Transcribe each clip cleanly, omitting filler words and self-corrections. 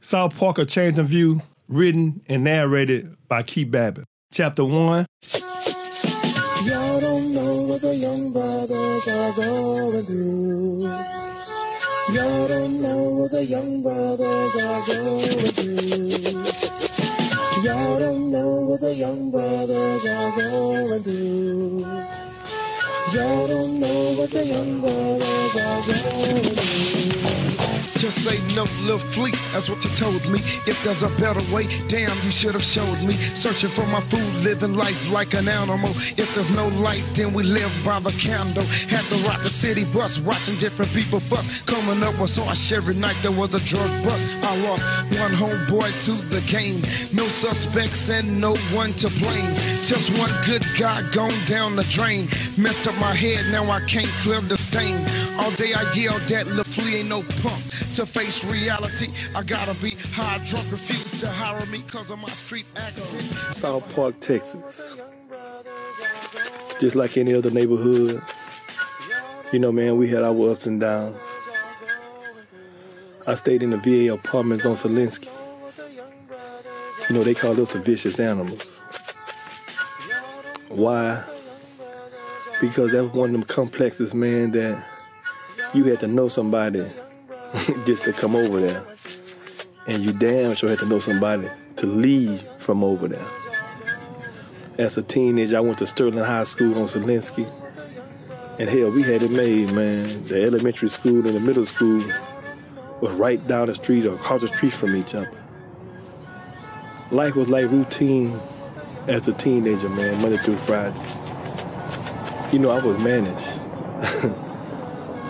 South Park: A Change of View, written and narrated by Keith Babbitt. Chapter 1. Y'all don't know what the young brothers are going through. Y'all don't know what the young brothers are going through. Y'all don't know what the young brothers are going through. Y'all don't know what the young brothers are going through. Just say no, little fleet, that's what you told me. If there's a better way, damn, you should have showed me. Searching for my food, living life like an animal. If there's no light, then we live by the candle. Had to ride the city bus, watching different people fuss. Coming up was harsh every night, there was a drug bust. I lost one homeboy to the game. No suspects and no one to blame. Just one good guy gone down the drain. Messed up my head, now I can't clear the stain. All day I yelled that Lil Flea ain't no punk. To face reality, I gotta be high, drunk, refuse to hire me cause of my street accent. South Park, Texas. Just like any other neighborhood, you know, man, we had our ups and downs. I stayed in the VA apartments on Selinsky. You know, they call us the vicious animals. Why? Because that was one of them complexes, man, that you had to know somebody just to come over there. And you damn sure had to know somebody to leave from over there. As a teenager, I went to Sterling High School on Selinsky. And hell, we had it made, man. The elementary school and the middle school was right down the street or across the street from each other. Life was like routine as a teenager, man, Monday through Friday. You know, I was managed.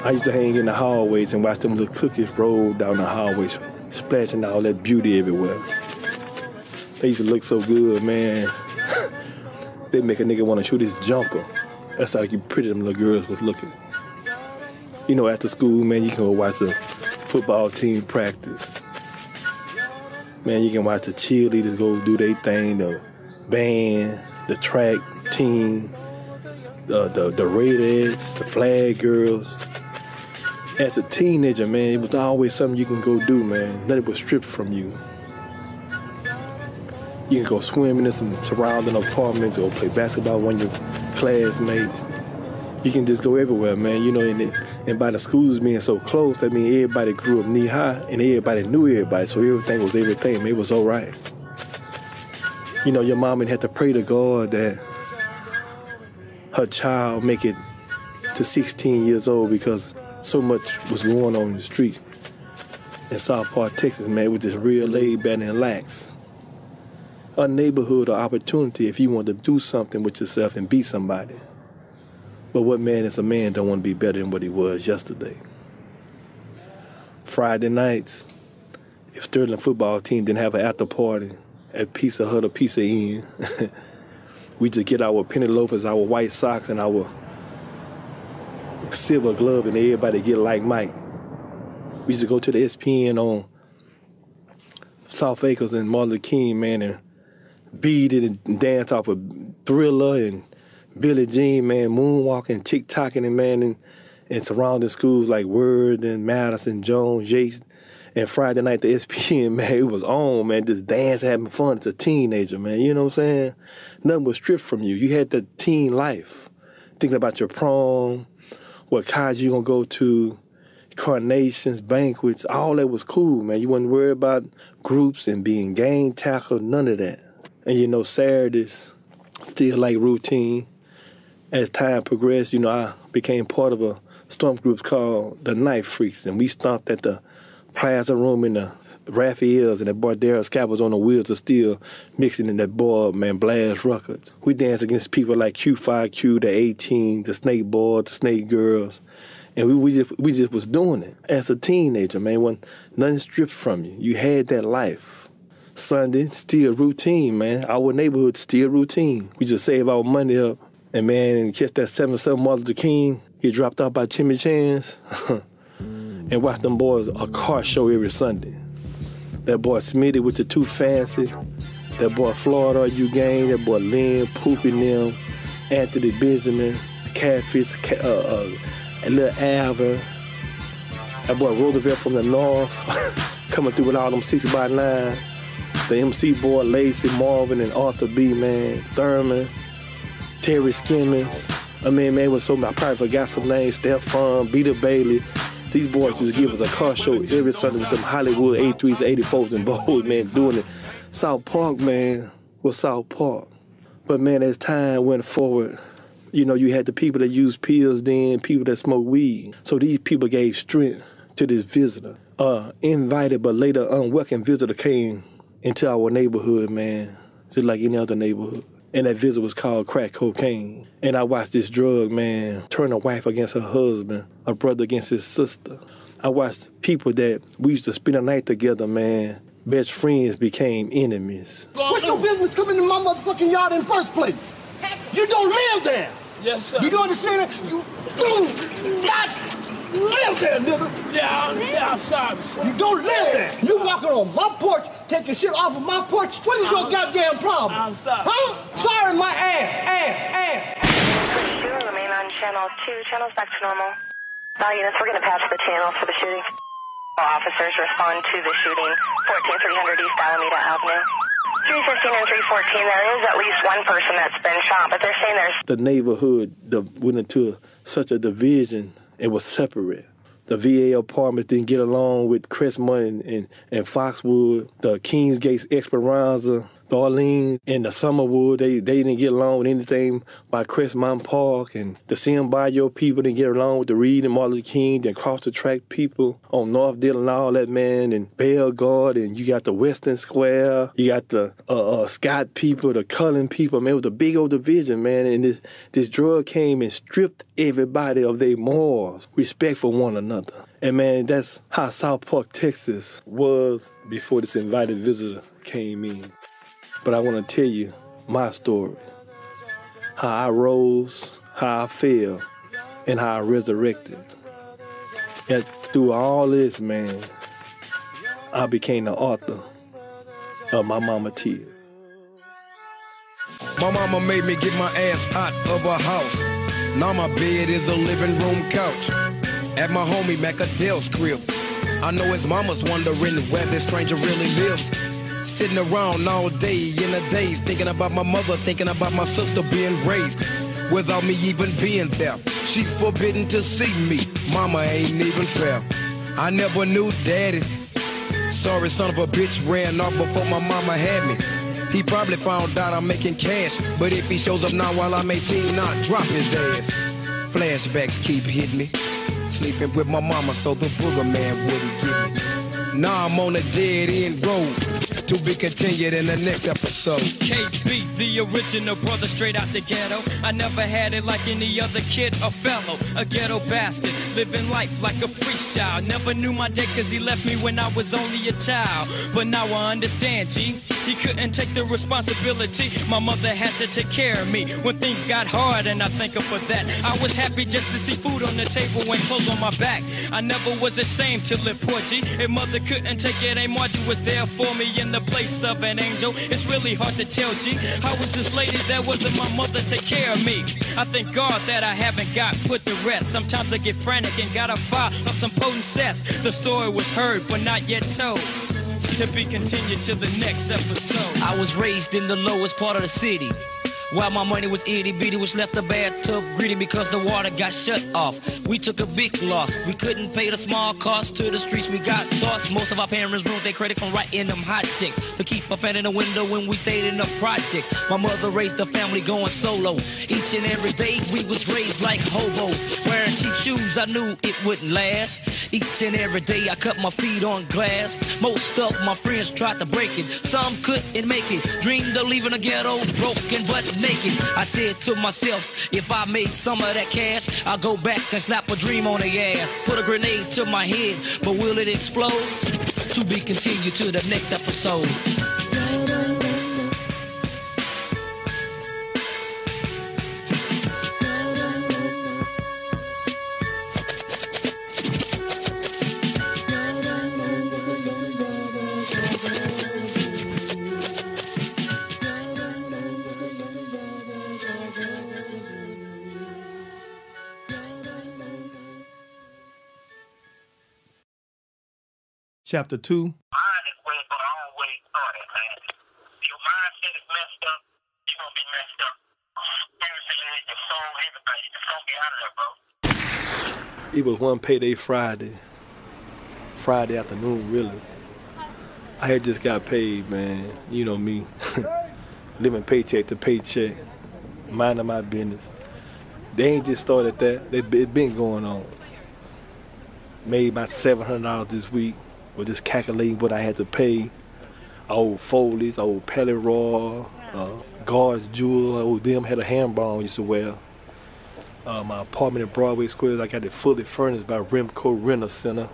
I used to hang in the hallways and watch them little cookies roll down the hallways, splashing all that beauty everywhere. They used to look so good, man. They make a nigga want to shoot his jumper. That's how pretty them little girls was looking. You know, after school, man, you can go watch the football team practice. Man, you can watch the cheerleaders go do their thing, the band, the track team, the Raidettes, the flag girls. As a teenager, man, it was always something you can go do, man. Nothing was stripped from you. You can go swimming in some surrounding apartments or play basketball with one of your classmates. You can just go everywhere, man. You know, and by the schools being so close, that means everybody grew up knee high and everybody knew everybody, so everything was everything. Man, it was all right. You know, your mama had to pray to God that her child make it to 16 years old because so much was going on in the street. In South Park, Texas, man, it was just real laid back and lax. A neighborhood or opportunity if you want to do something with yourself and be somebody. But what man is a man don't want to be better than what he was yesterday. Friday nights, if Sterling football team didn't have an after party at Pizza Hut or Pizza Inn, we just get our penny loafers, our white socks, and our silver glove, and everybody get like Mike. We used to go to the SPN on South Acres and Martin Luther King, man, and beat it and dance off of Thriller and Billie Jean, man, moonwalking, tick-tocking, and man, and surrounding schools like Word and Madison, Jones, Yates. And Friday night, the SPN, man, it was on, man, just dance, having fun as a teenager, man, you know what I'm saying? Nothing was stripped from you. You had the teen life, thinking about your prom, what college you gonna go to, carnations, banquets, all that was cool, man. You wasn't worried about groups and being gang tackled, none of that. And you know, Saturdays, still like routine. As time progressed, you know, I became part of a stomp group called the Knife Freaks, and we stomped at the Plaza Room in the Raphael's, and that boy Darryl Scott was on the Wheels of Steel mixing in that boy, man, Blast Records. We danced against people like Q5Q, the 18, the Snake Boys, the Snake Girls, and we just was doing it. As a teenager, man, when nothing stripped from you, you had that life. Sunday, still routine, man. Our neighborhood, still routine. We just save our money up, and man, and catch that 7-7 Martin Luther King, get dropped off by Timmy Chance, and watch them boys a car show every Sunday. That boy Smitty with the Too Fancy, that boy Florida You Gang, that boy Lynn, Poopy them, Anthony Benjamin, Catfish, and Lil Alvin, that boy Roosevelt from the North. coming through with all them 6x9. The MC Boy, Lacey, Marvin, and Arthur B, man. Thurman, Terry Skimmins. I mean, man, it was so many. I probably forgot some names. Stephon, Beater Bailey. These boys just give us a car show every Sunday with them Hollywood 83s, 84s, and Bows, man, doing it. South Park, man, was South Park. But, man, as time went forward, you know, you had the people that used pills then, people that smoked weed. So these people gave strength to this visitor. Invited but later unwelcome visitor came into our neighborhood, man, just like any other neighborhood. And that visitor was called crack cocaine. And I watched this drug, man, turn a wife against her husband, a brother against his sister. I watched people that we used to spend a night together, man, best friends became enemies. What's your business coming to my motherfucking yard in the first place? You don't live there. Yes, sir. You don't understand that? You do not live there, nigga. Yeah, I'm sorry, sir. You don't live there. You walking on my porch, taking shit off of my porch. What is your goddamn problem? I'm sorry. Huh? Sorry, my ass. Pursuing the main on channel 2. Channel's back to normal. All units, we're going to patch the channel for the shooting. All officers respond to the shooting. 14300 East Alameda Avenue. 315 and 314, there is at least one person that's been shot, but they're saying there's... The neighborhood went into such a division, it was separate. The VA apartment didn't get along with Crestmont and Foxwood. The Kingsgate Esperanza, the Orleans, and the Summerwood, they didn't get along with anything by Crestmont Park. And the San Bayou people didn't get along with the Reed and Martin Luther King, then cross the track people on North Dillon and all that, man, and Bellegarde, and you got the Western Square, you got the Scott people, the Cullen people, man. It was a big old division, man, and this drug came and stripped everybody of their morals, respect for one another. And, man, that's how South Park, Texas was before this invited visitor came in. But I want to tell you my story, how I rose, how I fell, and how I resurrected. And through all this, man, I became the author of My Mama Tears. My mama made me get my ass out of her house. Now my bed is a living room couch. At my homie Macadale's crib. I know his mama's wondering where this stranger really lives. Sitting around all day in the days, thinking about my mother, thinking about my sister being raised without me even being there. She's forbidden to see me. Mama ain't even fair. I never knew daddy. Sorry, son of a bitch ran off before my mama had me. He probably found out I'm making cash, but if he shows up now while I'm 18, I'll drop his ass. Flashbacks keep hitting me. Sleeping with my mama so the booger man wouldn't get me. Now I'm on a dead-end road. To be continued in the next episode. KB, the original brother straight out the ghetto. I never had it like any other kid or fellow. A ghetto bastard, living life like a freestyle. Never knew my day cause he left me when I was only a child. But now I understand, G. He couldn't take the responsibility. My mother had to take care of me when things got hard, and I thank her for that. I was happy just to see food on the table and clothes on my back. I never was ashamed to live poor, G. If mother couldn't take it, Aunt Margie was there for me in the place of an angel. It's really hard to tell, G. How was this lady that wasn't my mother take care of me? I thank God that I haven't got put to rest. Sometimes I get frantic and got a fire of some potent cess. The story was heard but not yet told. To be continued to the next episode. I was raised in the lowest part of the city. While my money was itty bitty, which left the bathtub greedy because the water got shut off. We took a big loss. We couldn't pay the small cost to the streets. We got tossed. Most of our parents ruined their credit from writing them hot checks to keep a fan in the window when we stayed in the projects. My mother raised the family going solo. Each and every day we was raised like hobos. Wearing cheap shoes, I knew it wouldn't last. Each and every day I cut my feet on glass. Most of my friends tried to break it. Some couldn't make it. Dreamed of leaving the ghetto broken but naked. I said to myself, if I made some of that cash, I'll go back and slap a dream on the ass. Put a grenade to my head, but will it explode? To be continued to the next episode. chapter 2. Mind is where it's gonna always start at, man. If your mindset is messed up, you're gonna be messed up. Spiritually, your soul, everything. You just gonna get out of there, bro. It was one payday Friday afternoon, really. I had just got paid, man. You know me, living paycheck to paycheck, minding my business. They ain't just started that. It been going on. Made about $700 this week with just calculating what I had to pay. Old Foley's, old Pelly Raw, Guards Jewel, old them had a handball I used to wear. My apartment in Broadway Square, I got it fully furnished by Remco Rental Center.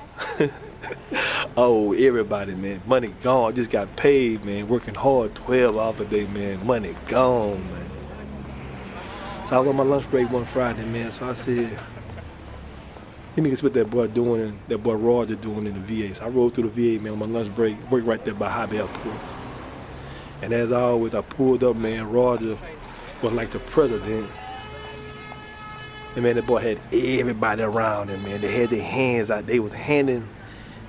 Oh, everybody, man. Money gone. I just got paid, man. Working hard, 12 hours a day, man. Money gone, man. So I was on my lunch break one Friday, man. So I said, let me get what that boy doing, that boy Roger doing in the VA. So I rode through the VA, man, on my lunch break. Worked right there by Hobby Airport. And as always, I pulled up, man. Roger was like the president. And man, that boy had everybody around him, man. They had their hands out. They was handing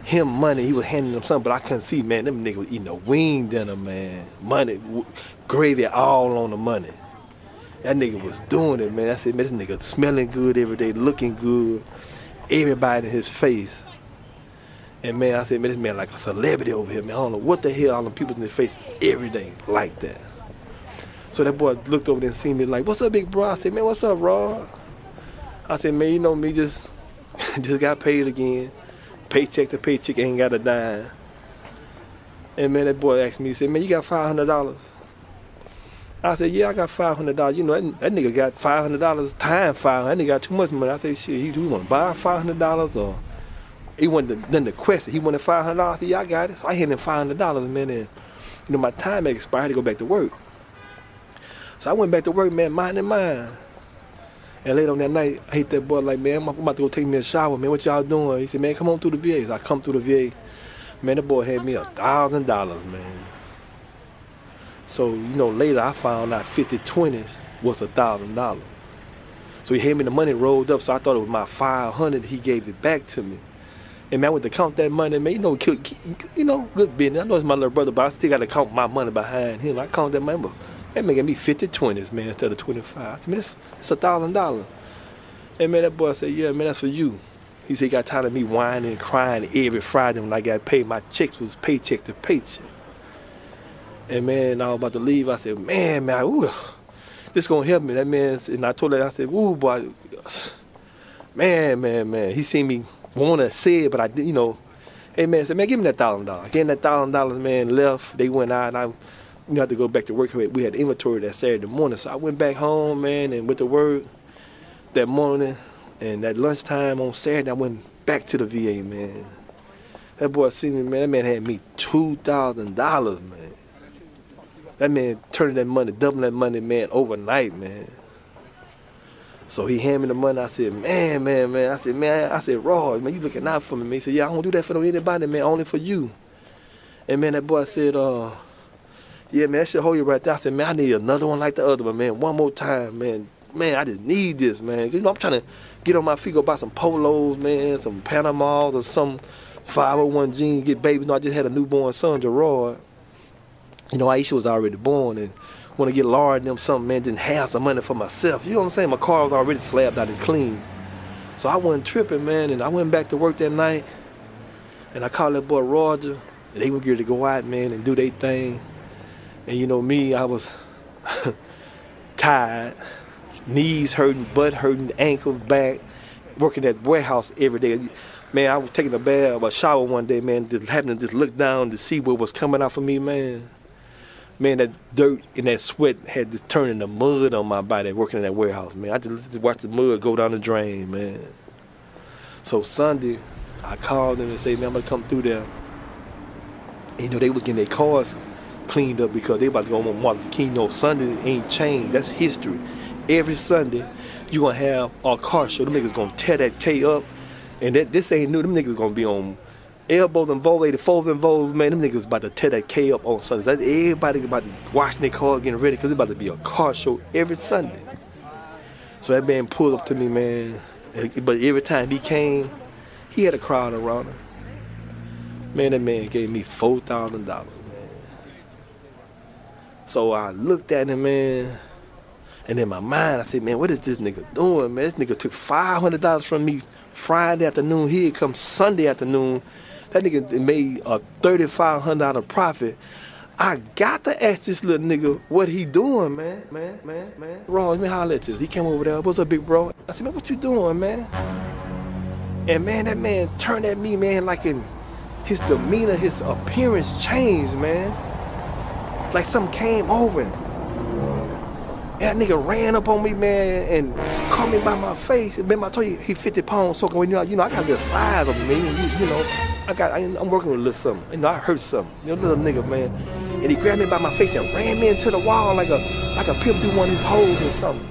him money. He was handing them something, but I couldn't see, man. Them niggas was eating a wing dinner, man. Money, gravy all on the money. That nigga was doing it, man. I said, man, this nigga smelling good every day, looking good. Everybody in his face. And man, I said, man, this man like a celebrity over here, man. I don't know what the hell all them people in his face every day like that. So that boy looked over there and seen me like, what's up, big bro? I said, man, what's up, Rod? I said, man, you know me, just got paid again. Paycheck to paycheck, ain't got a dime. And man, that boy asked me, he said, man, you got $500? I said, yeah, I got $500. You know, that nigga got $500 time $500. That nigga got too much money. I said, shit, he want to buy $500 or he wanted then the question. He wanted $500. I said, yeah, I got it. So I handed him $500, man, and you know, my time had expired. I had to go back to work. So I went back to work, man, minding mine. And later on that night, I hit that boy like, man, I'm about to go take me a shower, man. What y'all doing? He said, man, come on through the VA. So I come through the VA. Man, that boy had me $1,000, man. So, you know, later I found out 50/20s was $1,000. So he handed me the money rolled up, so I thought it was my $500. He gave it back to me. And man, I went to count that money, man, you know, good business. I know it's my little brother, but I still got to count my money behind him. I count that money, but that making me 50/20s, man, instead of 25. I said, man, it's $1,000. And man, that boy said, yeah, man, that's for you. He said he got tired of me whining and crying every Friday when I got paid. My checks was paycheck to paycheck. And man, I was about to leave. I said, man, ooh, this gonna help me. That man, and I told him, I said, ooh, boy, man. He seen me wanna say it, but I, you know, hey man, I said, man, give me that $1,000. I gave him that $1,000, man, left. They went out, and I had to go back to work. We had inventory that Saturday morning, so I went back home, man, and went to work that morning. And that lunchtime on Saturday, I went back to the VA, man. That boy seen me, man. That man had me $2,000, man. That man turned that money, doubling that money, man, overnight, man. So he handed me the money. I said, man. I said, Rod, man, you looking out for me, man. He said, yeah, I don't do that for anybody, man, only for you. And man, that boy said, yeah, man, that should hold you right there. I said, man, I need another one like the other one, man. One more time, man. Man, I just need this, man. You know, I'm trying to get on my feet, go buy some polos, man, some Panamas or some 501 jeans, get babies. You know, I just had a newborn son, Gerard. You know, Aisha was already born and want to get Laura and them something, man, didn't have some money for myself. You know what I'm saying? My car was already slabbed out and clean. So I wasn't tripping, man, and I went back to work that night and I called that boy Roger and they were geared to go out, man, and do their thing. And you know me, I was tired, knees hurting, butt hurting, ankles, back, working at warehouse every day. Man, I was taking a shower one day, man, just happened to just look down to see what was coming out for me, man. Man, that dirt and that sweat had to turn into mud on my body working in that warehouse, man. I just watched the mud go down the drain, man. So Sunday, I called them and said, man, I'm going to come through there. And, you know, they was getting their cars cleaned up because they about to go on Martin Luther King. No, Sunday ain't changed. That's history. Every Sunday, you going to have a car show. Them niggas going to tear that K up. And this ain't new. Them niggas going to be on elbows and Vols, 84s and Vols, man. Them niggas about to tear that K up on Sundays. Everybody's about to wash their car, getting ready, because it's about to be a car show every Sunday. So that man pulled up to me, man. But every time he came, he had a crowd around him. Man, that man gave me $4,000, man. So I looked at him, man, and in my mind, I said, man, what is this nigga doing, man? This nigga took $500 from me Friday afternoon. He'd come Sunday afternoon. That nigga made a $3,500 profit. I got to ask this little nigga what he doing, man. Ron, let me holler at you. He came over there. What's up, big bro? I said, man, what you doing, man? And man, that man turned at me, man, like in his demeanor, his appearance changed, man. Like something came over him. And that nigga ran up on me, man, and caught me by my face. And remember, I told you he 50 pounds soaking. You know, I got a little size on me. You know, I'm working with a little something. You know, I heard something. You know, little nigga, man. And he grabbed me by my face and ran me into the wall like a pimp through one of his holes or something.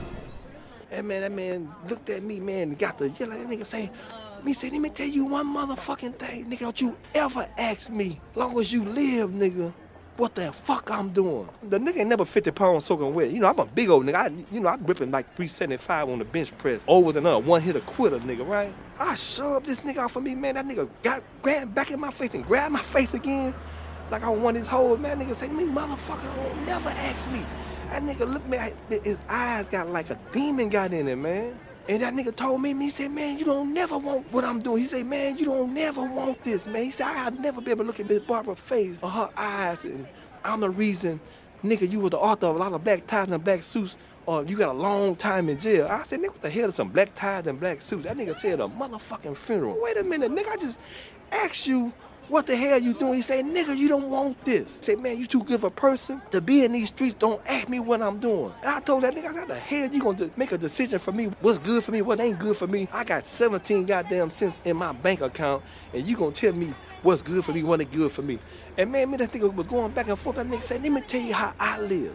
And man, that man looked at me, man, and got the yell at that nigga saying, let me tell you one motherfucking thing, nigga. Don't you ever ask me, long as you live, nigga, what the fuck I'm doing. The nigga ain't never 50 pounds soaking wet. You know, I'm a big old nigga. I'm ripping like 375 on the bench press. Over than another one-hitter quitter, nigga, right? I shoved this nigga off of me, man. That nigga grabbed back in my face and grabbed my face again. Like I want his hoes, man. That nigga said to me, motherfucker, don't never ask me. That nigga looked at me, his eyes got like a demon got in it, man. And that nigga told me, he said, man, you don't never want what I'm doing. He said, man, you don't never want this, man. He said, I'll never be able to look at Miss Barbara's face or her eyes, and I'm the reason, nigga, you were the author of a lot of black ties and black suits, or you got a long time in jail. I said, nigga, what the hell is some black ties and black suits? That nigga said a motherfucking funeral. Wait a minute, nigga, I just asked you, what the hell you doing? He said, nigga, you don't want this. He said, man, you too good of a person to be in these streets. Don't ask me what I'm doing. And I told that nigga, I said, how the hell you gonna make a decision for me? What's good for me? What ain't good for me? I got 17 goddamn cents in my bank account, and you gonna tell me what's good for me, what ain't good for me? And man, that nigga was going back and forth. That nigga said, let me tell you how I live.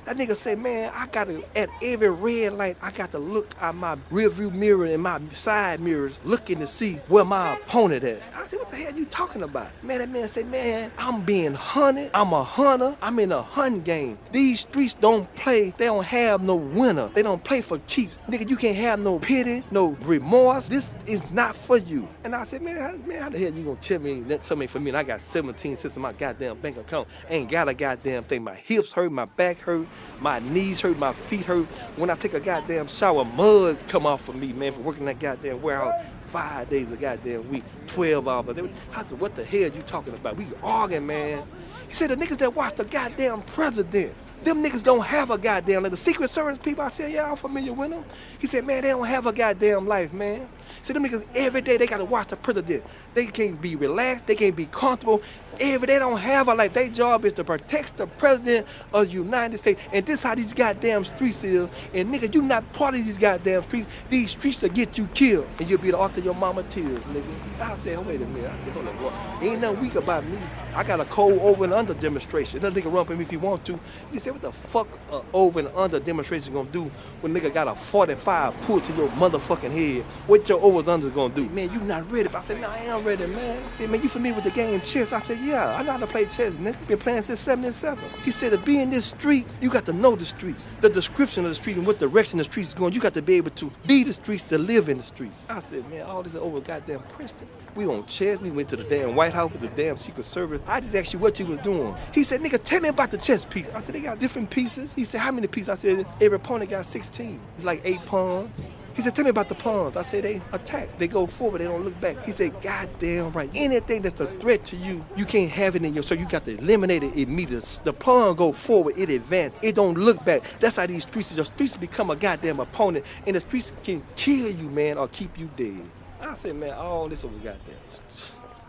That nigga said, man, I gotta, at every red light, I got to look at my rearview mirror and my side mirrors looking to see where my opponent at. I said, what the hell you talking about? Man, that man said, man, I'm being hunted. I'm a hunter. I'm in a hunting game. These streets don't play. They don't have no winner. They don't play for keeps. Nigga, you can't have no pity, no remorse. This is not for you. And I said, man, how the hell you gonna tell me that something for me and I got 17 cents in my goddamn bank account? Ain't got a goddamn thing. My hips hurt, my back hurt. My knees hurt, my feet hurt. When I take a goddamn shower, mud come off of me, man, for working that goddamn warehouse 5 days a goddamn week, 12 hours a day. What the hell you talking about? We arguing, man. He said the niggas that watch the goddamn president, them niggas don't have a goddamn, like the Secret Service people, I said, yeah, I'm familiar with them. He said, man, they don't have a goddamn life, man. See, them niggas, every day they gotta watch the president. They can't be relaxed, they can't be comfortable. Every day they don't have a life. Their job is to protect the president of the United States. And this how these goddamn streets is. And nigga, you not part of these goddamn streets. These streets will get you killed. And you'll be the author of your mama tears, nigga. I said, wait a minute. I said, hold on, boy. Ain't nothing weak about me. I got a cold over and under demonstration. That nigga run up me if he want to. He said, what the fuck over and under demonstration gonna do when nigga got a 45 pulled to your motherfucking head? What your overs under gonna do? Man, you not ready. I said, man, I am ready, man. Hey, man, you familiar with the game chess? I said, yeah, I know how to play chess, nigga. Been playing since 77. He said, to be in this street, you got to know the streets, the description of the street and what direction the streets is going. You got to be able to be the streets, to live in the streets. I said, man, all this is over goddamn question. We on chess. We went to the damn White House with the damn Secret Service. I just asked you what you was doing. He said, nigga, tell me about the chess piece. I said, they got different pieces. He said, how many pieces? I said, every opponent got 16. It's like 8 pawns. He said, tell me about the pawns. I said, they attack. They go forward. They don't look back. He said, goddamn right. Anything that's a threat to you, you can't have it in your, so you got to eliminate it immediately. The pawn go forward, it advance. It don't look back. That's how these streets, the streets become a goddamn opponent, and the streets can kill you, man, or keep you dead. I said, man, all this over goddamn.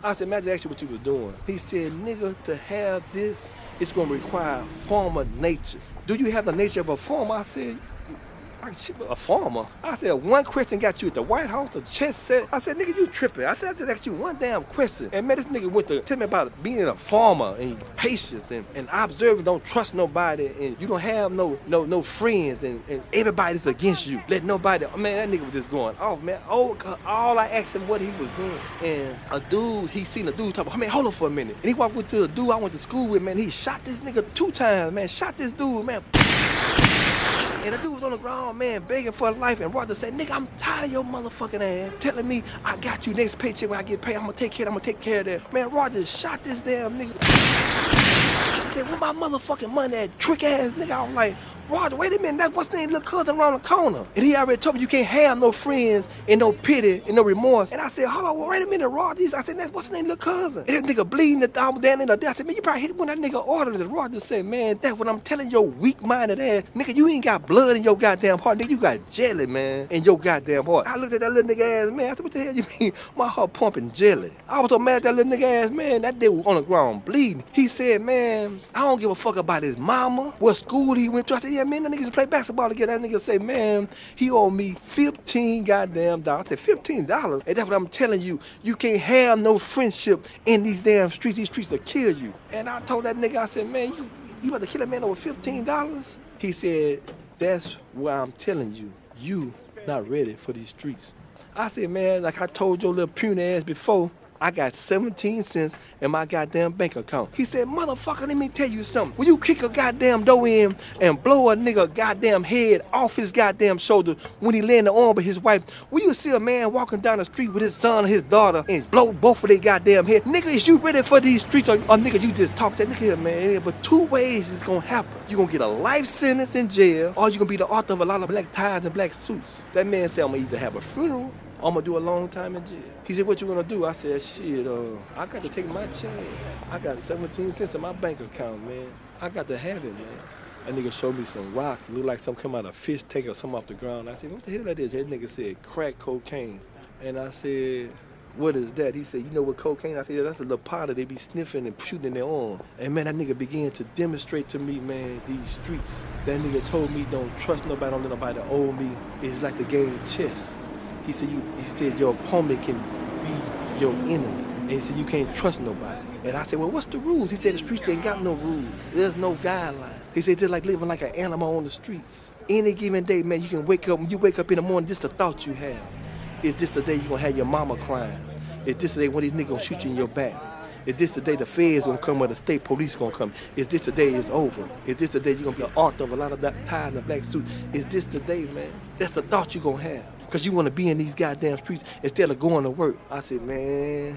I said, imagine actually what you was doing. He said, nigga, to have this, it's gonna require farmer nature. Do you have the nature of a farmer? I said, a farmer? I said, one question got you at the White House, the chess set. I said, nigga, you tripping. I said, I just asked you one damn question. And man, this nigga went to tell me about being a farmer and patience and observing, don't trust nobody, and you don't have no friends, and everybody's against you. Let nobody, man, that nigga was just going off, man. Oh, all I asked him what he was doing. And a dude, he seen a dude talk about, man, hold on for a minute. And he walked to a dude I went to school with, man. He shot this nigga 2 times, man. Shot this dude, man. And the dude was on the ground, man, begging for life. And Roger said, nigga, I'm tired of your motherfucking ass telling me I got you next paycheck when I get paid. I'm gonna take care of that. Man, Roger shot this damn nigga. He said, where my motherfucking money at, trick ass nigga? I was like, Roger, wait a minute, that's what's name, little cousin around the corner. And he already told me you can't have no friends and no pity and no remorse. And I said, hold on, well, wait a minute, Roger. I said, that's what's his name, little cousin. And this nigga bleeding I was down in the day. I said, man, you probably hit when that nigga ordered it. Roger said, man, that's what I'm telling your weak-minded ass. Nigga, you ain't got blood in your goddamn heart. Nigga, you got jelly, man, in your goddamn heart. I looked at that little nigga ass, man. I said, what the hell you mean? My heart pumping jelly. I was so mad at that little nigga ass, man. That nigga was on the ground bleeding. He said, man, I don't give a fuck about his mama, what school he went to. I said, yeah, man, that niggas play basketball together. That nigga say, man, he owed me $15 goddamn dollars. I said, $15? And that's what I'm telling you. You can't have no friendship in these damn streets. These streets will kill you. And I told that nigga, I said, man, you about to kill a man over $15? He said, that's why I'm telling you, you not ready for these streets. I said, man, like I told your little puny ass before, I got 17 cents in my goddamn bank account. He said, motherfucker, let me tell you something. When you kick a goddamn door in and blow a nigga goddamn head off his goddamn shoulder when he lay in the arm of his wife, will you see a man walking down the street with his son or his daughter and blow both of their goddamn head? Nigga, is you ready for these streets or nigga, you just talk to that nigga here, man. But two ways it's gonna happen. You're gonna get a life sentence in jail or you're gonna be the author of a lot of black ties and black suits. That man said, I'm gonna either have a funeral I'm gonna do a long time in jail. He said, what you gonna do? I said, shit, I got to take my chance. I got 17 cents in my bank account, man. I got to have it, man. That nigga showed me some rocks. It looked like something come out of a fish tank or something off the ground. I said, what the hell that is? That nigga said, crack cocaine. And I said, what is that? He said, you know what cocaine? I said, yeah, that's a little powder they be sniffing and shooting in their arm. And man, that nigga began to demonstrate to me, man, these streets. That nigga told me, don't trust nobody, don't let nobody owe me. It's like the game chess. He said your opponent can be your enemy. And he said you can't trust nobody. And I said, well, what's the rules? He said the streets ain't got no rules. There's no guidelines. He said just like living like an animal on the streets. Any given day, man, you can wake up, when you wake up in the morning, just the thought you have. Is this the day you gonna have your mama crying? Is this the day when these niggas gonna shoot you in your back? Is this the day the feds gonna come or the state police gonna come? Is this the day it's over? Is this the day you're gonna be the author of a lot of that ties in a black suit? Is this the day, man? That's the thought you gonna have. Because you want to be in these goddamn streets instead of going to work. I said, man,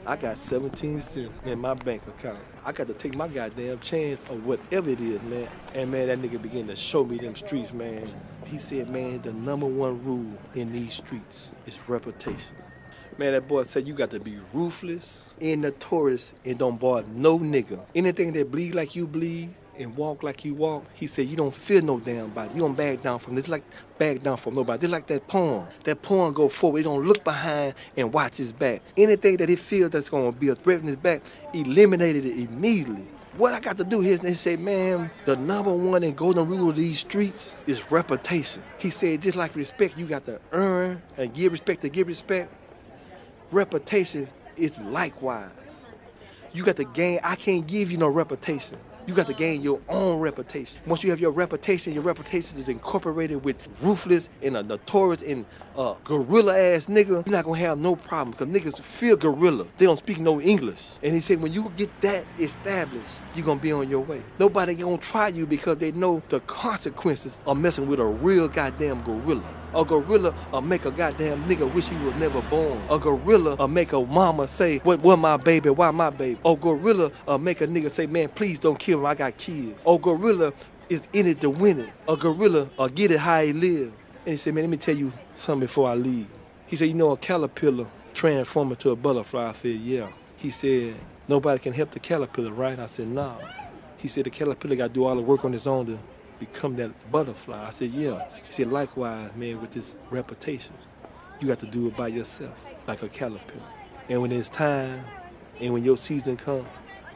I got 17 cents in my bank account. I got to take my goddamn chance of whatever it is, man. And, man, that nigga began to show me them streets, man. He said, man, the #1 rule in these streets is reputation. Man, that boy said you got to be ruthless and notorious and don't bother no nigga. Anything that bleed like you bleed, and walk like you walk, he said, you don't fear no damn body. You don't back down from this, like back down from nobody. Just like that pawn. That pawn go forward. He don't look behind and watch his back. Anything that he feels that's gonna be a threat in his back, eliminated it immediately. What I got to do here is they say, man, the #1 and golden rule of these streets is reputation. He said, just like respect, you got to earn and give respect to give respect. Reputation is likewise. You got to gain, I can't give you no reputation. You got to gain your own reputation. Once you have your reputation is incorporated with ruthless and a notorious and gorilla-ass nigga, you're not going to have no problem because niggas feel gorilla. They don't speak no English. And he said when you get that established, you're going to be on your way. Nobody going to try you because they know the consequences of messing with a real goddamn gorilla. A gorilla will make a goddamn nigga wish he was never born. A gorilla will make a mama say, what my baby, why my baby? A gorilla will make a nigga say, man, please don't kill him, I got kids. A gorilla is in it to win it. A gorilla will get it how he live. And he said, man, let me tell you something before I leave. He said, you know a caterpillar transform into a butterfly? I said, yeah. He said, nobody can help the caterpillar, right? I said, nah. He said, the caterpillar got to do all the work on his own to become that butterfly. I said, yeah. He said, likewise, man, with this reputation, you got to do it by yourself, like a caterpillar. And when it's time, and when your season comes,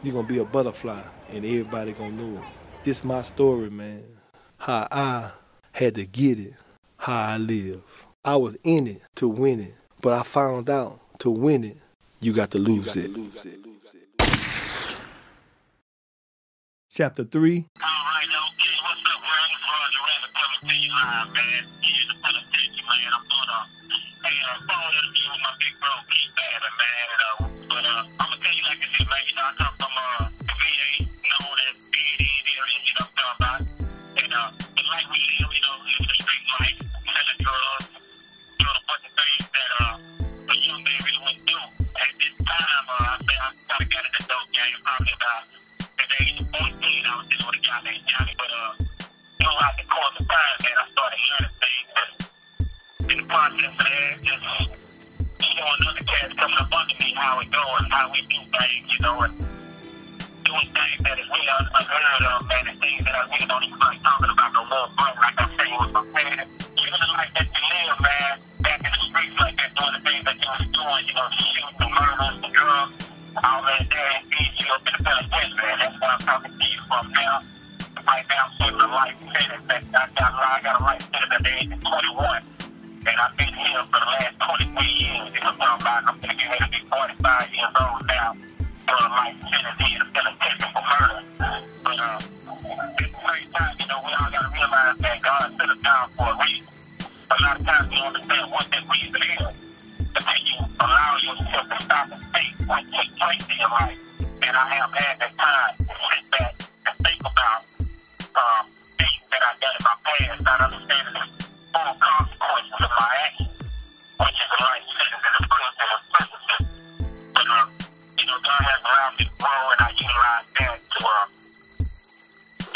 you're going to be a butterfly, and everybody going to know it. This my story, man. How I had to get it, how I live. I was in it to win it, but I found out to win it, you got to lose it. Chapter 3. All right, okay, what's up, world? It's Roger Rabbit coming to you live, man. Here's the penitentiary, man. I'm doing a phone interview with my big bro, Keith Bannon, man. But I'm gonna tell you like this, man. You know, I come from the VA, known as BD area, you know what I'm talking about. And the life we I was dealing with a guy named Johnny, but throughout the course of time, man, I started learning things, and in the process of that, just showing other cats coming up under me how it goes, how we do things, you know, and doing things that is really unheard of, man, and things that I really don't even like talking about no more. But like I say, it was my man, living the life that you live, man, back in the streets like that, doing the things that you was doing, you know, the shooting, the murders, the drugs, all that there, and feed you up in the penitentiary, man. That's what I'm talking to you from now. Right now, I'm living a life sentence. I got a life sentence at the age of 21. And I've been here for the last 23 years. You know what I'm talking about? I'm going to get ready to be 45 years old now. Doing a life sentence here in the penitentiary for murder. But at the same time, you know, we all got to realize that God set us down for a reason. A lot of times we don't understand what that reason is until you allow yourself to stop and think what takes place in your life. And I have had that time to sit back and think about things that I've done in my past, not understanding the full consequences of my actions, which is a life sentence in the prison system. But, you know, God has allowed me to grow, and I utilize that to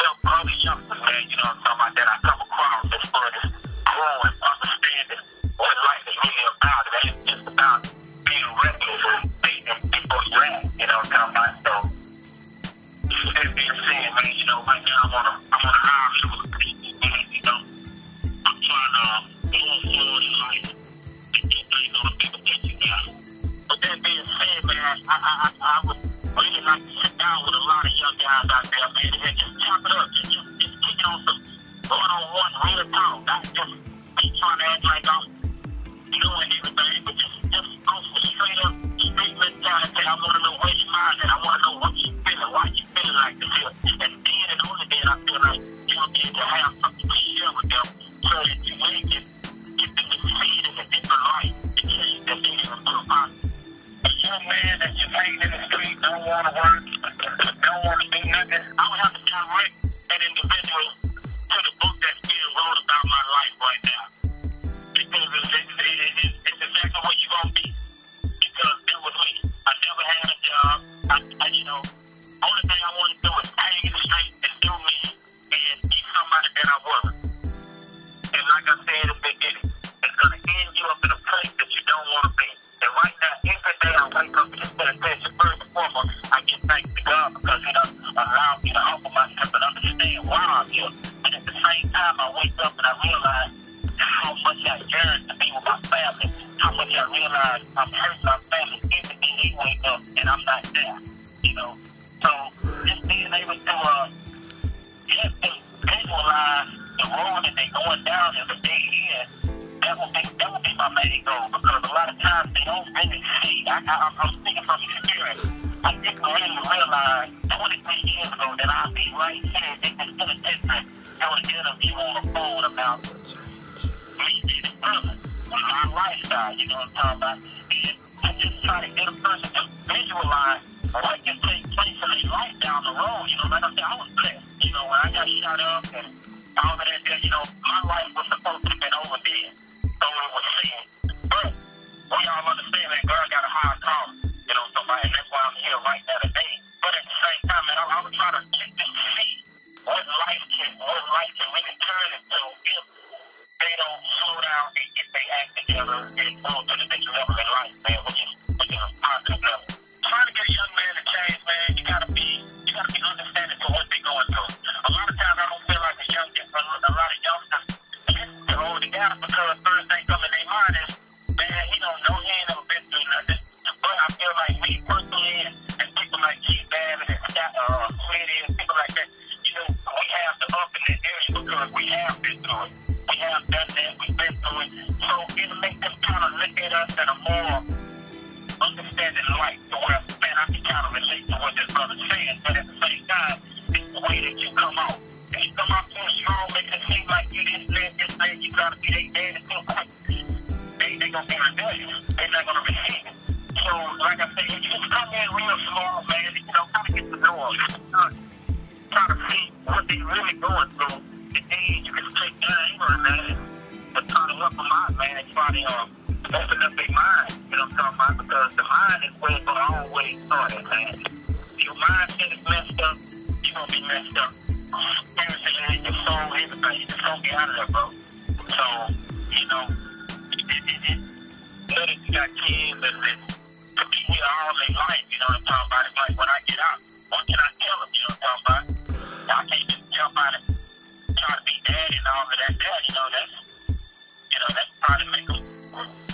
help other youngsters, man, you know what I'm talking about, that I come across as far as growing, understanding what life is really about. It ain't just about being reckless and thinking before you act, you know what I'm talking about. So, that being said, man, you know, right now I'm on a high level of peace, man, you know. I'm trying to move forward in life and get things on a bigger picture now. But that being said, man, I would really like to sit down with a lot of young guys out there, man, and just chop it up, just kick it on some one-on-one real talk, not just be trying to act like I'm doing everything, but just go for straight up, straight mentality. I want to know where your mind is. I want to know what you feeling, why you feeling like this here. And then and only then I feel like you'll be able to have something to share with them so that you may get them to see it in a different light and change their being and put upon a young man that's just hanging in the street, don't want to work, don't want to do nothing. I would have to direct that individual to the book that's being wrote about my life right now. Because it's exactly what you're going to be. Because that was me. I never had a job. You know, only thing I want to do is hang in the street and do me and be somebody that I was. And like I said in the beginning, it's going to end you up in a place that you don't want to be. And right now, every day I wake up and just pay attention. First and foremost, I give thanks to God because He done allowed me to humble myself and understand why I'm here. But at the same time, I wake up and I realize how much I yearn to be with my family, how much I realize I'm hurting my family every day they wake up and I'm not there, you know. So just being able to help them visualize the road that they're going down as a day in, that would be my main goal, because a lot of times they don't really see. I'm speaking from experience. I didn't really realize 23 years ago that I'd be right here in this penitentiary doing an interview on the phone about me being in prison with my lifestyle, you know what I'm talking about? And I just try to get a person to visualize what can take place in their life down the road. You know, like I said, I was blessed. You know, when I got shot up and all of that, you know, my life was supposed to have been over then. So it was sin. But we all understand that God got a higher call, you know, somebody, and that's why I'm here right now today. But at the same time, man, I was trying to get them to see what life can really turn into if they don't slow down and get their act together and move to the next level in life, man, which is a positive level. Trying to get a young man to change, man, you gotta be understanding to what they're going through. A lot of times I don't feel like a lot of youngsters to hold it down because first thing coming in their mind is, man, he don't know, he ain't never been through nothing. But I feel like me personally and people like Keith Babbitt and Smitty and people like that, you know, we have to up in that area because we have been through it. We have done that, we've been through it. So it'll make them kind of look at us in a more understanding light to where, man, I can kind of relate to what this brother's saying. But at the same time, it's the way that you come out. If you come out too strong, making it seem like you this man, you gotta be their daddy too quick. They gonna be rebellious. They're not gonna receive it. So, like I said, you just come in real slow, man, you know, kind of get to know them. Try to see what they really going through. The age you can take anger, man, to try to help them out, man, and try to open up their mind, you know what I'm talking about? Because the mind is where it always started, man. Your mindset is messed up, you're gonna be messed up. Spiritually, your soul, everything. You just gonna get out of there, bro. So, you know, know that you got kids and to be here all their life, you know what I'm talking about? It's like when I get out, what can I tell them, you know what I'm talking about? I can't just jump out and try to be daddy and all of that there, that's probably make them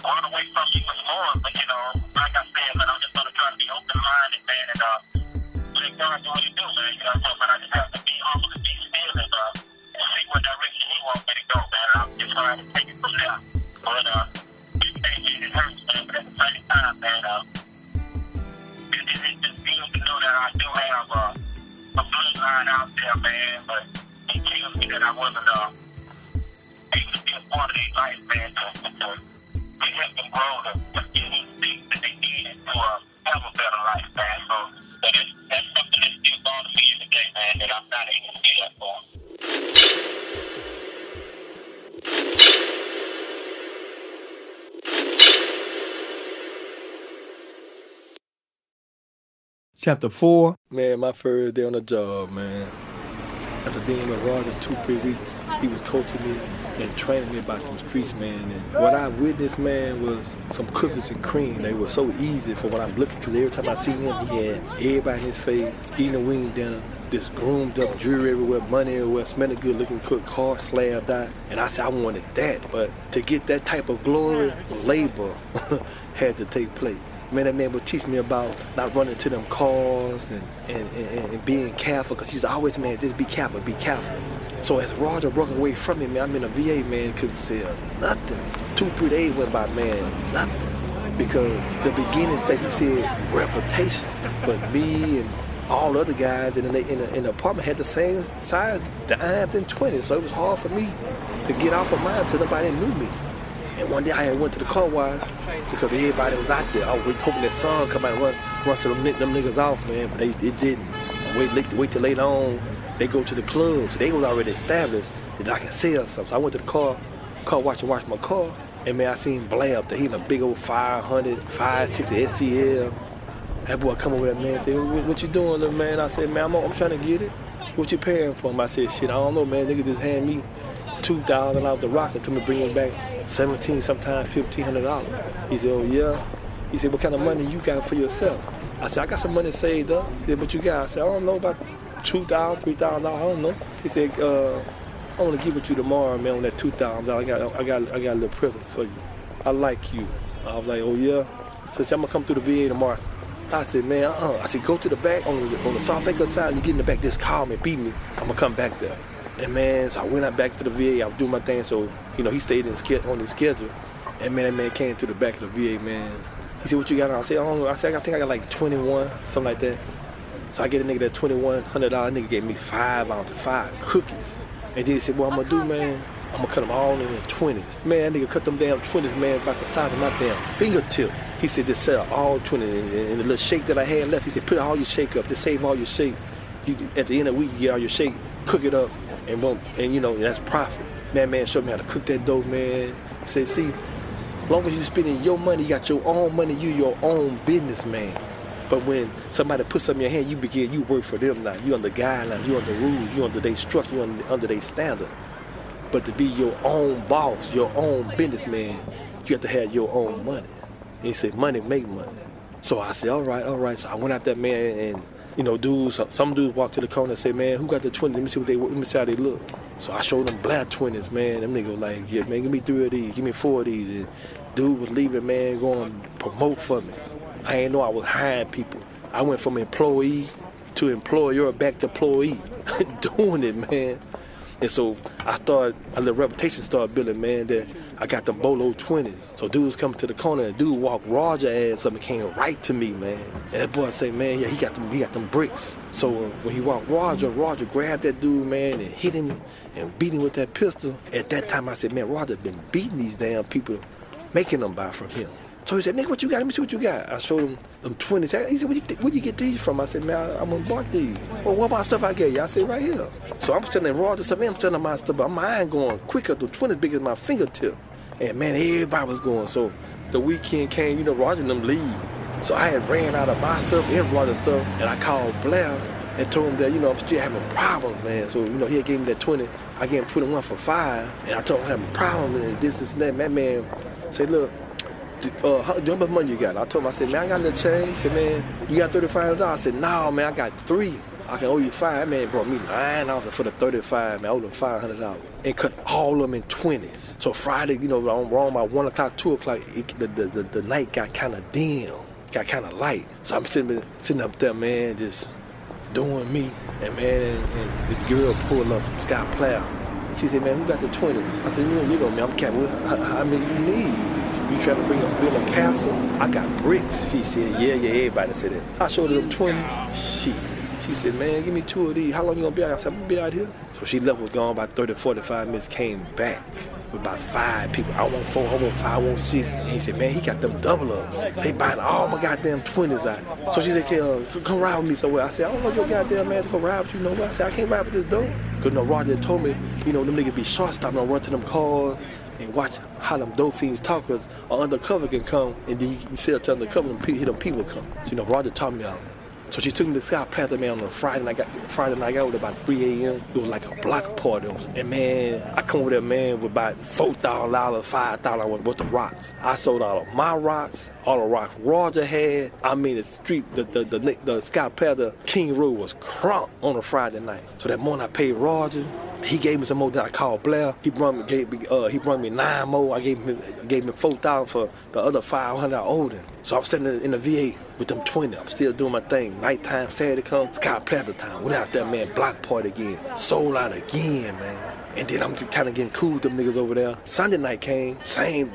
run away from you much more. But, like I said, man, I'm just gonna try to be open-minded, man, and let God do what he do, man, you know what I'm talking about? I just have to be humble and be still and see what direction he wants me to go, man. I'm just trying to take it from there. But, it hurts, man, but at the same time, man, it's just good to know that I do have a bloodline out there, man, but it kills me that I wasn't able to be a part of their life, man, to help them grow, to get these things that they need to have a better life, man. So that's something that still bothers me every day, man, that I'm not able to do that for them. Chapter 4. Man, my first day on the job, man. After being with Roger 2-3 weeks, he was coaching me and training me about them streets, man. And what I witnessed, man, was some cookies and cream. They were so easy for when I'm looking, because every time I seen him, he had everybody in his face, eating a wing dinner, this groomed up jewelry everywhere, money everywhere, smelling good, looking good, car slabbed out. And I said I wanted that, but to get that type of glory, labor had to take place. Man, that man would teach me about not running to them cars and being careful, because he's always, man, just be careful, be careful. So as Roger broke away from me, man, I'm in a VA, man, couldn't sell nothing. 2-3 days went by, man, nothing. Because the beginning stage, he said reputation, but me and all the other guys in the apartment had the same size, the IMs and 20, so it was hard for me to get off of mine because nobody knew me. And one day I had went to the car wash because everybody was out there. I was hoping that sun come out and run to them niggas off, man, but it didn't. Wait till later on, they go to the club, so they was already established that I can sell something. So I went to the car wash and wash my car, and man, I seen Blair up there. He in a big old 500, 560 SCL. That boy come over there, man, and say, what you doing, little man? I said, man, I'm trying to get it. What you paying for him? I said, shit, I don't know, man. Nigga just hand me $2,000 off the rock and told me to bring him back $1,700, sometimes $1,500. He said, oh yeah? He said, what kind of money you got for yourself? I said, I got some money saved up. He said, what you got? I said, I don't know, about $2,000, $3,000, I don't know. He said, I want to give it to you tomorrow, man, on that $2,000. I got a little present for you. I like you. I was like, oh yeah? So he said, I'm gonna come through the VA tomorrow. I said, man, I said, go to the back on the South Acre side, and you get in the back, just call me, beat me. I'm gonna come back there. And man, so I went out back to the VA. I was doing my thing, so he stayed on his schedule. And man, that man came to the back of the VA, man. He said, what you got on? I said, I don't know. I said, I think I got like 21, something like that. So I get a nigga that $2,100. Nigga gave me 5 ounces, 5 cookies. And then he said, what I'm gonna do, man, I'm gonna cut them all in the 20s. Man, that nigga cut them damn 20s, man, about the size of my damn fingertip. He said, just sell all 20. And the little shake that I had left, he said, put all your shake up, just save all your shake. At the end of the week, you get all your shake, cook it up, and that's profit. Man showed me how to cook that dough, man. Said, see, as long as you spending your money, you got your own money, you your own business, man. But when somebody puts something in your hand, you work for them now. You under guidelines, you under rules, you under their structure, you under their standard. But to be your own boss, your own businessman, you have to have your own money. And he said, money make money. So I said, all right. So I went out there, man, and some dudes walked to the corner and said, man, who got the 20? Let me see how they look. So I showed them black 20s, man. Them niggas was like, yeah, man, give me 3 of these, give me 4 of these. And dude was leaving, man, going to promote for me. I ain't know I was hiring people. I went from employee to employer back to employee, doing it, man. And so a little reputation started building, man, that I got them Bolo 20s. So dude was coming to the corner, and dude walked Roger ass up and came right to me, man. And that boy said, man, yeah, he got them bricks. So when he walked Roger grabbed that dude, man, and hit him and beat him with that pistol. At that time, I said, man, Roger's been beating these damn people, making them buy from him. So he said, nigga, what you got? Let me see what you got. I showed him them 20s. He said, where'd you get these from? I said, man, I'm gonna bought these. Well, what about stuff I gave you? I said, right here. So I'm telling Roger stuff, man, I'm telling my stuff, but mine going quicker. The 20s big as my fingertip. And man, everybody was going. So the weekend came, Roger and them leave. So I had ran out of my stuff and Roger's stuff, and I called Blair. and told him that, you know, I'm still having problems, man. So, you know, he gave me that 20. I gave him 21 for 5. And I told him I'm having problems and this and that. And that man said, look, how much money you got? I told him, I said, man, I got a little change. He said, man, you got $3,500? I said, no, man, I got 3. I can owe you 5. That man brought me $9 for the 35, man. I owed him $500 and cut all of them in 20s. So Friday, you know, around by 1 o'clock, 2 o'clock, the night got kind of dim, got kind of light. So I'm sitting up there, man, just doing me. And man, and this girl pulled up from Scott Plaza. She said, man, who got the 20s? I said, you know, man, I'm Captain. How many you need? You trying to build a castle? I got bricks. She said, yeah, everybody said that. I showed her them 20s. She said, man, give me 2 of these. How long you gonna be out? I said, I'm gonna be out here. So she left, was gone about 30, 45 minutes, came back with about 5 people. I want 4, I want 5, I want 6. And he said, man, he got them double ups. So they buying all my goddamn 20s out. So she said, okay, come ride with me somewhere. I said, I don't know your goddamn man to go ride with you nowhere. I said, I can't ride with this dog. Because no, Roger told me, you know, them niggas be short stopping and run to them cars and watch how them dope fiends talk, because an undercover can come and then you can see to undercover and hear them people come. So, you know, Roger taught me all that. So she took me to Scott Plaza, man, on a Friday night. I got with about 3 a.m. It was like a block party. And, man, I come over there, man, with about $4,000, $5,000 worth of rocks. I sold all of my rocks, all the rocks Roger had. I mean, the street, the Scott Plaza, King Road was crunk on a Friday night. So that morning I paid Roger. He gave me some more. Then I called Blair. He brought me 9 more. I gave him $4,000 for the other $500 I owed him. So I'm sitting in the VA with them 20. I'm still doing my thing. Nighttime, Saturday come, Scott Plaza time. Went out there, man, block party again. Sold out again, man. And then I'm just kind of getting cool with them niggas over there. Sunday night came, same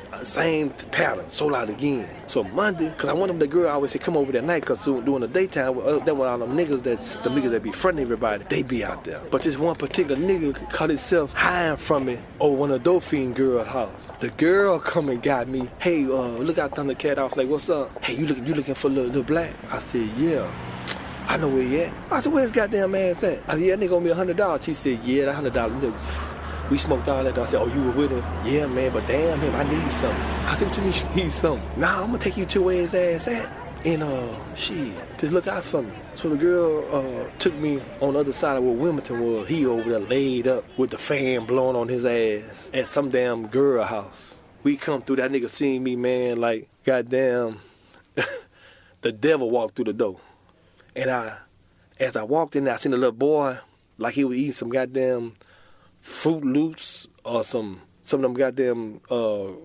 pattern, sold out again. So Monday, because I want them, the girl always say, come over that night, because during the daytime, that was all them niggas that be fronting everybody, they be out there. But this one particular nigga caught himself hiding from me over one of the dope fiend girl's house. The girl come and got me, hey, look out Thundercat. I was like, what's up? Hey, you looking for Lil Black? I said, yeah. I know where he at. I said, where's goddamn ass at? I said, yeah, that nigga owe me $100. She said, yeah, that $100. We smoked all that. I said, oh, you were with him? Yeah, man, but damn him, I need something. I said, what you mean you need something? Nah, I'm gonna take you to where his ass at. And shit, just look out for me. So the girl took me on the other side of where Wilmington was. He over there laid up with the fan blowing on his ass at some damn girl house. We come through, that nigga seen me, man, like goddamn the devil walked through the door. And as I walked in there, I seen a little boy, like he was eating some goddamn Fruit Loops or some of them goddamn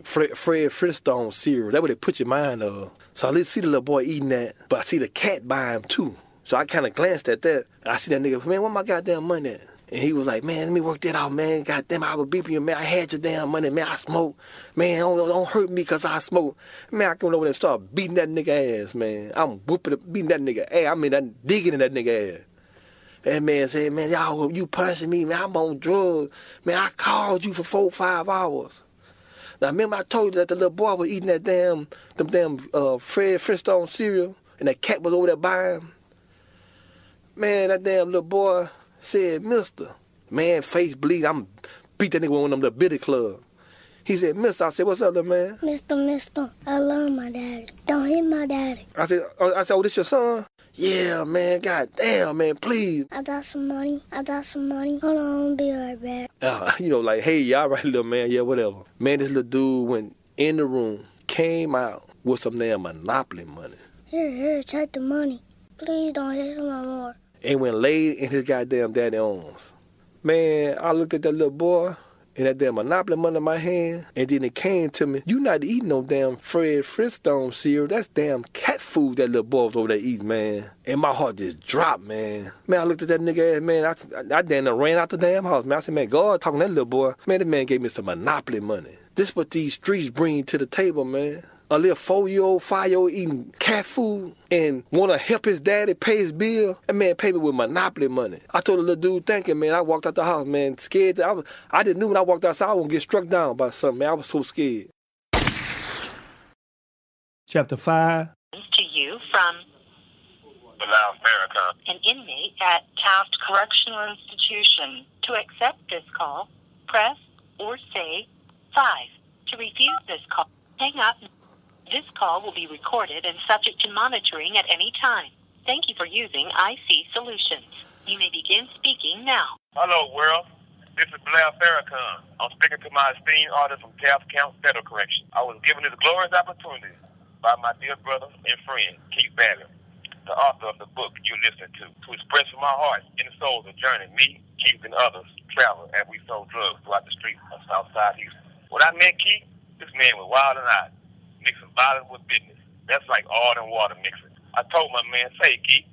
Fred Flintstone cereal. That's what they put your mind of. So I see the little boy eating that, but I see the cat by him too. So I kind of glanced at that. I see that nigga, man, where my goddamn money at? And he was like, man, let me work that out, man. Goddamn, I was beeping you, man. I had your damn money, man. I smoke. Man, don't hurt me because I smoke. Man, I come over there and start beating that nigga ass, man. I'm beating that nigga ass. I mean, digging in that nigga ass. That man said, man, y'all, you punching me, man. I'm on drugs. Man, I called you for 4 or 5 hours. Now, remember I told you that the little boy was eating that them damn Fred Flintstone cereal, and that cat was over there by him? Man, that damn little boy said, mister. Man, face bleed. I'm beat that nigga with one of them, the Bitty Club. He said, mister. I said, what's up, little man? Mister, I love my daddy. Don't hit my daddy. I said, oh, this your son? Yeah, man, goddamn, man, please. I got some money. Hold on, I'll be right back. You know, like, hey, y'all right, little man, yeah, whatever. Man, this little dude went in the room, came out with some damn Monopoly money. Here, take the money. Please don't hit him no more. And went laid in his goddamn daddy arms. Man, I looked at that little boy and that damn Monopoly money in my hand, and then it came to me, you not eating no damn Fred Flintstone cereal. That's damn cat food that little boy was over there eating, man. And my heart just dropped, man. Man, I looked at that nigga ass, man. I damn ran out the damn house, man. I said, man, God talking to that little boy. Man, that man gave me some Monopoly money. This what these streets bring to the table, man. A little 4-year-old, 5-year-old eating cat food and want to help his daddy pay his bill. That man paid me with Monopoly money. I told the little dude, thank you, man. I walked out the house, man, scared. I didn't know when I walked outside I was going to get struck down by something, man. I was so scared. Chapter 5. To you from an inmate at Taft Correctional Institution. To accept this call, press or say 5. To refuse this call, hang up. This call will be recorded and subject to monitoring at any time. Thank you for using IC Solutions. You may begin speaking now. Hello, world. This is Blair Farrakhan. I'm speaking to my esteemed auditor from Taft County Federal Correction. I was given this glorious opportunity by my dear brother and friend, Keith Bagley, the author of the book you listen to express from my heart and soul the journey me, Keith, and others travel as we sold drugs throughout the streets of Southside Houston. When I met Keith, this man was wild and out, mixing violence with business. That's like oil and water mixing. I told my man, say, Keith,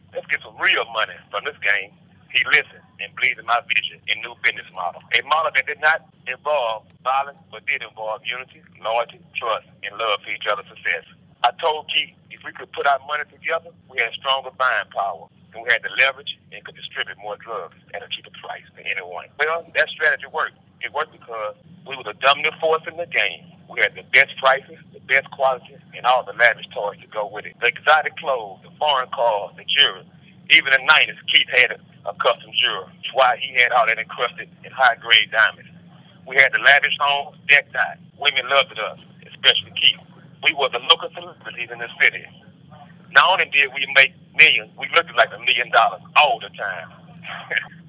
let's get some real money from this game. He listened and believed in my vision and new business model. A model that did not involve violence, but did involve unity, loyalty, trust, and love for each other's success. I told Keith if we could put our money together, we had stronger buying power, and we had the leverage and could distribute more drugs at a cheaper price than anyone. Well, that strategy worked. It worked because we were the dominant force in the game. We had the best prices, the best quality, and all the lavish toys to go with it. The exotic clothes, the foreign cars, the jewelry. Even in the 90s, Keith had a custom jewelry. That's why he had all that encrusted in high-grade diamonds. We had the lavish homes decked out. Women loved us, especially Keith. We were the local celebrities in the city. Not only did we make millions, we looked like $1 million all the time.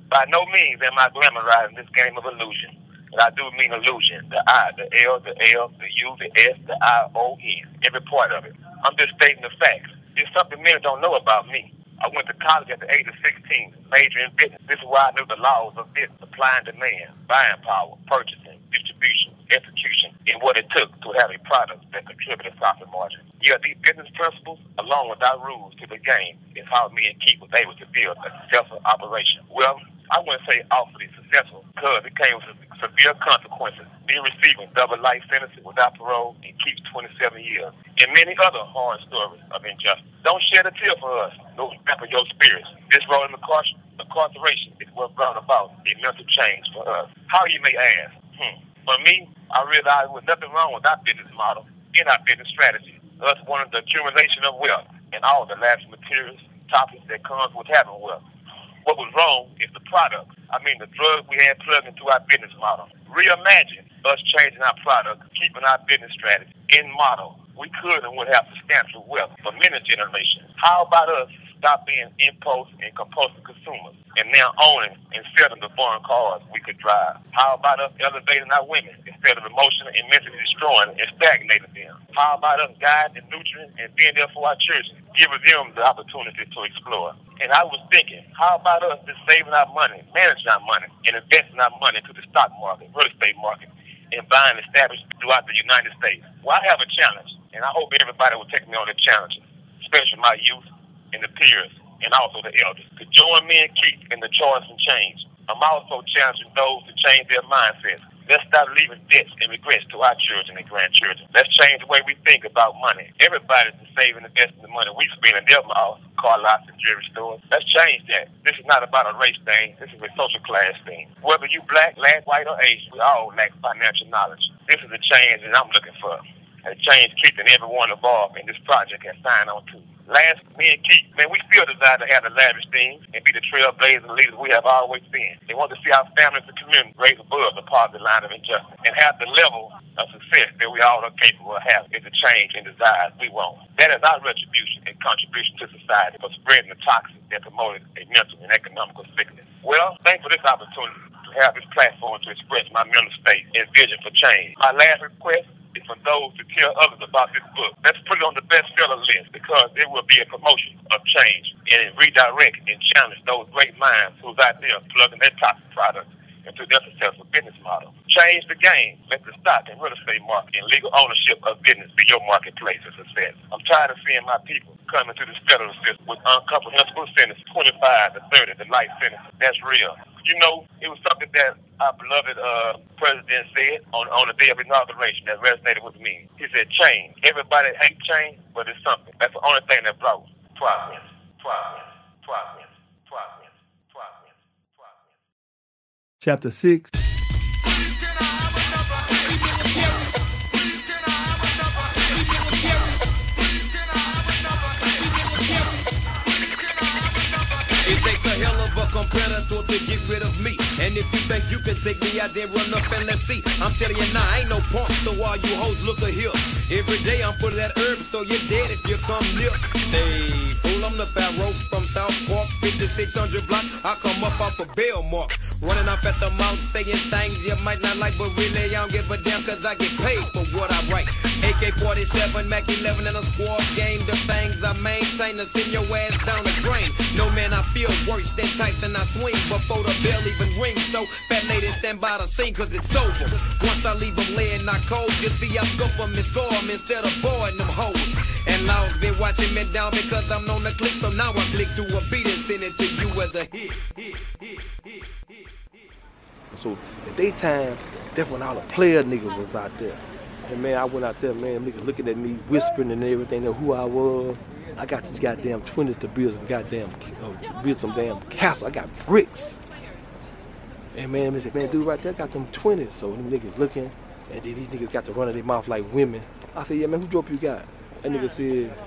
By no means am I glamorizing this game of illusion. And I do mean illusion. The I, the L, the L, the U, the S, the I-O-N. Every part of it. I'm just stating the facts. It's something men don't know about me. I went to college at the age of 16, major in business. This is why I knew the laws of business, supply and demand, buying power, purchasing, distribution, execution, and what it took to have a product that contributed profit margin. Yeah, these business principles, along with our rules to the game, is how me and Keith was able to build a successful operation. Well, I wouldn't say awfully successful because it came with severe consequences. Me receiving double life sentences without parole and Keith's 27 years. And many other hard stories of injustice. Don't shed a tear for us. No respect for your spirits. This road of incarceration is what brought about a mental change for us. How, you may ask? For me, I realized there was nothing wrong with our business model and our business strategy. Us wanted the accumulation of wealth and all the lavish materials, topics that comes with having wealth. What was wrong is the product. I mean the drugs we had plugged into our business model. Reimagine us changing our product, keeping our business strategy in model. We could and would have substantial wealth for many generations. How about us stop being impulse and compulsive consumers and now owning and selling the foreign cars we could drive? How about us elevating our women instead of emotionally and mentally destroying and stagnating them? How about us guiding and nurturing and being there for our children, giving them the opportunity to explore? And I was thinking, how about us just saving our money, managing our money, and investing our money into the stock market, real estate market, and buying established throughout the United States? Well, I have a challenge, and I hope everybody will take me on the challenge, especially my youth and the peers, and also the elders, to join me and Keith in the charge and change. I'm also challenging those to change their mindsets. Let's stop leaving debts and regrets to our children and grandchildren. Let's change the way we think about money. Everybody's saving and investing the money we spend in their mouths, car lots and jewelry stores. Let's change that. This is not about a race thing. This is a social class thing. Whether you black, white, or Asian, we all lack financial knowledge. This is a change that I'm looking for. A change keeping everyone involved in this project and sign on to. Last, me and Keith, man, we still desire to have the lavish things and be the trailblazing leaders we have always been. They want to see our families and community raise above the poverty line of injustice and have the level of success that we all are capable of having. It's the change and desires we want. That is our retribution and contribution to society for spreading the toxins that promoted a mental and economical sickness. Well, thanks for this opportunity to have this platform to express my mental state and vision for change. My last request is for those to tell others about this book. Let's put it on the bestseller list because it will be a promotion of change and redirect and challenge those great minds who's out there plugging their toxic products into their successful business model. Change the game. Let the stock and real estate market and legal ownership of business be your marketplace of success. I'm tired of seeing my people coming to this federal system with uncomprehensible sentences, 25 to 30 to life sentences. That's real. You know, it was something that our beloved president said on the day of inauguration that resonated with me. He said, change. Everybody hates change, but it's something. That's the only thing that brought progress. Chapter 6. It takes a hell of a competitor to get rid of me. And if you think you can take me out there, run up and let's see. I'm telling you now, ain't no punk, so all you hoes look a here. Every day I'm full of that herb, so you're dead if you come near. Hey, fool, I'm the Pharaoh 600 block, I come up off a bell mark. Running off at the mouth, saying things you might not like, but really I don't give a damn, cause I get paid for what I write. AK-47, Mac 11 and a squad game. The things I maintain to send your ass down the drain. No man, I feel worse than Tyson. I swing before the bell even rings. So fat lady stand by the scene, cause it's over. Once I leave them laying not cold, you see I scope them and score them instead of boarding them hoes. And Law's been watching me down because I'm on the click, so now I click to a beat and send it to you as a hit. So the daytime, that's when all the player niggas was out there. And man, I went out there, man, niggas looking at me, whispering and everything, know who I was. I got these goddamn 20s to build some damn castle. I got bricks. And man, they said, man, dude right there got them 20s. So them niggas looking, and then these niggas got to run in their mouth like women. I said, yeah, man, who dope you got? That nigga said,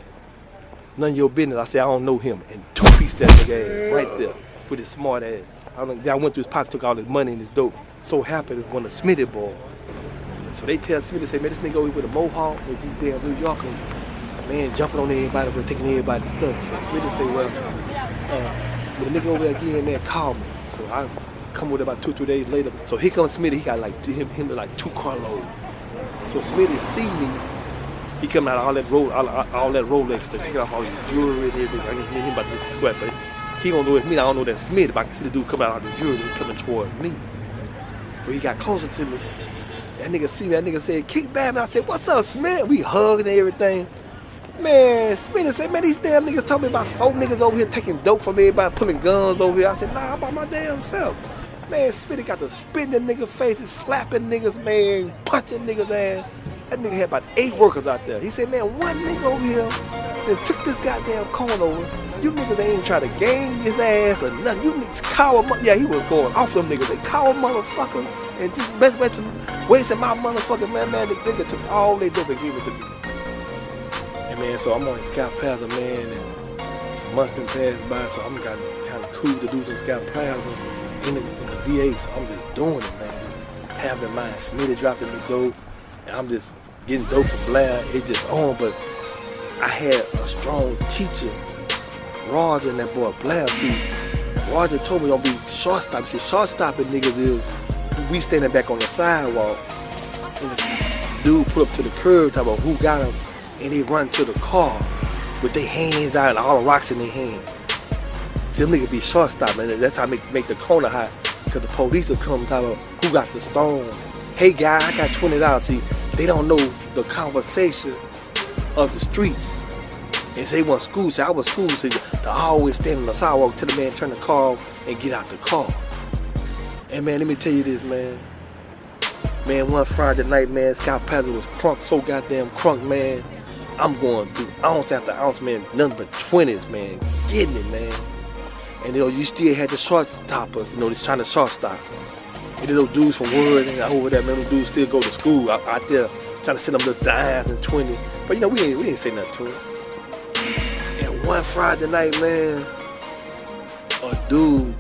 none of your business. I said, I don't know him. And two-piece that nigga ass right there with his smart ass. I went through his pocket, took all his money and his dope. So happy it was one of the Smitty boys. So they tell Smitty, say, man, this nigga over here with a mohawk with these damn New Yorkers, man, jumping on everybody, but taking everybody's stuff. So Smitty say, well, when the nigga over there again, man, call me. So I come with about 2 or 3 days later. So here comes Smitty, he got like him like 2 carloads. So Smitty see me, he come out all that Rolex stuff, taking off all his jewelry and everything. I guess me and him about to hit the square, but he don't know it's me, I don't know that's Smitty, but I can see the dude coming out of the jewelry, coming towards me. So he got closer to me. That nigga see me, that nigga said, kick back, and I said, what's up, Smitty? We hugged and everything. Man, Smitty said, man, these damn niggas told me about 4 niggas over here taking dope from everybody, pulling guns over here. I said, nah, I'm by my damn self. Man, Smitty got to spit in niggas' faces, slapping niggas, man, punching niggas' ass. That nigga had about 8 workers out there. He said, man, one nigga over here that took this goddamn corn over. You niggas ain't try to game his ass or nothing. You niggas coward, yeah, he was going off them niggas. They coward motherfucker. And this best wasting my motherfucking man, the nigga took all they dope and gave it to me. And man, so I'm on Scout Plaza, man, and some months done passed by, so I'm kind of cool to do this Scout Plaza in the VA, so I'm just doing it, man. Just having my Smitty dropping the dope, and I'm just getting dope from Blair. It just on, but I had a strong teacher, Roger, and that boy Blair. See, Roger told me don't be short stopping. See, short stopping niggas is we standing back on the sidewalk, and the dude pull up to the curb, talk about who got him, and they run to the car with their hands out and all the rocks in their hands. See, them niggas be short stopping, and that's how I make the corner hot, because the police will come talk about who got the stone. Hey guy, I got $20. See, they don't know the conversation of the streets. And say they want school, so I was school, so I always stand on the sidewalk till the man turn the car off and get out the car. And man, let me tell you this, man. Man, one Friday night, man, Scout Plaza was crunk, so goddamn crunk, man. I'm going through ounce after ounce, man, nothing but 20s, man, getting it, man. And you know, you still had the short stoppers, you know, just trying to short stop. And those dudes from Wood and over there, man, those dudes still go to school out there, trying to send them little dimes and 20s. But you know, we ain't say nothing to them. And one Friday night, man, a dude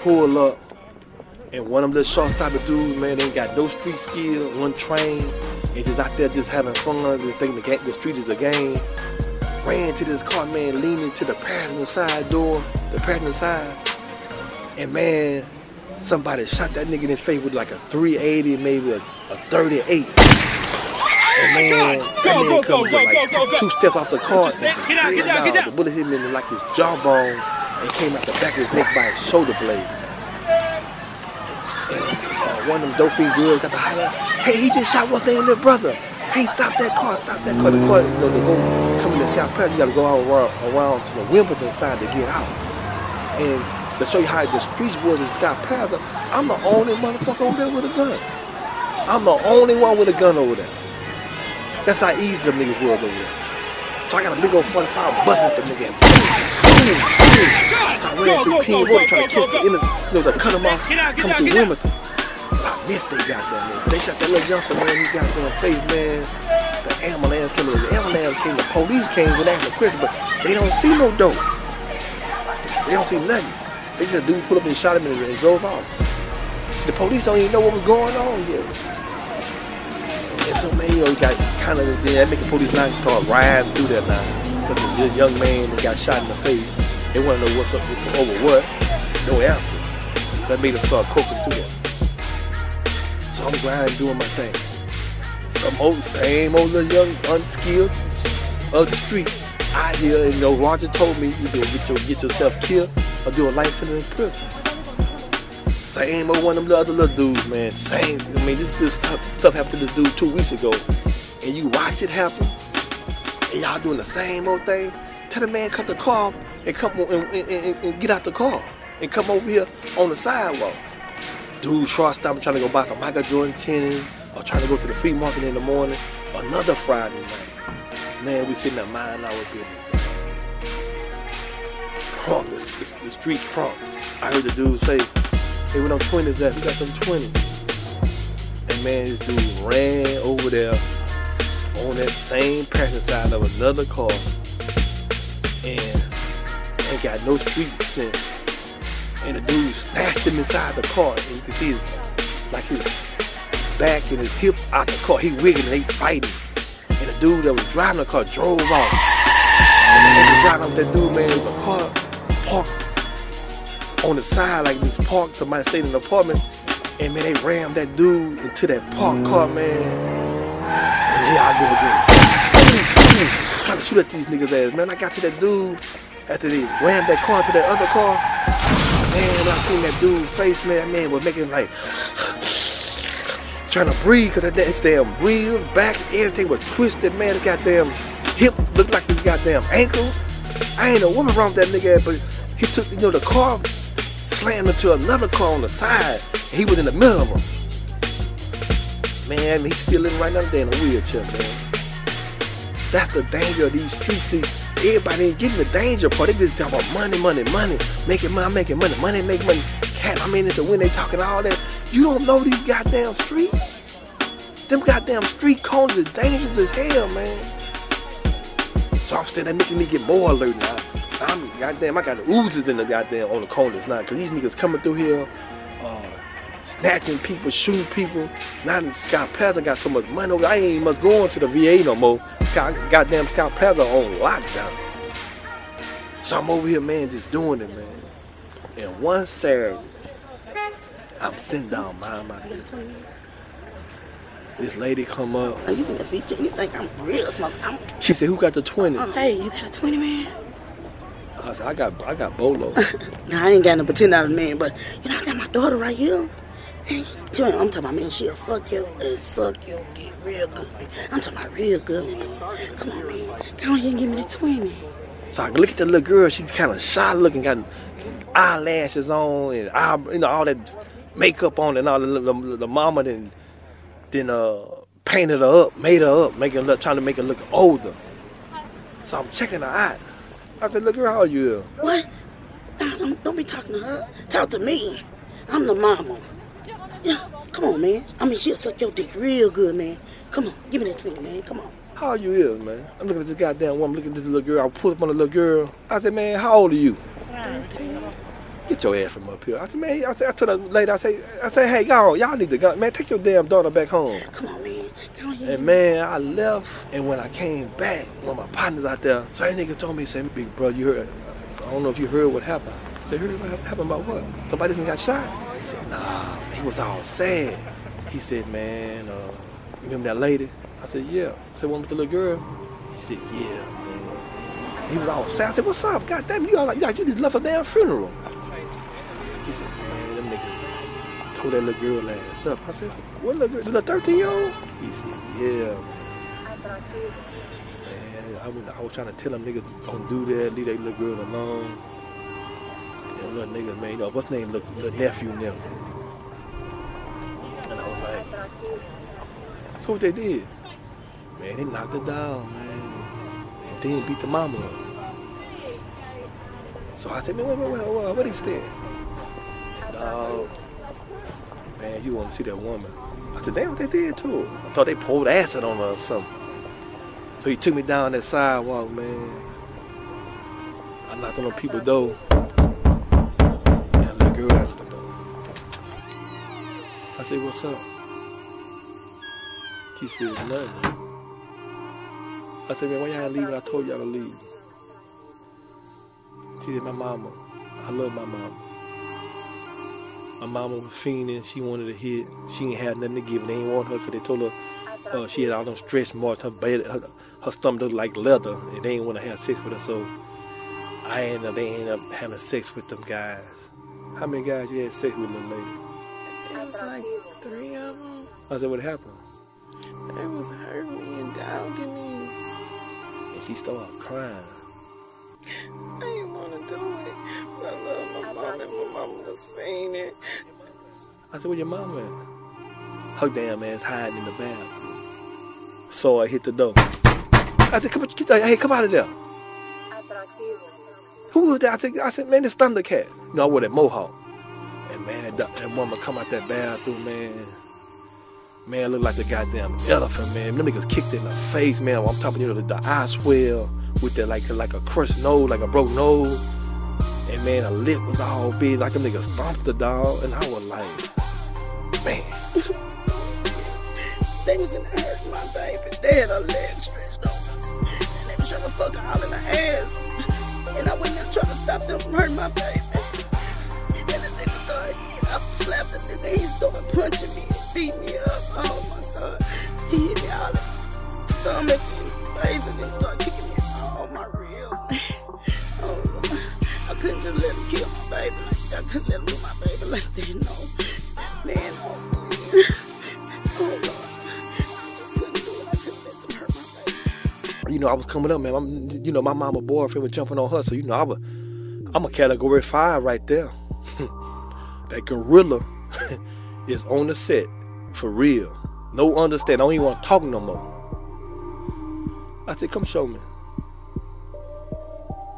pull up, and one of them little short-stopper dudes, man, they ain't got no street skill, one train, and just out there just having fun, just thinking the street is a game. Ran to this car, man, leaning to the passenger side door, the passenger side, and man, somebody shot that nigga in the face with like a 380, maybe a 38. And man, that man come with like two steps off the car, and get out. The bullet hit him in like his jawbone and came out the back of his neck by his shoulder blade. And one of them dope fiend girls got to holler, hey, he just shot what's name little brother. Hey, stop that car, stop that car. The car, you know, to go come in the Scout Plaza, you gotta go all around to the Wimbledon side to get out. And to show you how the streets was in Scout Plaza, I'm the only motherfucker over there with a gun. I'm the only one with a gun over there. That's how easy them niggas was over there. So I got a big old 45 busting at the nigga. Boom, boom. So I ran through King Road trying to catch the inner, you know, to cut him off, come through Wimbledon. But I missed they goddamn man. But they shot that little youngster, man, he got their face, man. The ambulance came, the police came with asking a question, but they don't see no dope. They don't see nothing. They just a dude pulled up and shot him and drove off. See, the police don't even know what was going on yet. And so, man, you know, you got kind of, that make the police not start riding through there now. Because the young man that got shot in the face. They want to know what's up over what. No answers. So that made them start coaching through that. So I'm grinding, doing my thing. Same old little young, unskilled of the street out here. And you know, Roger told me you get yourself killed or do a life sentence in prison. Same old one of them other little dudes, man. Same. I mean, this stuff happened to this dude 2 weeks ago, and you watch it happen, and y'all doing the same old thing. Tell the man cut the car off and come on and get out the car and come over here on the sidewalk. Dude, short stop trying to go buy some Michael Jordan tennis or trying to go to the flea market in the morning. Another Friday night, man, we sitting there minding our business. Crunk, the street crunk. I heard the dude say, "Hey, where them 20s at? Who got them 20s?" And man, this dude ran over there on that same passenger side of another car and ain't got no street sense. And the dude snatched him inside the car, and you can see his back and his hip out the car. He wiggling, they fighting. And the dude that was driving the car drove off. And when they was driving off, that dude, man, there was a car parked on the side like this park. Somebody stayed in an apartment, and man, they rammed that dude into that parked car, man. And here I go again, trying to shoot at these niggas' ass, man. I got to that dude after they rammed that car into that other car. Man, when I seen that dude's face, man, that man was making like trying to breathe because his damn wheels, back, everything was twisted, man. His goddamn hip looked like his goddamn ankle. I ain't know what was wrong with that nigga, but he took, you know, the car slammed into another car on the side, and he was in the middle of them. Man, he's still living right now there in a wheelchair, man. That's the danger of these streets. See, everybody ain't getting the danger part. They just talk about money, money, money. Making money, I'm making money, money, make money. Cat, I mean, it's when they talking all that. You don't know these goddamn streets. Them goddamn street corners is dangerous as hell, man. So I'm still making me get more alert now. Goddamn, I got the oozes in the goddamn on the corners now, cause these niggas coming through here, snatching people, shooting people. Now Scott Pezzer got so much money over. I ain't much going to the VA no more. Goddamn Scott Pezzer on lockdown. So I'm over here, man, just doing it, man. And one Saturday, I'm sitting down, mind my business. This lady come up. Oh, you think I'm real smoking? She said, "Who got the 20s?" Hey, you got a 20, man? I said, I got Bolo. Nah, I ain't got no $10 man, but you know I got my daughter right here. And I'm talking about, man, she'll fuck you and suck your dick real good, man. I'm talking about real good, man. Come on, man. Go ahead and give me the 20. So I look at the little girl. She's kind of shy looking, got eyelashes on and you know, all that makeup on, and all the mama then painted her up, made her up, trying to make her look older. So I'm checking her out. I said, "Look, girl, how old you?" What? Nah, don't be talking to her. Talk to me. I'm the mama. Yeah, come on, man. I mean, she'll suck your dick real good, man. Come on, give me that 20, man. Come on. How old you is, man? I'm looking at this goddamn woman, looking at this little girl. I pulled up on the little girl. I said, "Man, how old are you?" 13. Get your ass from up here. I said, "Man," I told the lady, I say, "Hey, y'all need to go. Man, take your damn daughter back home." Come on, man. Come on here. And man, I left, and when I came back, one of my partners out there, so that nigga told me, he said, "Big brother, you heard, I don't know if you heard what happened." I said, "Heard what happened about what? Somebody done got shot?" He said, "Nah." He was all sad. He said, "Man, you remember that lady?" I said, "Yeah." I said, "One with the little girl?" He said, "Yeah, man." He was all sad. I said, "What's up? God damn, you all like, you just left a damn funeral." He said, "Man, them niggas tore that little girl ass up." I said, "What little girl? The little 13-year-old?" He said, "Yeah, man." Man, I was trying to tell them niggas don't do that, leave that little girl alone. Them little niggas, man, you know, what's his name, little nephew and them. And I was like, so what they did? Man, they knocked her down, man. And then beat the mama up. So I said, "Man, what he said?" "Dog, man, you want to see that woman?" I said, "Damn, what they did to her." I thought they poured acid on her or something. So he took me down that sidewalk, man. I knocked on people's door. And a little girl answered the door. I said, "What's up?" She said, "Nothing." I said, "Man, why y'all leaving? I told y'all to leave." She said, my mama, I love my mama. My mama was fiending. She wanted to hit. She ain't had nothing to give. They ain't want her because they told her she had all them stretch marks. Her stomach looked like leather, and they ain't want to have sex with her. So they ended up having sex with them guys. How many guys you had sex with, little lady? It was like 3 of them. I said, what happened? They was hurting me and dogging me. And she started crying. I didn't want to do it, but I love my mom, and my mama was fainting. I said, where your mama at? Her damn ass hiding in the bathroom. So I hit the door. I said, come out of there. Who was that? I said, man, it's Thundercat. You know, I wore that mohawk. And man, that woman come out that bathroom, man. Man, look like the goddamn elephant, man. Them niggas kicked in the face, man. I'm talking, you know, the eye swell with that like a crushed nose, like a broke nose. And man, her lip was all big, like them niggas stomped the dog. And I was like, man. They was in there hurting my baby. They had her legs stretched open. And they was trying to fuck her all in the ass. And I went in trying to stop them from hurting my baby. And the nigga started getting up and slapped the nigga. He started punching me and beating me up. Oh my God. He hit me all in the stomach and face and then started kicking me in all my ribs. Oh Lord. I couldn't just let him kill my baby like that. I couldn't let him do my baby like that. No. Man, oh please. Oh Lord. You know, I was coming up, man. You know, my mama boyfriend was jumping on her, so you know, I'm a category 5 right there. That gorilla is on the set for real. No understand. I don't even want to talk no more. I said, come show me.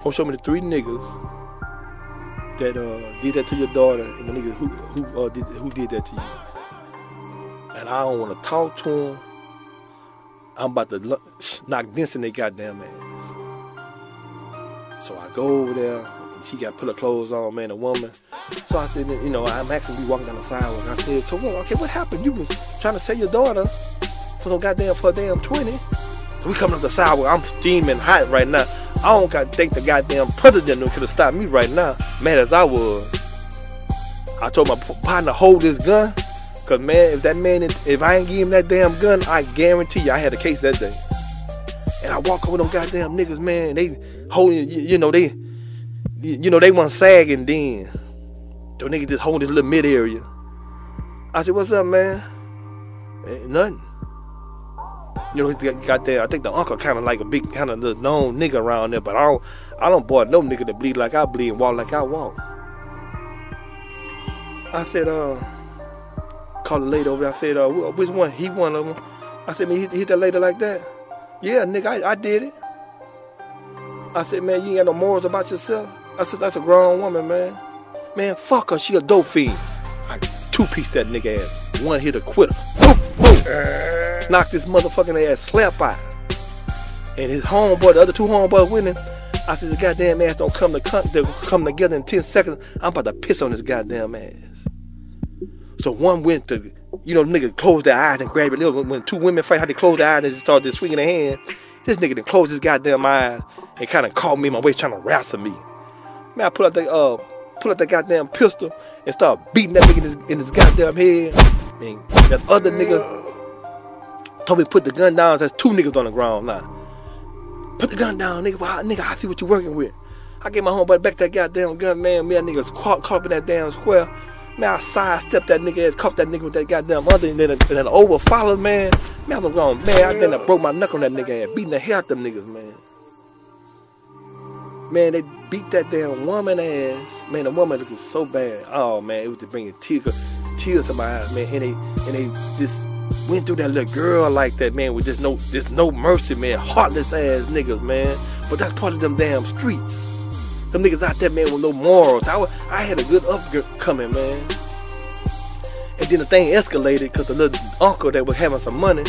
Come show me the 3 niggas that did that to your daughter, and the nigga who did that to you. And I don't want to talk to him. I'm about to knock this in their goddamn ass. So I go over there, and she got to put her clothes on, man, a woman. So I said, you know, I'm actually walking down the sidewalk. I said, so what happened? You was trying to sell your daughter for a damn 20. So we coming up the sidewalk. I'm steaming hot right now. I don't got to think the goddamn president could have stopped me right now, mad as I was. I told my partner, hold this gun. Cause man, if I ain't give him that damn gun, I guarantee you I had a case that day. And I walk over them goddamn niggas, man. They holding, they want sagging then. Those niggas just holding this little mid area. I said, what's up, man? Ain't nothing. You know, he got there. I think the uncle kind of like a big kind of known nigga around there, but I don't boy no nigga that bleed like I bleed and walk like I walk. I said, called a lady over there. I said, which one? He one of them. I said, man, he hit that lady like that? Yeah, nigga, I did it. I said, man, you ain't got no morals about yourself. I said, that's a grown woman, man. Man, fuck her. She a dope fiend. I 2-piece that nigga ass. One hit a quitter. Boom, boom. Knocked this motherfucking ass slap out. And his homeboy, the other 2 homeboys with him, I said, this goddamn ass don't come together in 10 seconds. I'm about to piss on this goddamn ass. So one went to, you know, nigga closed their eyes and grabbed it. When 2 women fight, how they close their eyes and just started swinging their hand. This nigga then closed his goddamn eyes and kind of caught me in my waist trying to wrestle me. Man, I pull out that goddamn pistol and start beating that nigga in his goddamn head. Man, that other nigga told me to put the gun down. There's 2 niggas on the ground now. Put the gun down, nigga. Well, nigga, I see what you working with. I gave my homeboy back that goddamn gun, man. Me and niggas caught up in that damn square. Man, I sidestepped that nigga ass, cuffed that nigga with that goddamn other, and then over followed, man. Man, I was going, man, I then I broke my knuckle on that nigga ass, beating the hell out them niggas, man. Man, they beat that damn woman ass. Man, the woman looking so bad. Oh, man, it was just bringing tears to my eyes, man. And they just went through that little girl like that, man, with just no mercy, man. Heartless ass niggas, man. But that's part of them damn streets. Them niggas out there, man, with no morals. I had a good upcoming, man. And then the thing escalated because the little uncle that was having some money,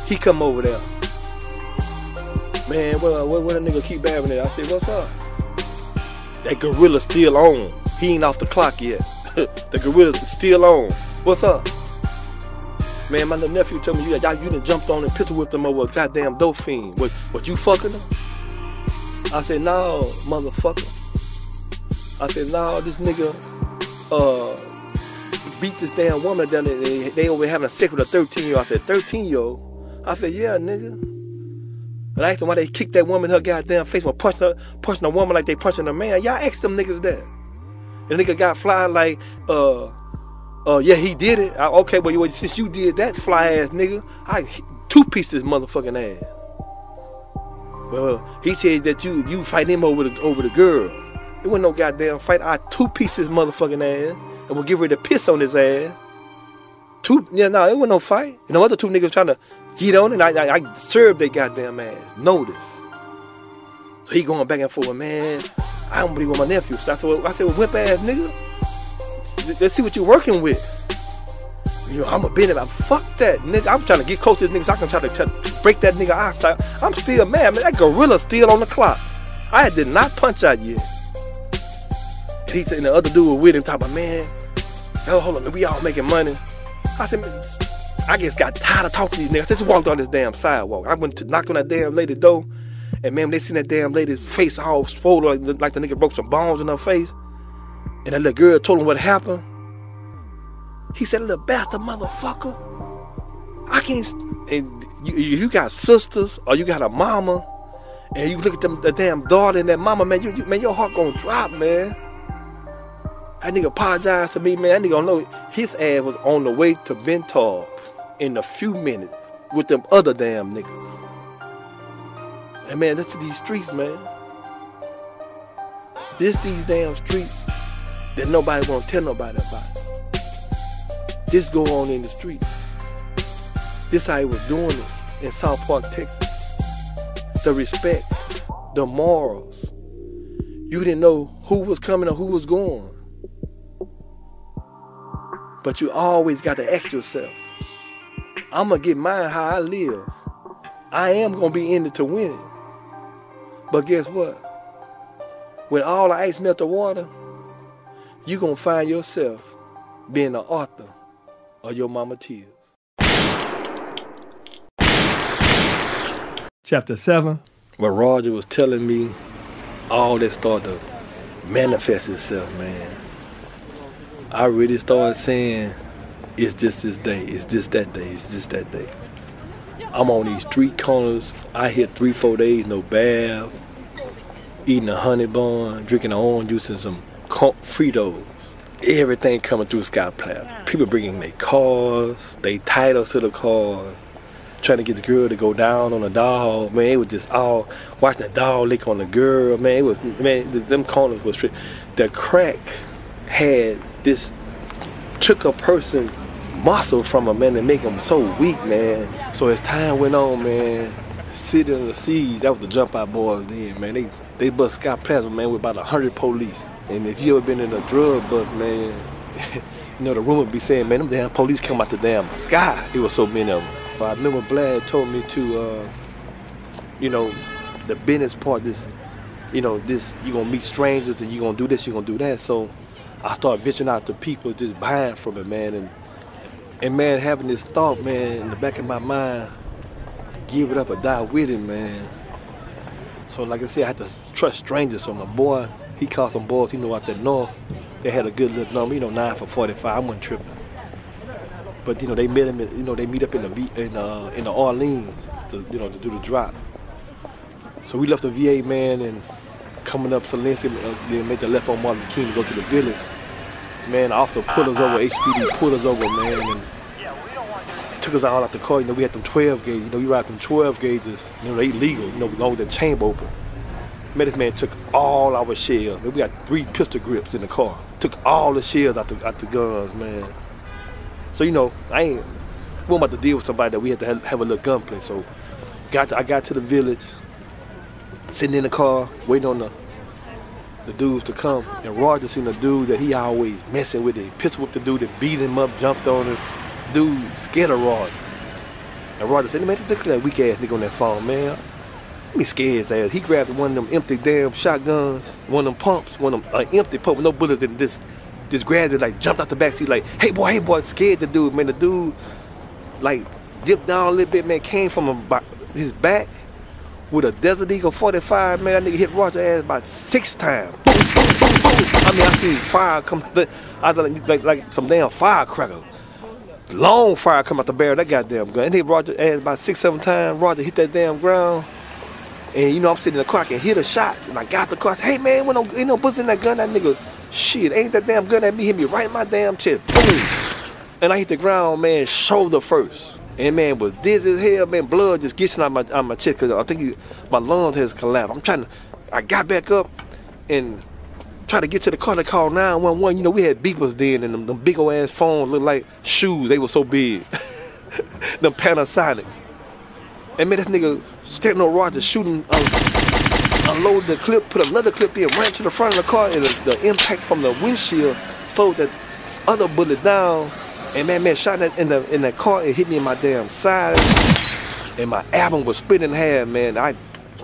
he come over there. Man, what a nigga keep babbing it? I said, what's up? That gorilla still on. He ain't off the clock yet. The gorilla's still on. What's up? Man, my little nephew told me you done jumped on and pistol whipped him over a goddamn dope fiend. What you fucking him? I said, no, motherfucker. I said, no, this nigga beat this damn woman down there. They over having sex with a 13-year-old. I said, 13-year-old? I said, yeah, nigga. And I asked them why they kicked that woman in her goddamn face while punching a woman like they punching a man. Y'all asked them niggas that. And the nigga got fly like, yeah, he did it. Okay, well, since you did that, fly ass nigga, I two-piece this motherfucking ass. Well, he said that you fight him over the girl. It wasn't no goddamn fight. I two-piece his motherfucking ass and we'll give her the piss on his ass. Yeah, no, it wasn't no fight. And the other two niggas trying to get on it, and I served their goddamn ass. Notice. So he going back and forth, man. I don't believe what my nephew. So I said, well, whip ass nigga. Let's see what you're working with. You know, I'm a bit about fuck that nigga. I'm trying to get close to this nigga so I can try to break that nigga eyesight. I'm still mad, man. That gorilla still on the clock. I did not punch out yet. And he said, the other dude was with him talking about, man, yo, hold on, we all making money. I said, man, I just got tired of talking to these niggas. I just walked on this damn sidewalk. I went to knock on that damn lady door, and man, they seen that damn lady's face all swollen like the nigga broke some bones in her face. And that little girl told him what happened. He said, little bastard motherfucker. I can't, and you got sisters or you got a mama, and you look at them, the damn daughter and that mama, man, man, your heart gonna drop, man. That nigga apologized to me, man. That nigga don't know his ass was on the way to Bentar in a few minutes with them other damn niggas. And man, that's these streets, man. These damn streets that nobody won't tell nobody about. This go on in the street. This how he was doing it in South Park, Texas. The respect, the morals. You didn't know who was coming or who was going. But you always got to ask yourself, I'm going to get mine how I live. I am going to be in it to win it. But guess what? When all the ice melt the water, you're going to find yourself being the author of your mama tears. Chapter 7. When Roger was telling me all that started to manifest itself, man, I really started saying, is this day? Is this that day? Is this that day? I'm on these street corners. I hit 3-4 days, no bath, eating a honey bun, drinking an orange juice and some Fritos. Everything coming through Sky Plaza. People bringing their cars, they titles to the cars, trying to get the girl to go down on the dog. Man, it was just all watching the dog lick on the girl. Man, it was, man, them corners was straight. The crack had this, took a person muscle from a man and make him so weak, man. So as time went on, man, City of the Seas, that was the Jump Out Boys then, man. They bust Sky Plaza, man, with about 100 police. And if you ever been in a drug bust, man, you know, the rumor be saying, man, them damn police come out the damn sky. It was so many of them. But I remember Blad told me to, you know, the business part, this, you know, this, you're going to meet strangers and you're going to do this, you're going to do that. So I started venturing out to people just buying from it, man. And man, having this thought, man, in the back of my mind, give it up or die with it, man. So like I said, I had to trust strangers. So my boy, he called some boys he knew out there north. They had a good little number, you know, 9 for 45. I wasn't tripping. But you know, they met him. You know, they meet up in the Orleans, to, you know, to do the drop. So we left the VA, man, and coming up Salensia, then made the left on Martin King to go to the village. Man, the officer pulled us over, HPD pulled us over, man, and took us all out the car. You know, we had them 12 gauges. You know, we ride them 12 gauges. You know, they illegal. You know, we long with the chamber open. Man, this man took all our shells. Man, we got 3 pistol grips in the car. Took all the shells out the guns, man. So, you know, we weren't about to deal with somebody that we had to have a little gunplay. So I got to the village, sitting in the car, waiting on the dudes to come. And Roger seen a dude that he always messing with. He pistol whipped the dude and beat him up, jumped on him. Dude scared of Roger. And Roger said, man, look at that weak ass nigga on that phone, man. Let me scare his ass. He grabbed one of them empty damn shotguns, one of them pumps, one of them empty pump with no bullets in this. Just grabbed it, like jumped out the backseat, like, hey boy, scared the dude, man. The dude, like, dipped down a little bit, man, came from his back with a Desert Eagle 45, man. That nigga hit Roger's ass about 6 times. Boom, boom, boom, boom. I mean, I seen fire come. I thought like some damn firecracker. Long fire come out the barrel of that goddamn gun. And hit Roger ass about 6-7 times. Roger hit that damn ground. And you know, I'm sitting in the car, I can hear the shots. And I got the car. I said, hey man, ain't no bullets in that gun. That nigga, shit, ain't that damn gun at me, hit me right in my damn chest. Boom. And I hit the ground, man, shoulder first. And man, was dizzy as hell, man, blood just gushing out my chest, cause I think my lungs has collapsed. I got back up and tried to get to the car to call 911. You know, we had beepers then, and them big old ass phones looked like shoes. They were so big. Them Panasonics. And man, this nigga standing on Roger shooting, unloaded the clip, put another clip in, ran to the front of the car, and the impact from the windshield slowed that other bullet down. And man, shot in that car, it hit me in my damn side, and my album was split in half, man. I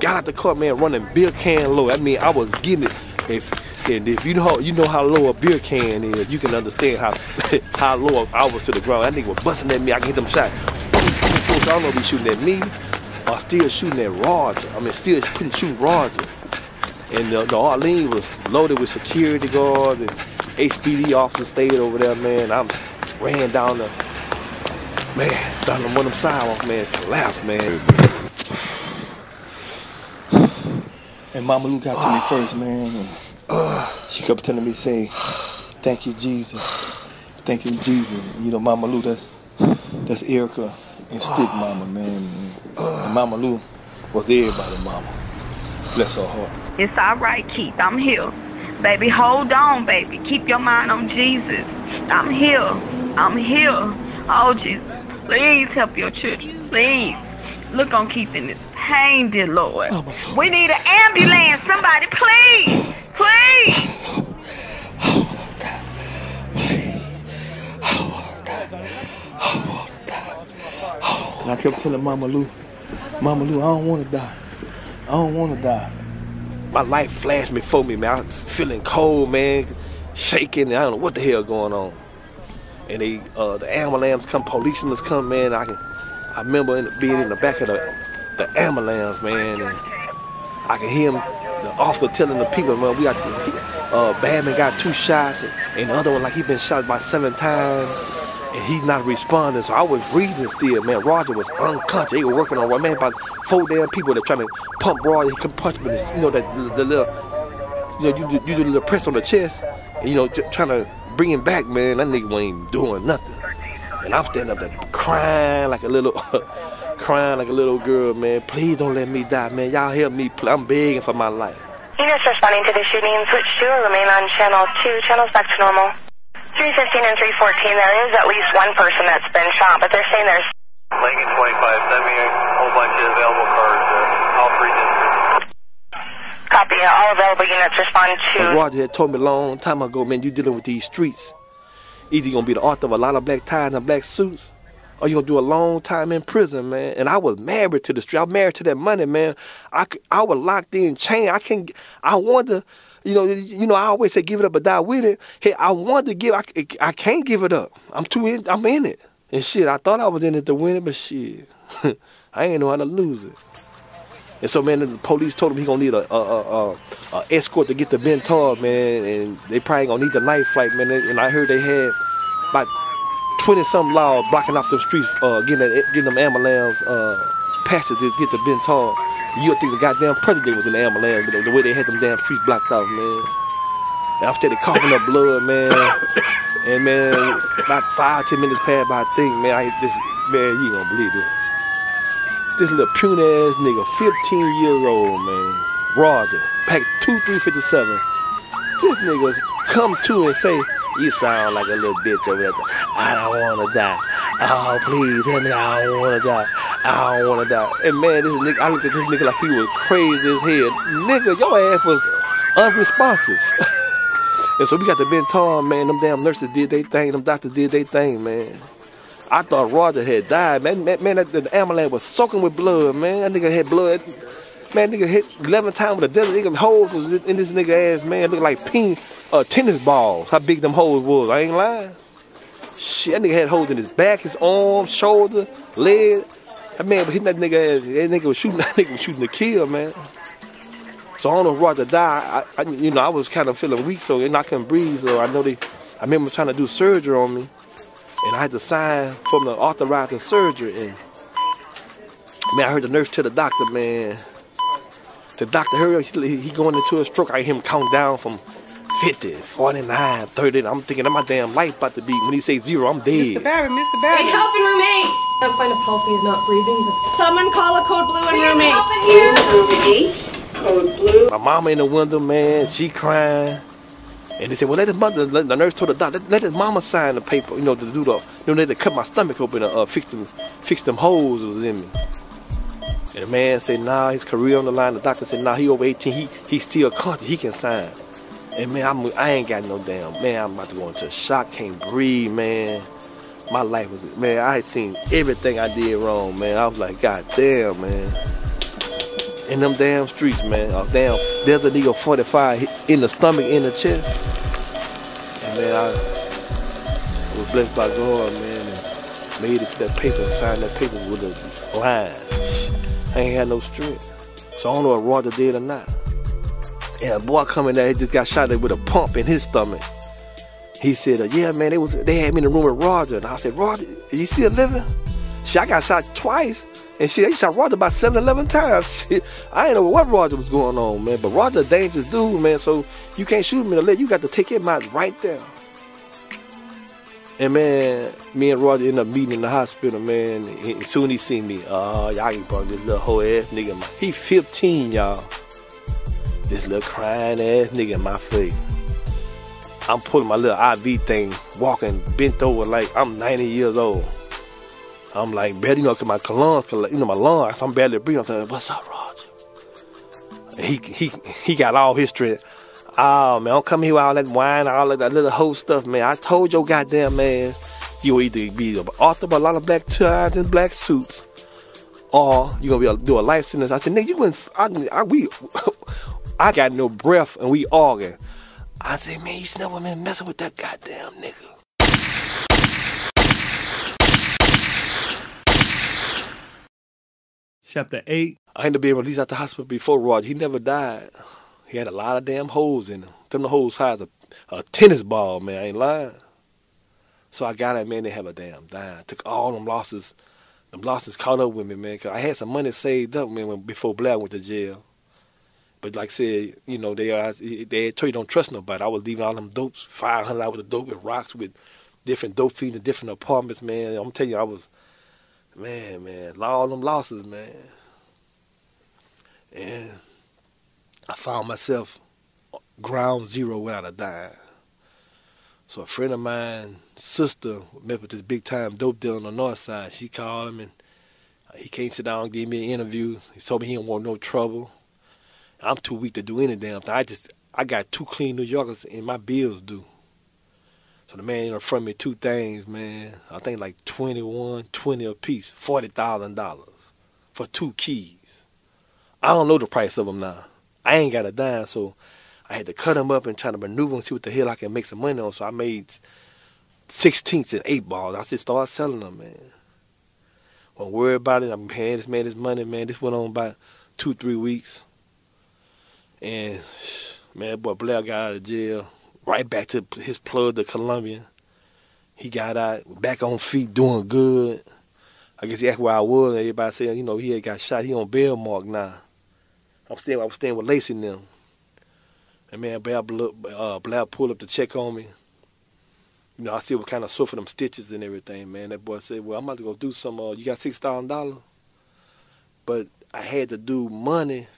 got out the car, man, running beer can low. I mean, I was getting it. If you know how low a beer can is, you can understand how low I was to the ground. That nigga was busting at me. I can hit them shots. So I don't know if he's shooting at me or still shooting at Roger. I mean, still shooting Roger. And the Arlene was loaded with security guards and HPD officers stayed over there, man. I ran down one of them sidewalks, man, collapsed, man. And Mama Lou got to me first, man. And she kept telling me, say, thank you, Jesus. Thank you, Jesus. And, you know, Mama Lou, that's Erica and Stick Mama, man. And Mama Lou was everybody's mama. Bless her heart. It's all right, Keith. I'm here. Baby, hold on, baby. Keep your mind on Jesus. I'm here. I'm here. Oh, Jesus. Please help your children. Please. Look on Keith in this pain, dear Lord. We need an ambulance. Somebody, please. Please. And I kept telling Mama Lou, I don't want to die. I don't want to die. My life flashed before me, man. I was feeling cold, man, shaking. I don't know what the hell going on. And the ambulance come, policemen come, man. I remember being in the back of the ambulance, man. And I can hear him, the officer telling the people, man, we got Badman got 2 shots, and the other one like he been shot about 7 times. And he's not responding, so I was breathing still, man. Roger was unconscious. They were working on one man, about 4 damn people that trying to pump Roger. He couldn't punch me. You know that the little, you know, you do the little press on the chest, and you know, trying to bring him back, man. That nigga wasn't doing nothing. And I'm standing up there crying like a little, girl, man. Please don't let me die, man. Y'all help me. I'm begging for my life. Units responding to the shooting, switch to or remain on channel 2. Channels back to normal. 315 and 314, there is at least one person that's been shot, but they're saying there's... Lincoln 25, send me a whole bunch of available cars, all 3 districts. Copy, all available units respond to... And Roger had told me a long time ago, man, you dealing with these streets. Either you're going to be the author of a lot of black ties and black suits, or you're going to do a long time in prison, man. And I was married to the street. I was married to that money, man. I was locked in, chained. I wanted to... You know, I always say give it up or die with it. Hey, I want to give, I can't give it up. I'm in it. And shit, I thought I was in it to win it, but shit, I ain't know how to lose it. And so, man, the police told him he gonna need a escort to get to Ben Tar, man, and they probably gonna need the night flight, man. And I heard they had about 20-something laws blocking off the streets, getting them ambulance passes to get to Ben Tar. You would think the goddamn president was in the ambulance, the way they had them damn streets blocked off, man. And I'm steady coughing up blood, man. And man, about 5-10 minutes passed by, I think, man, man, you ain't gonna believe this. This little puny ass nigga, 15 years old, man, Roger, packed 2 357. This nigga come to and say, you sound like a little bitch over there. I don't wanna die. Oh, please, tell me I don't wanna die. I don't wanna die. And man, this nigga, I looked at this nigga like he was crazy as hell. Nigga, your ass was unresponsive. And so we got to Ben Tar, man. Them damn nurses did their thing. Them doctors did their thing, man. I thought Roger had died, man. The ambulance was soaking with blood, man. That nigga had blood. Man, nigga hit 11 times with a desert. Nigga holes was in this nigga ass, man. Looked like pink tennis balls. How big them holes was. I ain't lying. Shit, that nigga had holes in his back, his arm, shoulder, leg. That man was hitting that nigga ass. That nigga was shooting to kill, man. So I don't know if Roger died. I was kind of feeling weak, so I couldn't breathe. So I remember trying to do surgery on me, and I had to sign from the authorized surgery. And man, I heard the nurse tell the doctor, man, the doctor heard he going into a stroke. I hear him count down from 50, 49, 30. I'm thinking that my damn life about to be. When he say 0, I'm dead. Mr. Barry. Hey, helping room 8. I'll find a pulse. He's not breathing. Someone call a code blue in room 8. Room 8. Code blue. My mama in the window, man, she crying. And they said, well, the nurse told the doctor, let his mama sign the paper, to do they had to cut my stomach open and fix them holes that was in me. And the man said, nah, his career on the line. The doctor said, nah, he over 18, he still conscious, he can sign. And man, I ain't got no damn, man, I'm about to go into a shock, can't breathe, man. My life was, man, I had seen everything I did wrong, man. I was like, God damn, man. In them damn streets, man. There's a nigga 45 in the stomach, in the chest. And man, I was blessed by God, man, and made it to that paper, signed that paper with a line. I ain't had no strength. So I don't know if Roger did or not. And a boy coming there, he just got shot with a pump in his stomach. He said, yeah, man, they had me in the room with Roger. And I said, Roger, is he still living? Shit, I got shot twice. And shit, they shot Roger about 7, 11 times. Shit, I ain't know what Roger was going on, man. But Roger a dangerous dude, man. So you can't shoot him in the leg. You got to take him out right there. And man, me and Roger ended up meeting in the hospital, man. And soon as he seen me, y'all ain't brought this little whole ass nigga. He 15, y'all. This little crying ass nigga in my face. I'm pulling my little IV thing, walking bent over like I'm 90 years old. I'm like, barely, cause my lungs, my lungs, I'm barely breathing. I'm thinking, what's up, Roger? And he got all his strength. Oh, man, don't come here with all that wine, all that little whole stuff, man. I told your goddamn man, you either be an author of a lot of black ties and black suits, or you gonna be able to do a life sentence. I said, nigga, you wouldn't, I got no breath and we arguing. I said, man, you should never been messing with that goddamn nigga. Chapter 8. I ended up being released out the hospital before Roger. He never died. He had a lot of damn holes in him. Them the holes size of a tennis ball, man. I ain't lying. So I got that, man, they have a damn dime. Took all them losses. Them losses caught up with me, man. Cause I had some money saved up, man, before Blair went to jail. But like I said, they told you don't trust nobody. I was leaving all them dopes, $500 worth of dope with rocks, with different dope fiends in different apartments, man. I'm telling you, I was, man, all them losses, man. And I found myself ground zero without a dime. So a friend of mine, sister, met with this big time dope dealer on the north side. She called him and he came sit down and gave me an interview. He told me he didn't want no trouble. I'm too weak to do any damn thing. I got 2 clean New Yorkers and my bills due. So the man in front of me 2 things, man. I think like 20 a piece, $40,000 for 2 keys. I don't know the price of them now. I ain't got a dime, so I had to cut them up and try to maneuver and see what the hell I can make some money on. So I made 16ths and 8 balls. I just started selling them, man. Don't worry about it. I'm paying this man his money, man. This went on about 2-3 weeks. And, man, boy, Blair got out of jail. Right back to his plug to Columbia. He got out, back on feet, doing good. I guess that's where I was. Everybody said, he had got shot. He on bail mark now. I was staying with Lacey and them. And, man, Blair pulled up to check on me. I still was kind of sore for them stitches and everything, man. That boy said, well, I'm about to go do some, you got $6,000? But I had to do money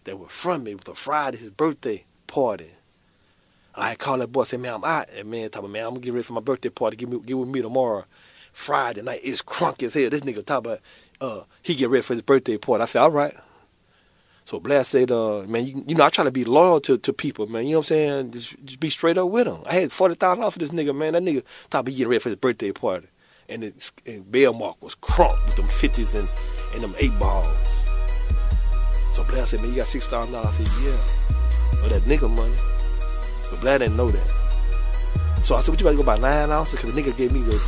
that was from me. It was a Friday, his birthday party. I had called that boy, said, man, I'm out. And man, talking, man, I'm going to get ready for my birthday party. Get with me tomorrow. Friday night, it's crunk as hell. This nigga talking about, he get ready for his birthday party. I said, all right. So Blair said, man, I try to be loyal to people, man. You know what I'm saying? Just be straight up with him. I had $40,000 for this nigga, man. That nigga thought he getting ready for his birthday party. And bail mark was crunk with them 50s and them 8 balls. So Blair said, man, you got $6,000? I said, yeah. Well, that nigga money. But Blair didn't know that. So I said, what you about to go buy 9 ounces? Because the nigga gave me the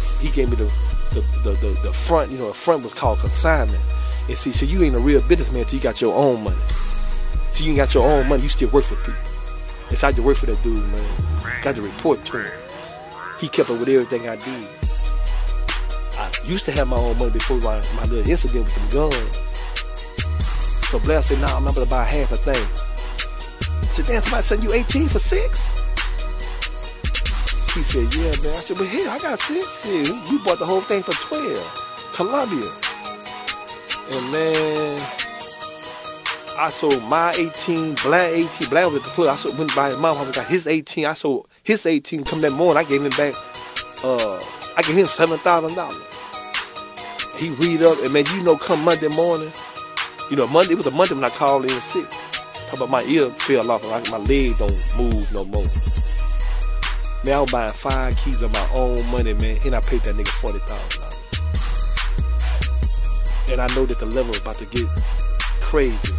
front, the front was called consignment. And see, so you ain't a real businessman until you got your own money. See, you ain't got your own money, you still work for people. It's how you work for that dude, man. Got to report to him. He kept up with everything I did. I used to have my own money before my little incident with them guns. So Blair said, nah, I'm about to buy half a thing. I said, damn, somebody sent you 18 for 6? He said, yeah, man. I said, but here, I got 6. Shit, you bought the whole thing for 12. Columbia. And man, I sold my 18, Blair 18. Blair was at the club. I sold, went by his mom, I got his 18. I sold his 18. Come that morning, I gave him back, I gave him $7,000. He read up, and man, you know, come Monday morning, you know, Monday, it was a Monday when I called in sick. Talk about my ear fell off, and my leg don't move no more. Man, I was buying 5 keys of my own money, man, and I paid that nigga $40,000. And I know that the level is about to get crazy.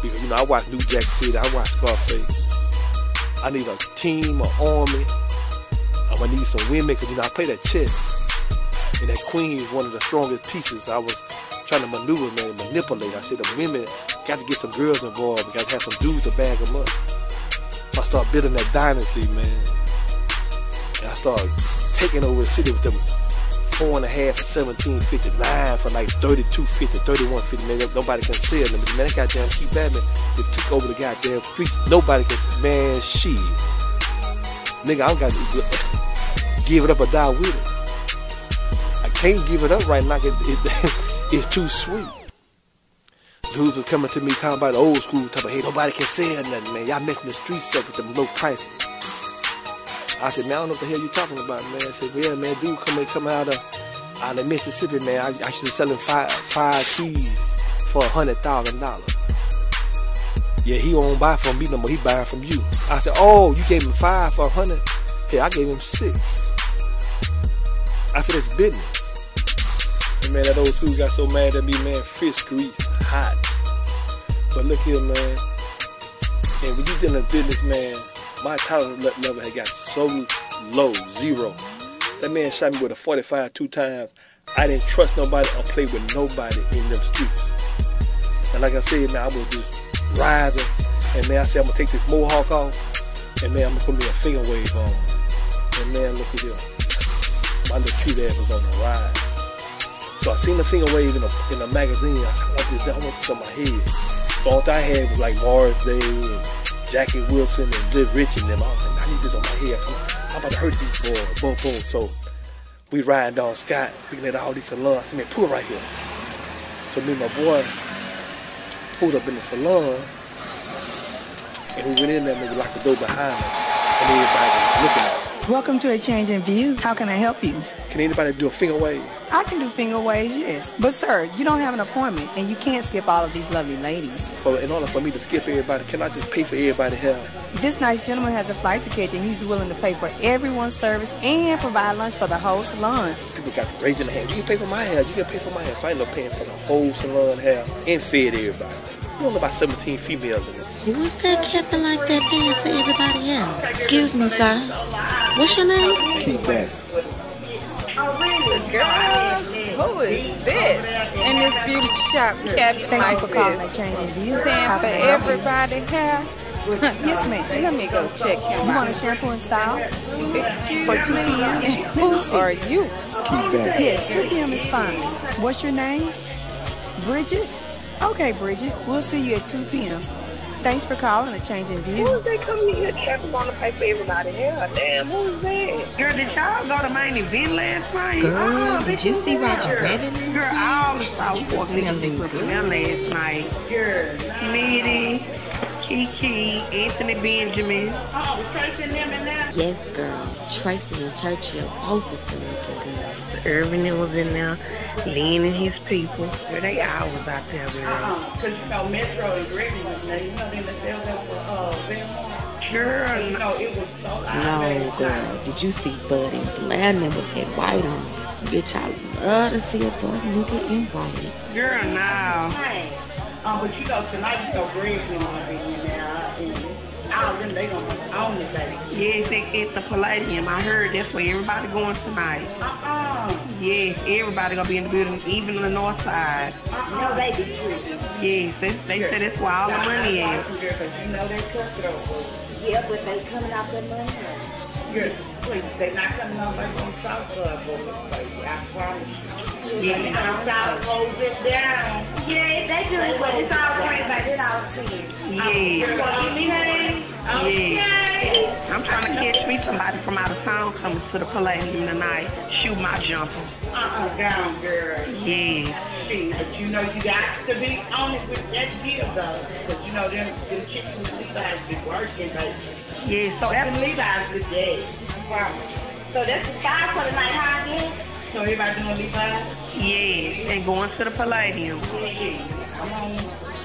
Because, you know, I watch New Jack City, I watch Scarface. I need a team, an army. I'm gonna need some women, because, you know, I play that chess. And that queen is one of the strongest pieces. I was trying to maneuver, man, manipulate. I said the women got to get some girls involved. We got to have some dudes to bag them up. So I started building that dynasty, man. And I started taking over the city with them 4.5 for $17.59 for like $32.50, $31.50. Man, nobody can sell them. Man, that goddamn Keith Batman, they took over the goddamn streets. Nobody can, man, shit. Nigga, I don't got to give it up or die with it. I can't give it up right now. It's too sweet. Dudes was coming to me talking about the old school, talking about, hey, nobody can sell nothing, man. Y'all messing the streets up with them low prices. I said, man, I don't know what the hell you talking about, man. I said, well, yeah, man, dude come out of Mississippi, man. I should be selling 5 keys for $100,000. Yeah, he won't buy from me no more. He buying from you. I said, oh, you gave him 5 for 100? Hey, I gave him 6. I said, it's business. And man, that old school got so mad at me, man, fish grease, hot. But look here, man. And when you dealing in business, man, my tolerance level had got so low, 0. That man shot me with a 45 2 times. I didn't trust nobody or play with nobody in them streets. And like I said, man, I was just rising. And man, I said, I'm gonna take this mohawk off. And man, I'm gonna put me a finger wave on. And man, look at here. My little cute ass was on the ride. So I seen the finger wave in a magazine. I said, I want this on my head. So all I had was like Morris Day and Jackie Wilson and Liv Rich and them. I was like, I need this on my head. I'm about to hurt these boys. Boom, boom. So we riding down Scott, looking at all these salons. I said, man, pull right here. So me and my boy pulled up in the salon, and we went in there and we locked the door behind us, and everybody was looking at us. Welcome to A Change in View. How can I help you? Can anybody do a finger wave? I can do finger waves, yes. But sir, you don't have an appointment, and you can't skip all of these lovely ladies. So in order for me to skip everybody, can I just pay for everybody's hair? This nice gentleman has a flight to catch, and he's willing to pay for everyone's service and provide lunch for the whole salon. People got raising their hand. You can pay for my hair. You can pay for my hair. So I end up paying for the whole salon hair and fed everybody. You only about 17 females in it. Who's that capping like that paying for everybody else? Excuse me, sir. What's your name? Keith Batman. Girl, who is this in this beauty shop capping Thank like you for calling this? A Change in View. Paying for everybody hair? Yes, ma'am. Let me go check him out. You want a shampoo and style? Excuse for 2 me. p.m. Who are you? Keith Batman. Yes, 2 p.m. is fine. What's your name? Bridget? Okay, Bridget. We'll see you at 2 p.m. Thanks for calling A Change in View. Who's they coming here capping on to pay for everybody here? Damn, who's that? Girl, did y'all go to main event last night? Girl, did you see Roger Rabbit? Girl, all the South Fork niggas was in there last night. Girl, Smitty, Kiki, Anthony Benjamin. Oh, Tracy and them in there? Yes, girl. Tracy and Churchill both was looking good. Irvin was in there, Lynn and his people. Girl, they all was out there, girl. Because you know Metro and Gregory was there. You know they left them for Velma. Girl, no, it was so No, girl. Did you see Buddy and Blair with that white on? Bitch, I love to see a dark nigga in white. Girl, now. But you know, tonight you know Gregory gonna be in there. I them, they gonna own it, baby. Yes, at the Palladium. I heard that's where everybody going tonight. Yes, everybody gonna be in the building, even on the north side. No, they be free. Yes, they said that's where all the money is. You know they cutthroat. Yeah, but they coming out that money. Good. Please, they not coming out like on South Club over this place. I promise you. Yeah, I'm trying to hold it down. Yeah, they do it, but it's all right, but it's all clean. Yeah. Yeah. I'm trying to catch me somebody from out of town coming to the Palladium tonight. Shoot my jumper. Down, girl. Yeah. But you know you got to be honest with that deal, though. Because you know them chicks with Levi's be working, baby. Yeah, so that's Levi's with that. So that's the $5 for the night, huh, again? So everybody doing Levi's? Yeah, and going to the Palladium. Yeah. Come on.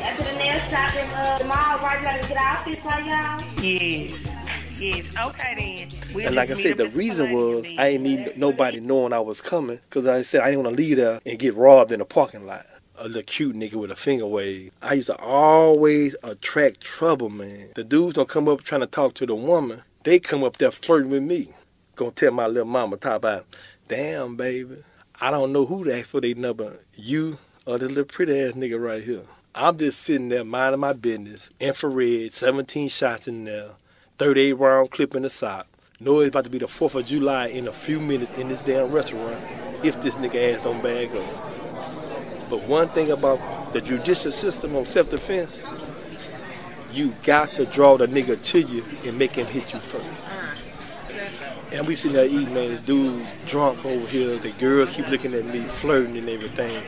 After the nail shop and the mall, right? You gotta get out this time, y'all? Yes. Yes. Okay, then. And like I said, the reason was I ain't need nobody knowing I was coming, because I said I didn't want to leave there and get robbed in the parking lot. A little cute nigga with a finger wave. I used to always attract trouble, man. The dudes don't come up trying to talk to the woman. They come up there flirting with me. Gonna tell my little mama, talk about, damn, baby, I don't know who to ask for their number, you or this little pretty ass nigga right here. I'm just sitting there minding my business, infrared, 17 shots in there, 38 round clip in the sock. Know it's about to be the 4th of July in a few minutes in this damn restaurant if this nigga ass don't bag up. But one thing about the judicial system on self-defense, you got to draw the nigga to you and make him hit you first. And we sitting there eating, man, this dude's drunk over here, the girls keep looking at me, flirting and everything.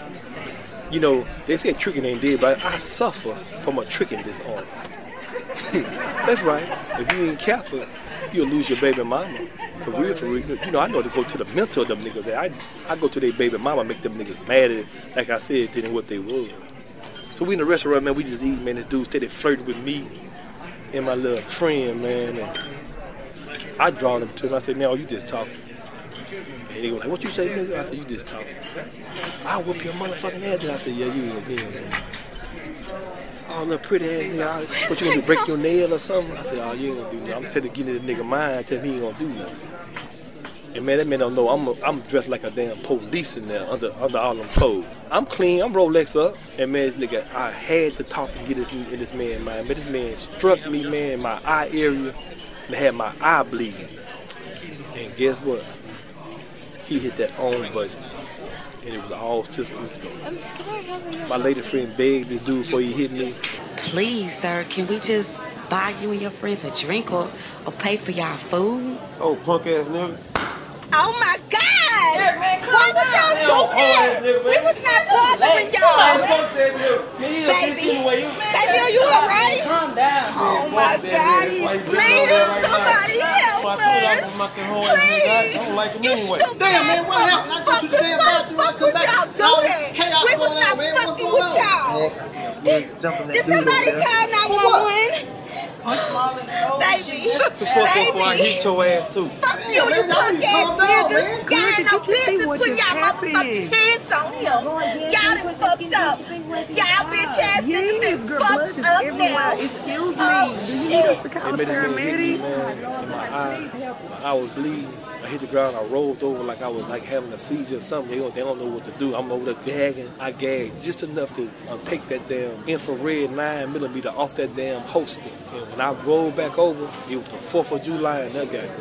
You know, they say tricking ain't dead, but I suffer from a tricking disorder. That's right. If you ain't careful, you'll lose your baby mama. For real, for real. You know, I know to go to the mental of them niggas. I go to their baby mama, make them niggas mad at it, like I said, than what they was. So we in the restaurant, man, we just eating, man. This dude steady flirting with me and my little friend, man. And I draw them to him. I said, "No, you just talking." And they go like, "What you say, nigga?" I said, "You just talking." "I'll whoop your motherfucking ass." And I said, "Yeah, you again, man." "Oh, little pretty ass nigga, what you gonna do, break your nail or something?" I said, "Oh, you ain't gonna do nothing. I'm instead of getting the nigga mind, tell me he ain't gonna do nothing." And man, that man don't know I'm dressed like a damn police in there under all them clothes. I'm clean, I'm Rolex up. And man, this nigga, I had to talk and get in this man's mind. But this man struck me, man, in my eye area, and had my eye bleeding. And guess what? He hit that on button, and it was all systems go. My lady friend begged this dude before he hit me. Please, sir, can we just buy you and your friends a drink or pay for y'all food? Oh, punk ass nigga. Oh my God! Yeah, man, why was y'all so mad? We was not bothering y'all. Baby, are you alright? Calm down. Oh my God, he's bleeding. Somebody help us. Please. I don't like him anyway. Damn, man, what happened? I go to the damn bathroom, I come back, all this chaos going on, man. What's going on? Did somebody call 911? Baby. Shut the fuck up before I hit your ass too. Fuck you, you punk ass nigga. Y'all ain't no business putting y'all motherfucking hands on him. Y'all done fucked up. Y'all bitch ass niggas been fucked up now. Excuse me. Do you need us to call a paramedic? My eye was bleeding. I hit the ground, I rolled over like I was like having a seizure or something. They don't know what to do. I'm over there gagging. I gagged just enough to take that damn infrared 9mm off that damn holster. And when I rolled back over, it was the 4th of July and that goddamn.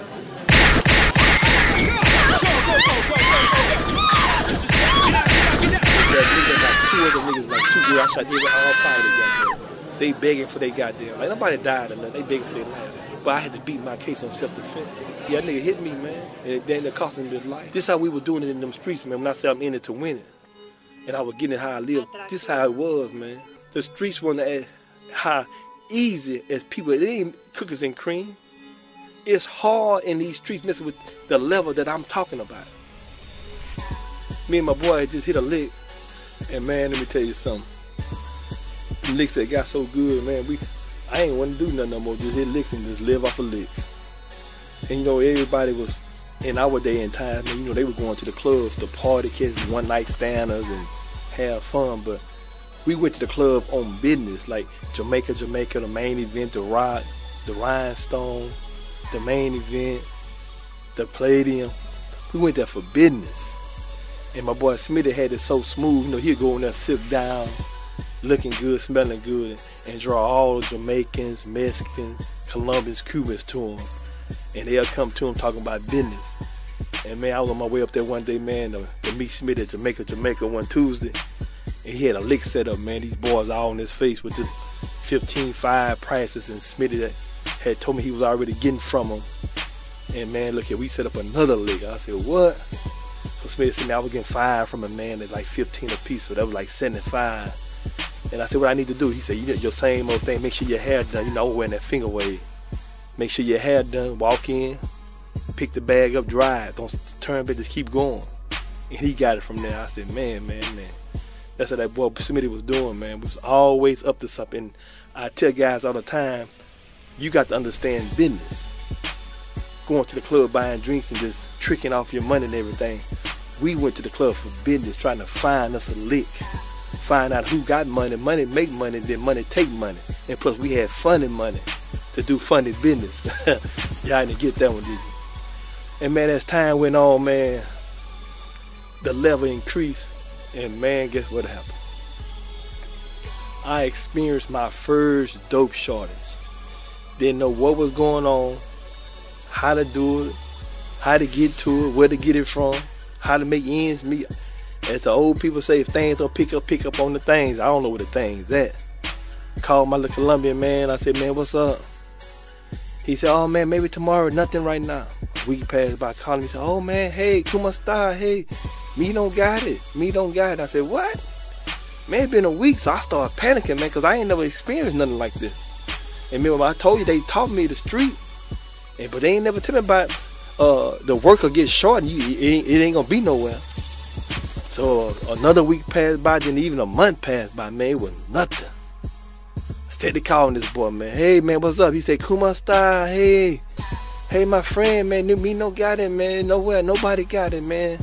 That nigga, like 2 other niggas, like 2 girls, I shot all 5 of them goddamn. They begging for their goddamn. Like nobody died or nothing. They begging for their life. But I had to beat my case on self-defense. Yeah, that nigga hit me, man. And it damn near cost him his life. This is how we were doing it in them streets, man. When I said I'm in it to win it. And I was getting it how I lived. This is how it was, man. The streets wasn't as how easy as people. It ain't cookies and cream. It's hard in these streets messing with the level that I'm talking about. Me and my boy just hit a lick. And man, let me tell you something. The licks that got so good, man, I ain't want to do nothing no more, just hit licks and just live off of licks. And you know, everybody was, in our day and time, you know, they were going to the clubs to party, catch one-night standers and have fun, but we went to the club on business, like Jamaica, the main event, the rock, the Rhinestone, the Main Event, the Palladium. We went there for business. And my boy Smitty had it so smooth, you know, he'd go in there, sit down, looking good, smelling good, and draw all the Jamaicans, Mexicans, Colombians, Cubans to him. And they'll come to him talking about business. And man, I was on my way up there one day, man, to meet Smitty at Jamaica one Tuesday. And he had a lick set up, man. These boys all on his face with the 15-5 prices, and Smitty had told me he was already getting from them. And man, look here, we set up another lick. I said, what? So Smitty said, man, I was getting 5 from a man at like 15 a piece, so that was like 75. And I said, what I need to do? He said, you get your same old thing, make sure your hair done. You know, I was wearing that finger wave. Make sure your hair done, walk in, pick the bag up, drive. Don't turn back, just keep going. And he got it from there. I said, man. That's what that boy Smitty was doing, man. We was always up to something. I tell guys all the time, you got to understand business. Going to the club, buying drinks and just tricking off your money and everything. We went to the club for business, trying to find us a lick. Find out who got money. Money make money, then money take money. And plus we had funny money to do funny business. Y'all didn't get that one, did you? And man, as time went on, man, the level increased. And man, guess what happened? I experienced my first dope shortage. Didn't know what was going on, how to do it, how to get to it, where to get it from, how to make ends meet. As the old people say, if things don't pick up on the things. I don't know where the things at. Called my little Colombian man. I said, man, what's up? He said, oh man, maybe tomorrow, nothing right now. A week passed by, calling me, he said, oh man, hey, Kuma Star, hey, me don't got it. I said, what? Man, it's been a week, so I started panicking, man, because I ain't never experienced nothing like this. And remember, I told you, they taught me the street, but they ain't never tell me about the work will get short and it ain't gonna be nowhere. So another week passed by, then even a month passed by, man, it was nothing. Steady calling this boy, man. Hey, man, what's up? He said, Kuma Star, hey, my friend, man, me no got it, man, nowhere, nobody got it, man.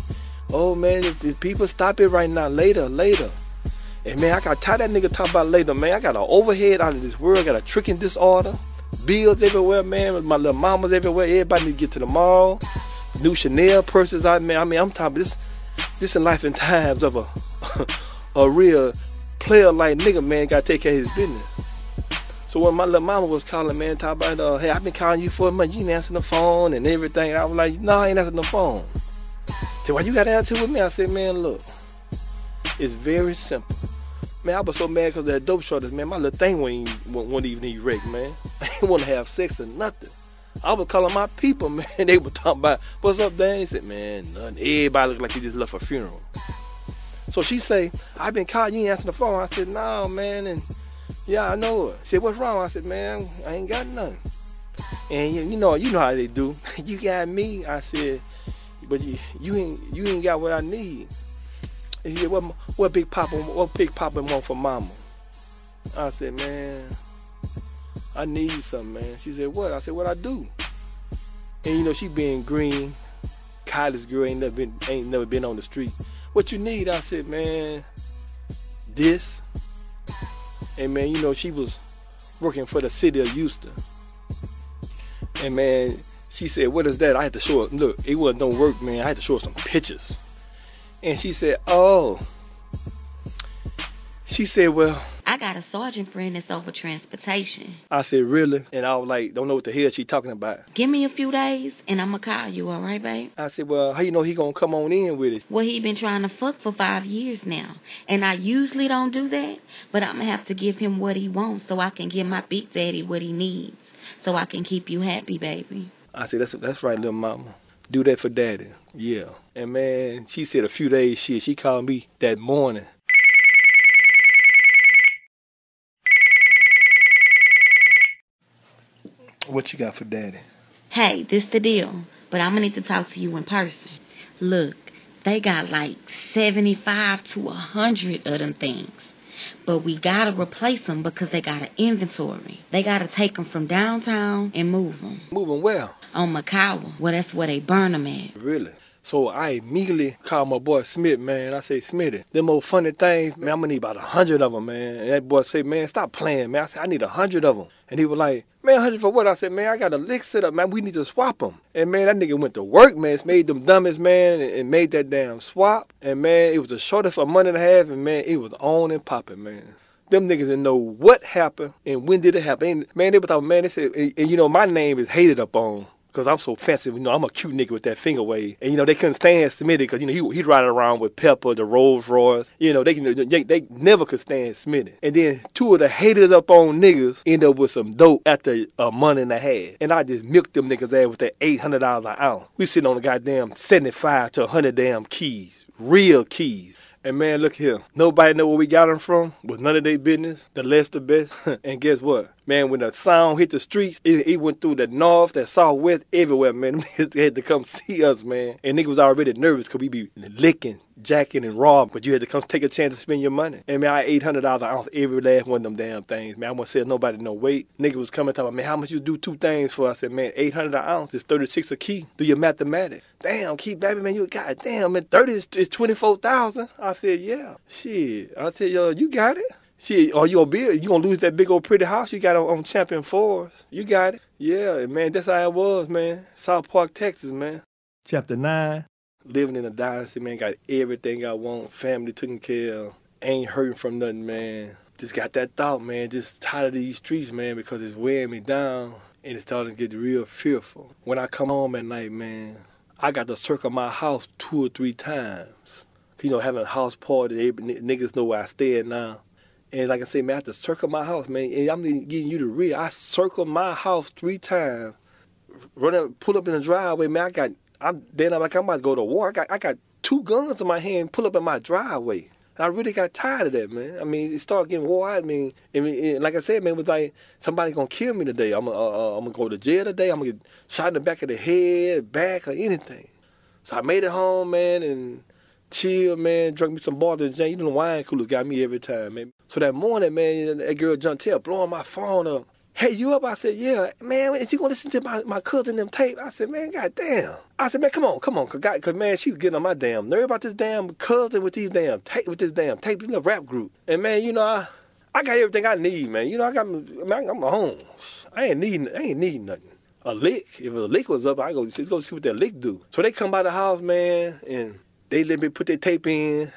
Oh, man, if people stop it right now, later. And, man, I got tired of that nigga talking about later, man. I got an overhead out of this world, got a tricking disorder, bills everywhere, man, my little mamas everywhere, everybody need to get to the mall, new Chanel purses out, man. I mean, I'm talking this in life and times of a real player-like nigga, man, got to take care of his business. So when my little mama was calling, man, talking about, hey, I've been calling you for a month, you ain't answering the phone and everything. I was like, no, I ain't answering the phone. So why you got to answer with me? I said, man, look, it's very simple. Man, I was so mad because that dope shortage, man, my little thing wasn't even erect, man. I didn't want to have sex or nothing. I was calling my people, man. They were talking about, what's up, Dan? He said, man, nothing. Everybody looked like they just left a funeral. So she say, I've been calling, you ain't answering the phone. I said, no, man, and yeah, I know her. She said, what's wrong? I said, man, I ain't got nothing. And you know how they do. You got me. I said, but you ain't got what I need. And he said, what Big Papa want for mama? I said, man, I need something, man. She said, what? I said, what I do? And you know, she being green, college girl, ain't never been on the street. What you need? I said, man, this. And man, you know, she was working for the city of Houston. And man, she said, what is that? I had to show her, look, it wasn't no work, man. I had to show her some pictures. And she said, oh. She said, well, I got a sergeant friend that's over transportation. I said, really? And I was like, don't know what the hell she talking about. Give me a few days and I'm going to call you, all right, babe? I said, well, how you know he going to come on in with it? Well, he been trying to fuck for 5 years now. And I usually don't do that, but I'm going to have to give him what he wants so I can give my big daddy what he needs. So I can keep you happy, baby. I said, that's right, little mama. Do that for daddy. Yeah. And man, she said a few days, she called me that morning. What you got for daddy? Hey, this the deal, but I'm gonna need to talk to you in person. Look, they got like 75 to 100 of them things. But we gotta replace them because they got an inventory. They gotta take them from downtown and move them. Move them where? On Makawa. Well, that's where they burn them at. Really? So I immediately called my boy Smith, man. I say, Smitty, them old funny things, man, I'm gonna need about 100 of them, man. And that boy say, man, stop playing, man. I said, I need 100 of them. And he was like, man, 100 for what? I said, man, I got a lick set up, man. We need to swap them. And, man, that nigga went to work, man. Made them dummies, man, and made that damn swap. And, man, it was the shortest for a month and a half, and, man, it was on and popping, man. Them niggas didn't know what happened and when did it happen. And, man, they were talking, man, they said, and you know, my name is hated up on. Because I'm so fancy, you know, I'm a cute nigga with that finger wave. And, you know, they couldn't stand Smitty because, you know, he'd ride around with Pepper, the Rolls Royce. You know, they never could stand Smitty. And then two of the haters up on niggas end up with some dope after a month and a half. And I just milked them niggas ass with that $800 an ounce. We sitting on the goddamn 75 to 100 damn keys, real keys. And man, look here. Nobody know where we got them from. Was none of their business. The less the best. And guess what? Man, when the sound hit the streets, it went through the north, the southwest, everywhere, man. They had to come see us, man. And niggas was already nervous because we be licking, jacking, and robbing. But you had to come take a chance to spend your money. And man, I $800 an ounce every last one of them damn things. Man, I won't say nobody no weight. Nigga was coming talking about, man, how much you do two things for? I said, man, $800 an ounce is 36 a key. Do your mathematics. Damn, key, baby, man, you goddamn, man, 30 is 24,000. I said, yeah. Shit. I said, yo, you got it? Shit, or you gonna lose that big old pretty house you got on Champion Forest. You got it. Yeah, man, that's how it was, man. South Park, Texas, man. Chapter 9. Living in a dynasty, man, got everything I want. Family taken care of. Ain't hurting from nothing, man. Just got that thought, man. Just tired of these streets, man, because it's wearing me down. And it's starting to get real fearful. When I come home at night, man, I got to circle my house 2 or 3 times. You know, having a house party, niggas know where I stay at now. And like I say, man, I have to circle my house, man. And I'm getting you the real. I circled my house 3 times. Pull up in the driveway, man. I'm about to go to war. I got 2 guns in my hand, pull up in my driveway. And I really got tired of that, man. I mean, it started getting war. I mean, like I said, man, it was like somebody gonna kill me today. I'm gonna go to jail today. I'm gonna get shot in the back of the head, back, or anything. So I made it home, man, and chill, man, drunk me some Boston Jane. You know the wine coolers got me every time, man. So that morning, man, that girl Jontel blowing my phone up. Hey, you up? I said, yeah. Man, is you gonna listen to my cousin them tape? I said, man, goddamn. I said, man, come on. Cause man, she was getting on my damn nerve about this damn cousin with these damn tape, this little rap group. And man, you know, I got everything I need, man. You know, I'm home. I ain't need nothing. A lick. If a lick was up, I go see what that lick do. So they come by the house, man, and they let me put their tape in.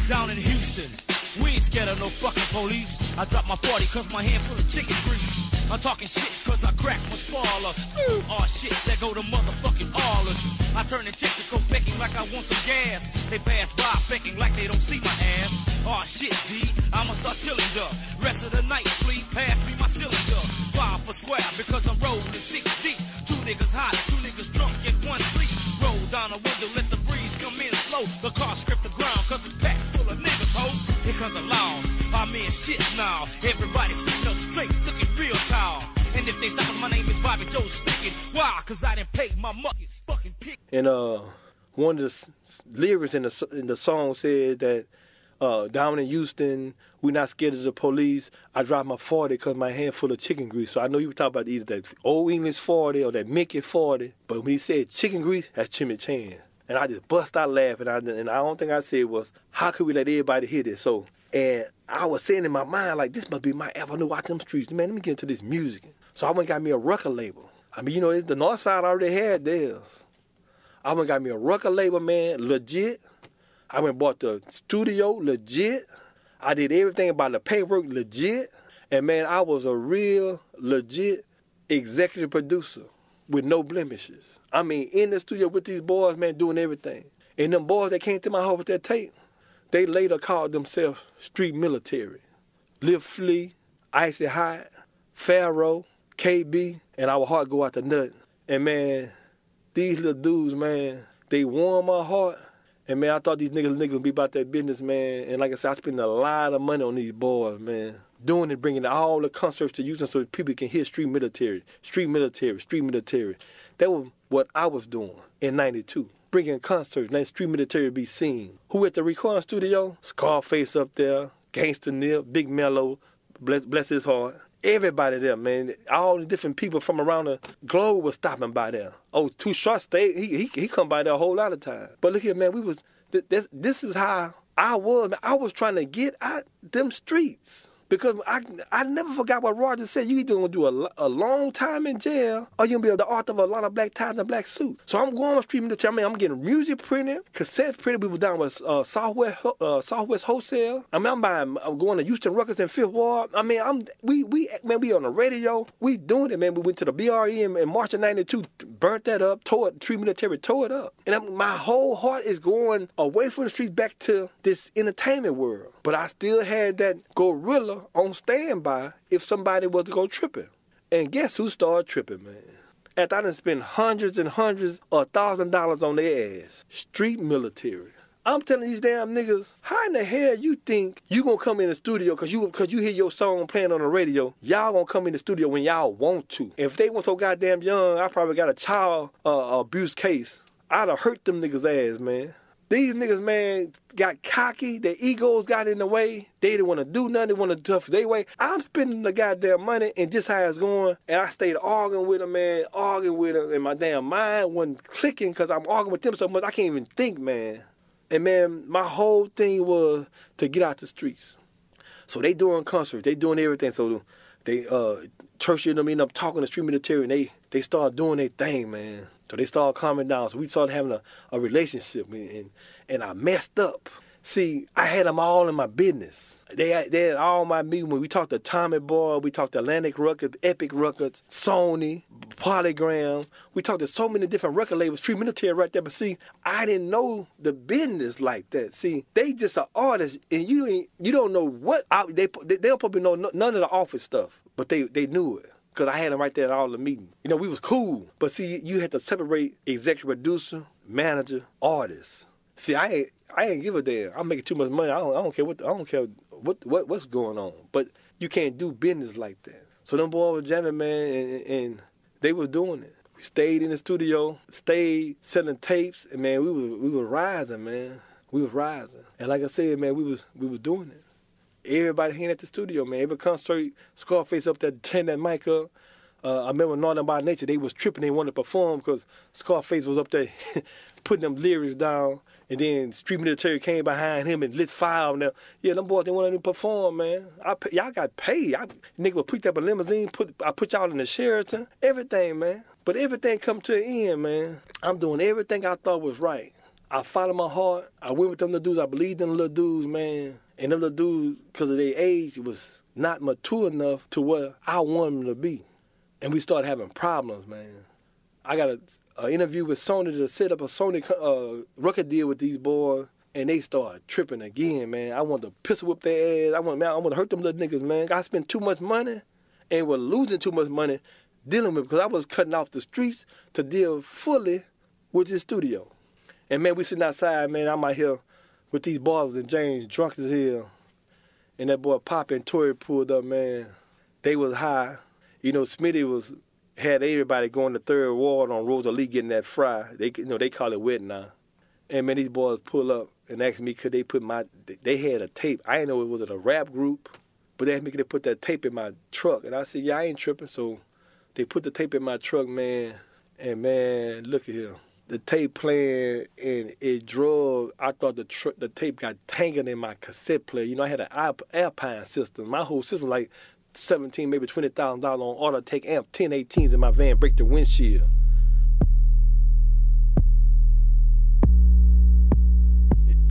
Down in Houston, we ain't scared of no fucking police. I drop my 40 cause my hand full of chicken grease. I'm talking shit cause I crack my spoiler. Aw shit, there go the motherfucking Allers. I turn the technical pecking like I want some gas. They pass by faking like they don't see my ass. Aw shit, D, I'ma start chilling the rest of the night, please pass me my cylinder. 5 for square because I'm rolling 6 deep. 2 niggas hot, 2 niggas drunk, and 1 sleep. Roll down the window, let the breeze come in slow. The car scrape the ground cause it's packed full of niggas, ho. Here comes the laws, I'm in shit now. Everybody sitting up straight, looking real tall. And if they stop, my name is Bobby Joe Stickin'. Why? Cause I didn't pay my money. Fucking pick. And one of the lyrics in the song said that down in Houston, we not scared of the police. I dropped my 40 because my hand full of chicken grease. So I know you were talking about either that Old English 40 or that Mickey 40. But when he said chicken grease, that's Jimmy Chan. And I just bust out laughing. And I don't think I said was, how could we let everybody hear this? So, and I was saying in my mind, like, this must be my avenue out them streets. Man, let me get into this music. So I went and got me a record label. I mean, you know, the North Side already had theirs. I went and got me a record label, man, legit. I went and bought the studio, legit. I did everything about the paperwork, legit. And, man, I was a real, legit executive producer with no blemishes. I mean, in the studio with these boys, man, doing everything. And them boys that came to my house with that tape, they later called themselves Street Military. Lil Flea, Icy Hot, Pharaoh, KB, and our heart go out to nothing. And, man, these little dudes, man, they warm my heart. And, man, I thought these niggas would be about that business, man. And like I said, I spent a lot of money on these boys, man. Doing it, bringing all the concerts to Houston so that people can hear Street Military, Street Military, Street Military. That was what I was doing in 92. Bringing concerts, letting Street Military be seen. Who at the recording studio? Scarface up there, Gangsta Nip, Big Mello, bless his heart. Everybody there, man. All the different people from around the globe was stopping by there. Oh, Too Short stayed. He come by there a whole lot of time. But look here, man. We was this is how I was. Man. I was trying to get out them streets. Because I never forgot what Roger said. You either going to do a long time in jail or you're going to be the author of a lot of black ties and black suits. So I'm going on street military. I mean, I'm getting music printed, cassettes printed. We were down with Southwest Wholesale. I mean, I'm going to Houston Ruckus in Fifth Ward. I mean, we on the radio. We doing it, man. We went to the BRE in March of 92, burnt that up, tore it, street military tore it up. And my whole heart is going away from the streets back to this entertainment world. But I still had that gorilla on standby if somebody was to go tripping. And guess who started tripping, man? After I done spent hundreds and hundreds or $1,000 on their ass. Street military. I'm telling these damn niggas, how in the hell you think you gonna come in the studio cause you hear your song playing on the radio? Y'all gonna come in the studio when y'all want to. If they were so goddamn young, I probably got a child abuse case. I'd have hurt them niggas' ass, man. These niggas, man, got cocky. Their egos got in the way. They didn't want to do nothing. They want to tough their way. I'm spending the goddamn money, and this how it's going. And I stayed arguing with them, man, and my damn mind wasn't clicking because I'm arguing with them so much I can't even think, man. And, man, my whole thing was to get out the streets. So they doing concerts. They doing everything. So they church them end up talking to street military, and they start doing their thing, man. So they started calming down. So we started having a relationship, and I messed up. See, I had them all in my business. They had all my meetings. When we talked to Tommy Boy, we talked to Atlantic Records, Epic Records, Sony, Polygram. We talked to so many different record labels, street military right there. But see, I didn't know the business like that. See, they just an artist, and you don't know what they don't probably know none of the office stuff, but they knew it. Because I had them right there at all the meetings. You know, we was cool. But see, you had to separate executive producer, manager, artist. See, I ain't give a damn. I'm making too much money. I don't care what's going on. But you can't do business like that. So them boys were jamming, man, and they was doing it. We stayed in the studio, stayed selling tapes, and man, we were rising, man. We was rising. And like I said, man, we was doing it. Everybody here at the studio, man. Every concert, Scarface up there, turn that mic up. I remember Northern by Nature, they was tripping, they wanted to perform because Scarface was up there putting them lyrics down, and then Street Military came behind him and lit fire on them. Yeah, them boys, they wanted to perform, man. Y'all got paid. Nigga was picked up a limousine, I put y'all in the Sheraton, everything, man. But everything come to an end, man. I'm doing everything I thought was right. I followed my heart. I went with them little dudes. I believed in the little dudes, man. And them little dudes, because of their age, was not mature enough to where I wanted them to be. And we started having problems, man. I got an interview with Sony to set up a Sony record deal with these boys, and they started tripping again, man. I wanted to pistol whip their ass. I want to hurt them little niggas, man. I spent too much money and was losing too much money dealing with it because I was cutting off the streets to deal fully with this studio. And, man, we sitting outside, man. I'm out here with these boys and James drunk as hell. And that boy Pop and Tory pulled up, man. They was high. You know, Smitty had everybody going to Third Ward on Rosalie getting that fry. They call it wet now. And, man, these boys pull up and asked me could they put they had a tape. I didn't know it was a rap group, but they asked me could they put that tape in my truck. And I said, yeah, I ain't tripping. So they put the tape in my truck, man. And, man, look at here. The tape playing, and it drove. I thought the tape got tangled in my cassette player. You know, I had an Alpine system. My whole system like $17,000, maybe $20,000 on auto take amp, 1018s in my van, break the windshield.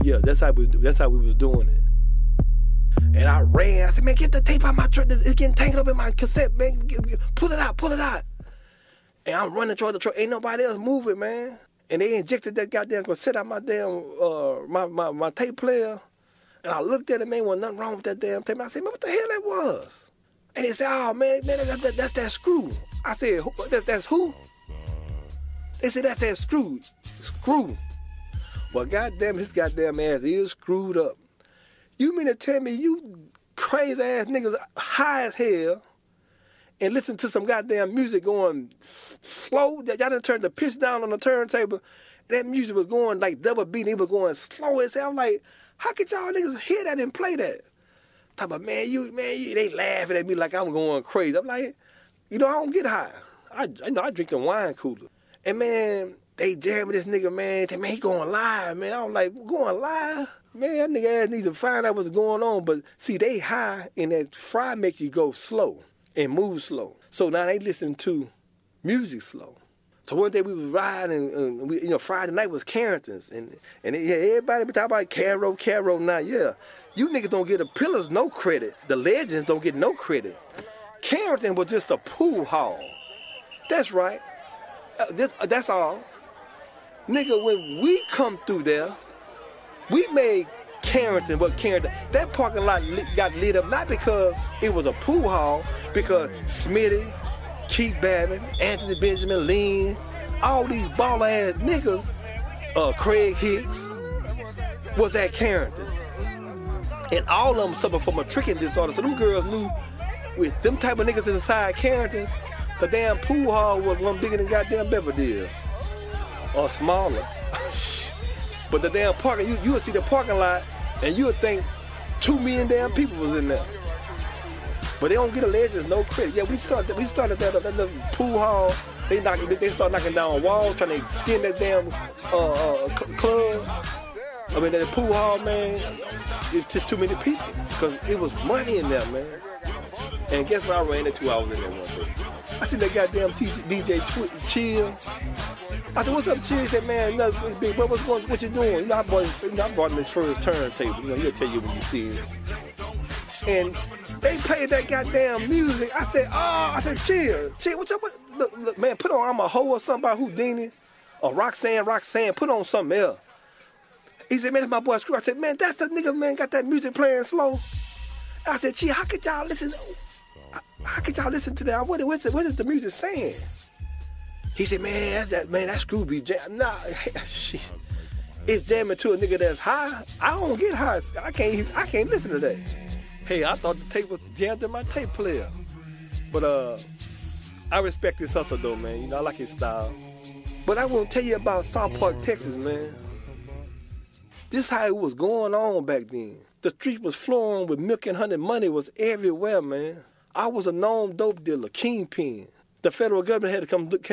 Yeah, that's how we was doing it. And I ran. I said, man, get the tape out my truck. It's getting tangled up in my cassette, man. Pull it out. And I'm running toward the truck. Ain't nobody else moving, man. And they injected that goddamn cassette out my damn my tape player. And I looked at it, man, wasn't nothing wrong with that damn tape. I said, man, what the hell that was? And they said, oh, man, that's that screw. I said, that's who? They said, that's that screw. Screw. Well, goddamn, his goddamn ass is screwed up. You mean to tell me you crazy-ass niggas high as hell and listen to some goddamn music going slow? Y'all done turned the pitch down on the turntable. That music was going like double beat, and it was going slow as hell. I'm like, how could y'all niggas hear that and play that? Talk about, man, you, they laughing at me like I'm going crazy. I'm like, you know, I don't get high. I drink the wine cooler. And man, they jamming this nigga, man. He going live, man. I was like, going live? Man, that nigga ass needs to find out what's going on. But see, they high, and that fry make you go slow and move slow. So now they listen to music slow. So one day we was riding, and we, you know, Friday night was Carrington's, and yeah, everybody be talking about Caro now, yeah. You niggas don't get the Pillars no credit. The Legends don't get no credit. Carrington was just a pool hall. That's right. That's all. Nigga, when we come through there, we made Carrington what Carrington. That parking lot got lit up not because it was a pool hall, because Smitty, Keith Babin, Anthony Benjamin, Lean, all these baller ass niggas, Craig Hicks, was at Carrington. And all of them suffered from a tricking disorder. So them girls knew with them type of niggas inside Carrington's, the damn pool hall was one bigger than goddamn Beverly or smaller. But the damn parking, you would see the parking lot and you would think 2 million damn people was in there. But they don't get the Legends no credit. Yeah, we started that little pool hall. They start knocking down walls, trying to extend that damn club. I mean, that pool hall, man, it's just too many people. Because it was money in there, man. And guess what I ran into? I was in there one day. I seen that goddamn DJ Chill. I said, what's up, Chill? He said, man, nothing, big, bro, what you doing? You know, I brought him his first turntable. You know, he'll tell you when you see him. And they played that goddamn music. I said, Chill, what's up? Look, man, put on I'm a Hoe or something by Houdini. Or Roxanne, put on something else. He said, man, that's my boy Screw. I said, man, that's the nigga, man, got that music playing slow. I said, Chill, how could y'all listen to that? What is the music saying? He said, man, that's Scooby jam. Nah, shit. It's jamming to a nigga that's high. I don't get high. I can't listen to that. Hey, I thought the tape was jammed in my tape player. But I respect his hustle though, man. You know, I like his style. But I want to tell you about South Park, Texas, man. This how it was going on back then. The street was flowing with milk and honey. Money was everywhere, man. I was a known dope dealer, kingpin. The federal government had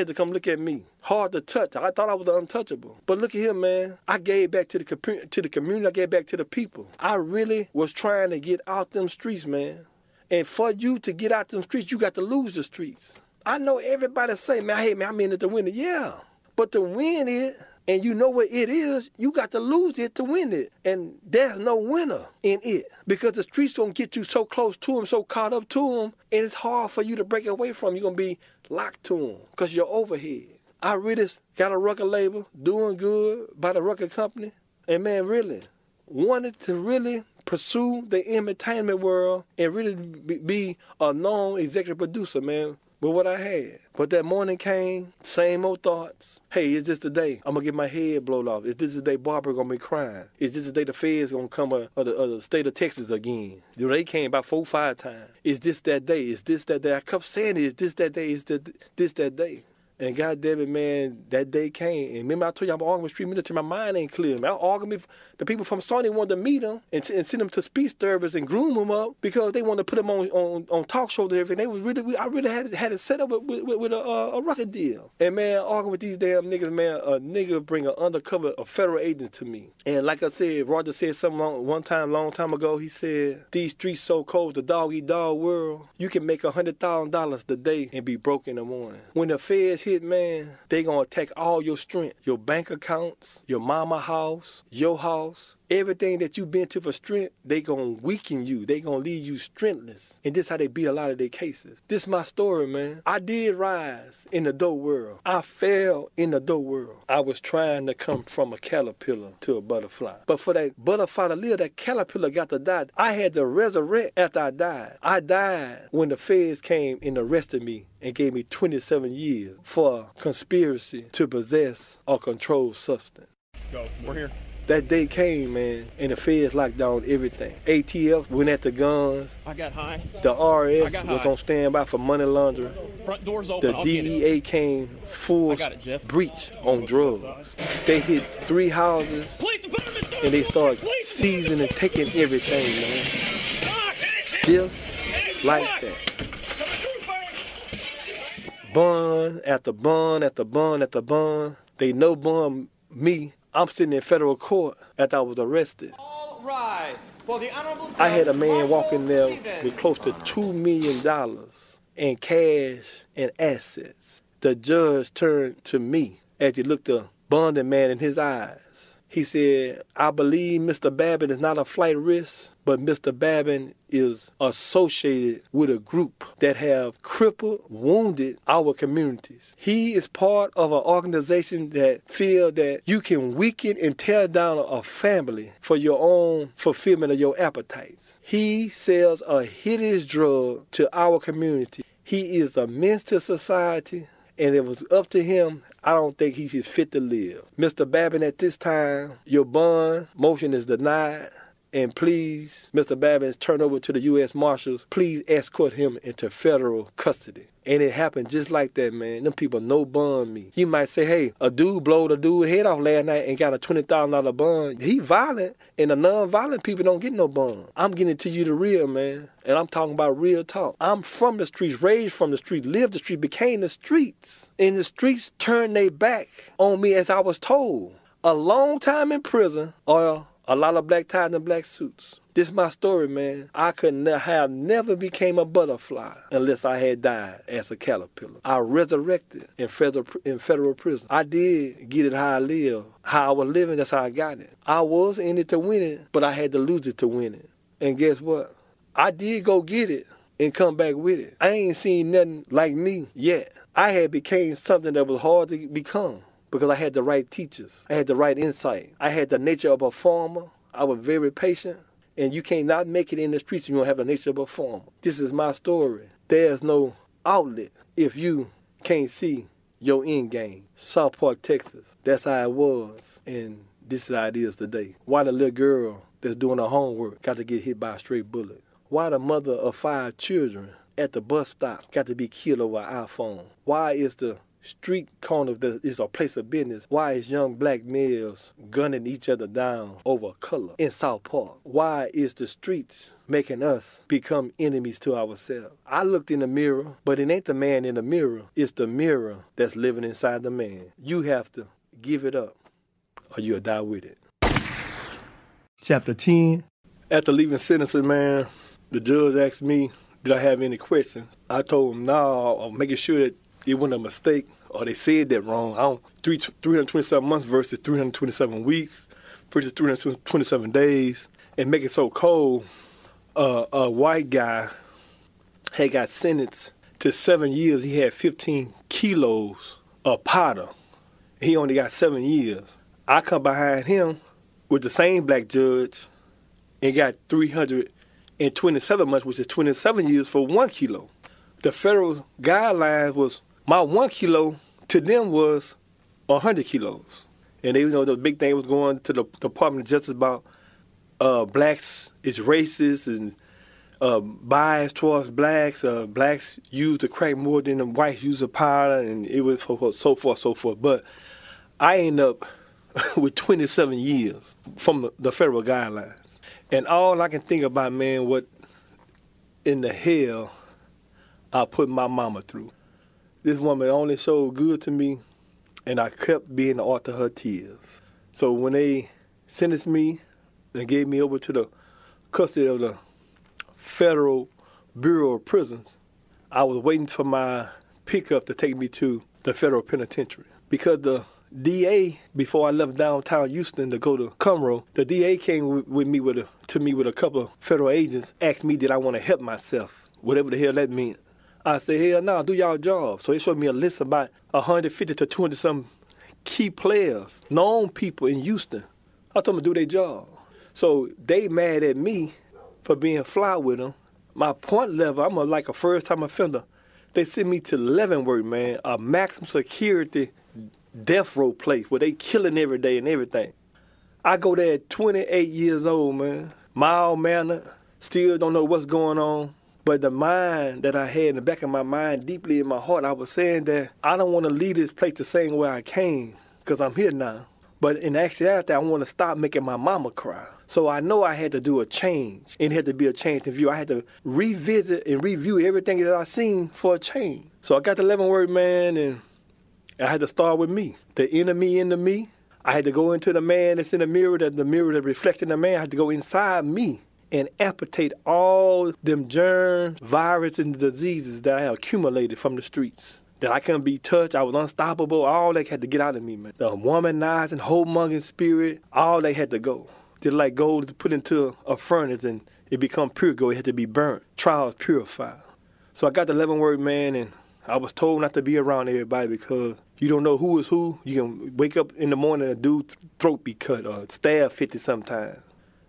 to come look at me. Hard to touch. I thought I was untouchable. But look at here, man. I gave back to the community. I gave back to the people. I really was trying to get out them streets, man. And for you to get out them streets, you got to lose the streets. I know everybody say, man, hey, man, I'm in it to win it. Yeah. But to win it, and you know what it is, you got to lose it to win it. And there's no winner in it. Because the streets gonna get you so close to them, so caught up to them, and it's hard for you to break away from them. You're gonna be locked to them because you're overhead. I really got a record label, doing good by the record company. And man, really, wanted to really pursue the entertainment world and really be a known executive producer, man. But what I had. But that morning came, same old thoughts. Hey, is this the day I'm gonna get my head blown off? Is this the day Barbara gonna be crying? Is this the day the feds gonna come or the state of Texas again? You know, they came about 4 or 5 times. Is this that day? Is this that day? I kept saying, is this that day? Is this that day? And goddamn it, man, that day came. And remember I told you I'm arguing with street military, my mind ain't clear. Man, I arguing with the people from Sony wanted to meet them and send them to speech therapists and groom them up because they wanted to put them on talk shows and everything. They was I really had it set up with a record deal. And man, arguing with these damn niggas, man, a nigga bring a federal agent to me. And like I said, Roger said something long time ago. He said, these streets so cold, the dog-eat-dog world, you can make $100,000 a day and be broke in the morning. When the feds hit, man, they gonna attack all your strength, your bank accounts, your mama house, your house, everything that you've been to for strength. They gonna weaken you. They gonna leave you strengthless. And this how they beat a lot of their cases. This is my story, man. I did rise in the dope world. I fell in the dope world. I was trying to come from a caterpillar to a butterfly. But for that butterfly to live, that caterpillar got to die. I had to resurrect after I died. I died when the feds came and arrested me and gave me 27 years for conspiracy to possess or control substance. Go, we're here. That day came, man, and the feds locked down everything. ATF went at the guns. I got high. The RS was on standby for money laundering. Front door's open. The DEA came full breach on drugs. They hit 3 houses, and they started seizing and taking everything, man. Just like that. Bun after bun after bun after bun. They no bun me. I'm sitting in federal court after I was arrested. All rise for the Honorable I had a man Marshall walk in there Stevens. with close to $2 million in cash and assets. The judge turned to me as he looked the bonding man in his eyes. He said, I believe Mr. Babin is not a flight risk, but Mr. Babin is associated with a group that have crippled, wounded our communities. He is part of an organization that feel that you can weaken and tear down a family for your own fulfillment of your appetites. He sells a hideous drug to our community. He is a menace to society. And it was up to him, I don't think he is fit to live. Mr. Babin, at this time, your bond motion is denied. And please, Mr. Babin is turned over to the U.S. Marshals. Please escort him into federal custody. And it happened just like that, man. Them people no bond me. You might say, hey, a dude blowed a dude's head off last night and got a $20,000 bond. He violent, and the non-violent people don't get no bond. I'm getting it to you the real, man. And I'm talking about real talk. I'm from the streets, raised from the street, lived the street, became the streets. And the streets turned their back on me as I was told. A long time in prison or a lot of black ties and black suits. This is my story, man. I could have never became a butterfly unless I had died as a caterpillar. I resurrected in federal prison. I did get it how I live. How I was living, that's how I got it. I was in it to win it, but I had to lose it to win it. And guess what? I did go get it and come back with it. I ain't seen nothing like me yet. I had became something that was hard to become, because I had the right teachers. I had the right insight. I had the nature of a farmer. I was very patient. And you can't not make it in the streets if you don't have the nature of a farmer. This is my story. There's no outlet if you can't see your end game. South Park, Texas. That's how it was. And this is how it is today. Why the little girl that's doing her homework got to get hit by a straight bullet? Why the mother of 5 children at the bus stop got to be killed over an iPhone? Why is the street corner that is a place of business? Why is young black males gunning each other down over color in South Park? Why is the streets making us become enemies to ourselves? I looked in the mirror, but it ain't the man in the mirror. It's the mirror that's living inside the man. You have to give it up or you'll die with it. Chapter 10. After leaving sentencing, man, the judge asked me, did I have any questions? I told him, no, I'm making sure that it wasn't a mistake, or they said that wrong. 327 months versus 327 weeks versus 327 days. And make it so cold, a white guy had got sentenced to 7 years. He had 15 kilos of powder. He only got 7 years. I come behind him with the same black judge and got 327 months, which is 27 years for 1 kilo. The federal guidelines was my 1 kilo to them was 100 kilos. And they, you know, the big thing was going to the Department of Justice about blacks is racist and bias towards blacks. Blacks use the crack more than the whites use the powder, and it was so forth. But I end up with 27 years from the federal guidelines. And all I can think about, man, what in the hell I put my mama through. This woman only showed good to me, and I kept being the author of her tears. So when they sentenced me and gave me over to the custody of the Federal Bureau of Prisons, I was waiting for my pickup to take me to the federal penitentiary. Because the DA, before I left downtown Houston to go to Conroe, the DA came with me with a couple of federal agents, asked me did I want to help myself, whatever the hell that meant. I said, hell no, do y'all job. So they showed me a list of about 150 to 200 some key players, known people in Houston. I told them to do their job. So they mad at me for being fly with them. My point level, I'm like a first-time offender. They sent me to Leavenworth, man, a maximum security death row place where they killing every day and everything. I go there at 28 years old, man. Mild-mannered, still don't know what's going on. But the mind that I had in the back of my mind, deeply in my heart, I was saying that I don't want to leave this place the same way I came, because I'm here now. But in actuality, I want to stop making my mama cry. So I know I had to do a change. It had to be a change in view. I had to revisit and review everything that I seen for a change. So I got the 11 word, man, and I had to start with me. The enemy in the me. I had to go into the man that's in the mirror that reflecting the man. I had to go inside me and amputate all them germs, viruses, and diseases that I had accumulated from the streets. That I couldn't be touched, I was unstoppable, all that had to get out of me, man. The womanizing, whole-mongering spirit, all that had to go. Just like gold is put into a furnace and it become pure gold, it had to be burnt. Trials purified. So I got the 11 word, man, and I was told not to be around everybody because you don't know who is who. You can wake up in the morning and a dude's throat be cut or stab 50 sometimes.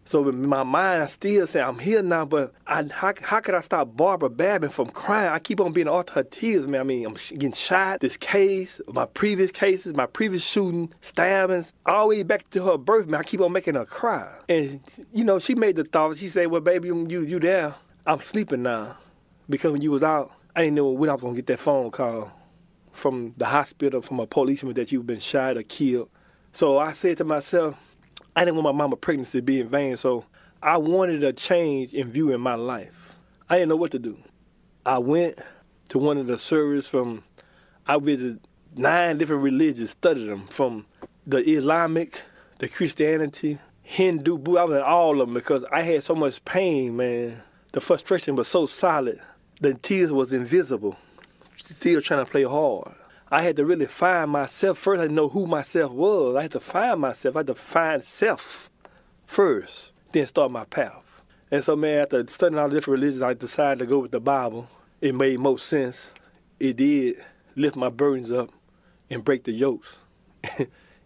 So in my mind, still saying, I'm here now, but how could I stop Barbara Babin from crying? I keep on being all her tears, man. I mean, I'm getting shot, this case, my previous cases, my previous shooting, stabbings, all the way back to her birth, man. I keep on making her cry. And, you know, she made the thought, she said, well, baby, you there. I'm sleeping now. Because when you was out, I didn't know when I was going to get that phone call from the hospital, from a policeman that you've been shot or killed. So I said to myself, I didn't want my mama's pregnancy to be in vain, so I wanted a change in view in my life. I didn't know what to do. I went to one of the services I visited 9 different religions, studied them, from the Islamic, the Christianity, Hindu, Buddha. I was in all of them because I had so much pain, man. The frustration was so solid. The tears was invisible, still trying to play hard. I had to really find myself first. I didn't know who myself was. I had to find myself. I had to find self first, then start my path. And so, man, after studying all the different religions, I decided to go with the Bible. It made most sense. It did lift my burdens up and break the yokes.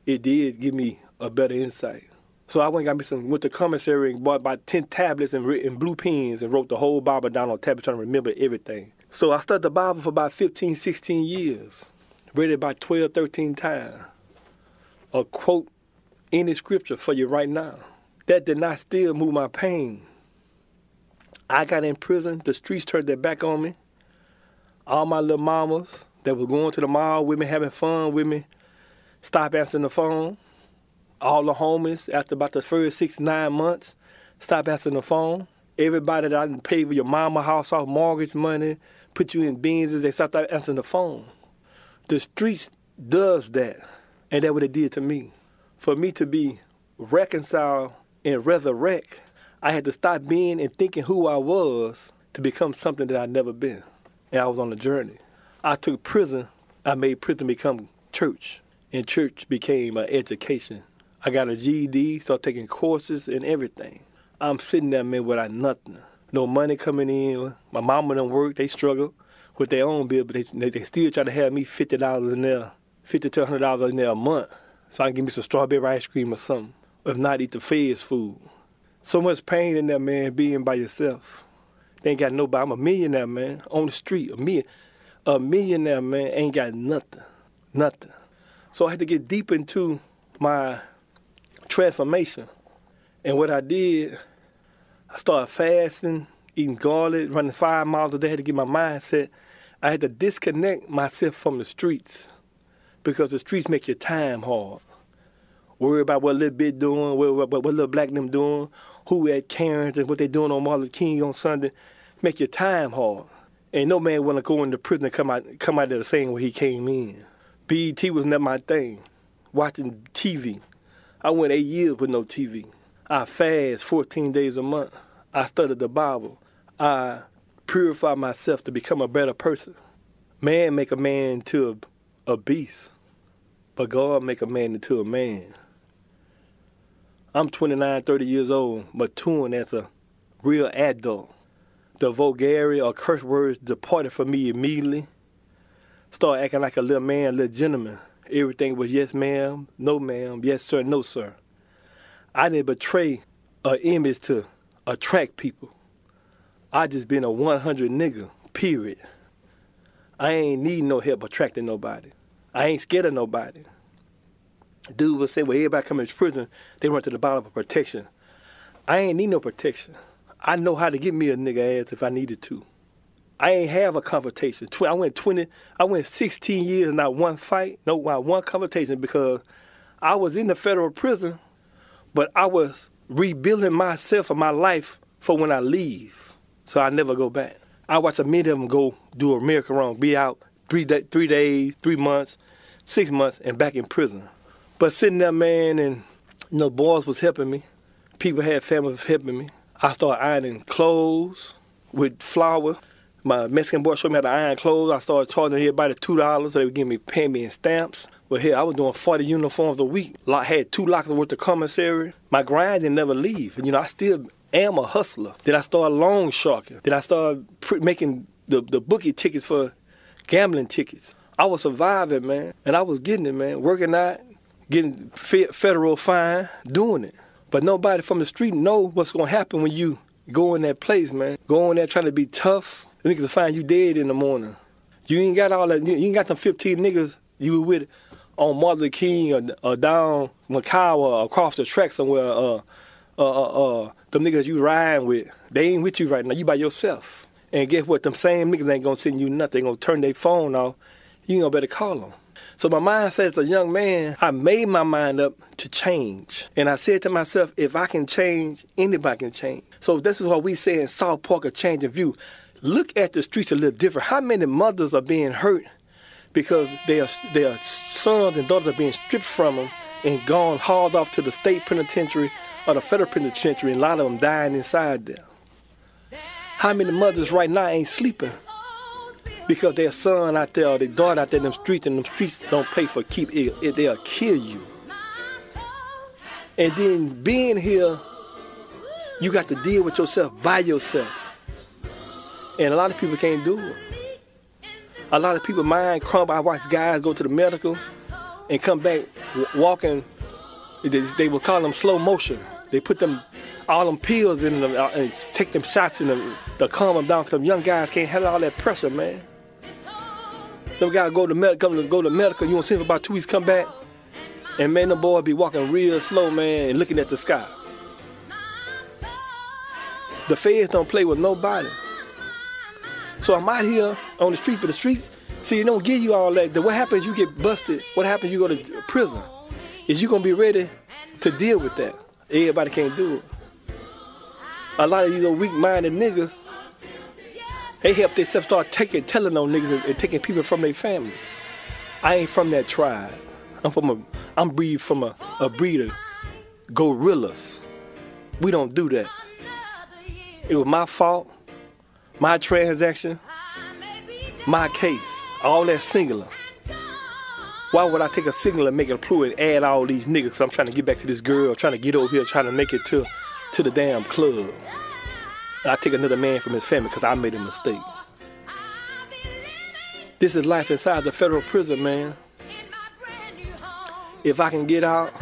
It did give me a better insight. So I went to commissary and bought about 10 tablets and blue pens and wrote the whole Bible down on tablets trying to remember everything. So I studied the Bible for about 15, 16 years. Read it about 12, 13 times. A quote in the scripture for you right now. That did not still move my pain. I got in prison. The streets turned their back on me. All my little mamas that was going to the mall with me, having fun with me, stopped answering the phone. All the homies, after about the first 6, 9 months, stopped answering the phone. Everybody that I didn't pay for your mama house off, mortgage money, put you in Benzes, they stopped answering the phone. The streets does that, and that's what it did to me. For me to be reconciled and resurrect, I had to stop being and thinking who I was to become something that I'd never been. And I was on a journey. I took prison, I made prison become church, and church became an education. I got a GED, started taking courses and everything. I'm sitting there, man, without nothing. No money coming in. My mama don't work, they struggle with their own bill, but they still try to have me $50 in there, $50 to $100 in there a month, so I can give me some strawberry ice cream or something. If not, eat the feds food. So much pain in there, man, being by yourself. They ain't got nobody. I'm a millionaire, man, on the street. A millionaire, man, ain't got nothing. So I had to get deep into my transformation. And what I did, I started fasting, eating garlic, running 5 miles a day. I had to get my mindset. I had to disconnect myself from the streets because the streets make your time hard. Worry about what little bit doing, what little black them doing, who at Karen's and what they doing on Martin Luther King on Sunday. Make your time hard. And no man want to go into prison and come out there the same way he came in. BET was not my thing. Watching TV. I went 8 years with no TV. I fast 14 days a month. I studied the Bible. I purify myself to become a better person. Man make a man into a beast, but God make a man into a man. I'm 29, 30 years old, maturing as a real adult. The vulgarity or curse words departed from me immediately. Started acting like a little man, a little gentleman. Everything was yes ma'am, no ma'am, yes sir, no sir. I didn't betray an image to attract people. I just been a 100 nigga, period. I ain't need no help attracting nobody. I ain't scared of nobody. Dude would say, well, everybody come into prison, they run to the bottom for protection. I ain't need no protection. I know how to get me a nigga ass if I needed to. I ain't have a confrontation. I went 16 years, not one fight, not one confrontation, because I was in the federal prison, but I was rebuilding myself and my life for when I leave, so I never go back. I watch a many of them go do a miracle wrong, be out 3 days, 3 months, 6 months, and back in prison. But sitting there, man, and boys was helping me. People had families helping me. I started ironing clothes with flour. My Mexican boy showed me how to iron clothes. I started charging everybody $2, so they would pay me in stamps. Well, here, I was doing 40 uniforms a week. I had 2 lockers worth of commissary. My grind didn't never leave. I still am a hustler. Then I started loan sharking. Then I started making the bookie tickets for gambling tickets. I was surviving, man, and I was getting it, man. Working out, getting federal fine, doing it. But nobody from the street know what's going to happen when you go in that place, man. Go in there trying to be tough. The niggas will find you dead in the morning. You ain't got all that. You ain't got them 15 niggas you were with on Martin Luther King or down Macau or across the track somewhere. Them niggas you riding with, they ain't with you right now. You by yourself. And guess what? Them same niggas ain't gonna send you nothing. They gonna turn their phone off. You ain't gonna better call them. So my mindset as a young man, I made my mind up to change. And I said to myself, if I can change, anybody can change. So this is what we say in South Park, A Change of View. Look at the streets a little different. How many mothers are being hurt because their sons and daughters are being stripped from them and gone hauled off to the state penitentiary or the federal penitentiary, and a lot of them dying inside there? How many mothers right now ain't sleeping because their son out there or their daughter out there in them streets, and them streets don't pay for keep it, they'll kill you. And then being here, you got to deal with yourself by yourself. And a lot of people can't do it. A lot of people mind crumble. I watch guys go to the medical and come back walking. They will call them slow motion. They put all them pills in them and take them shots in them to calm them down, because them young guys can't handle all that pressure, man. Them guys go to medical, you won't see them for about 2 weeks, come back, and man, the boy be walking real slow, man, and looking at the sky. The feds don't play with nobody. So I'm out here on the street, but the streets, see, they don't give you all that. What happens you get busted? What happens you go to prison? Is you gonna be ready to deal with that? Everybody can't do it. A lot of these weak-minded niggas, they help themselves start telling on niggas and taking people from their family. I ain't from that tribe. I'm breed from a breed of gorillas. We don't do that. It was my fault, my transaction, my case, all that singular. Why would I take a singular and make it a plural and add all these niggas? Cause I'm trying to get back to this girl, trying to get over here, trying to make it to the damn club. I take another man from his family because I made a mistake. This is life inside the federal prison, man. If I can get out,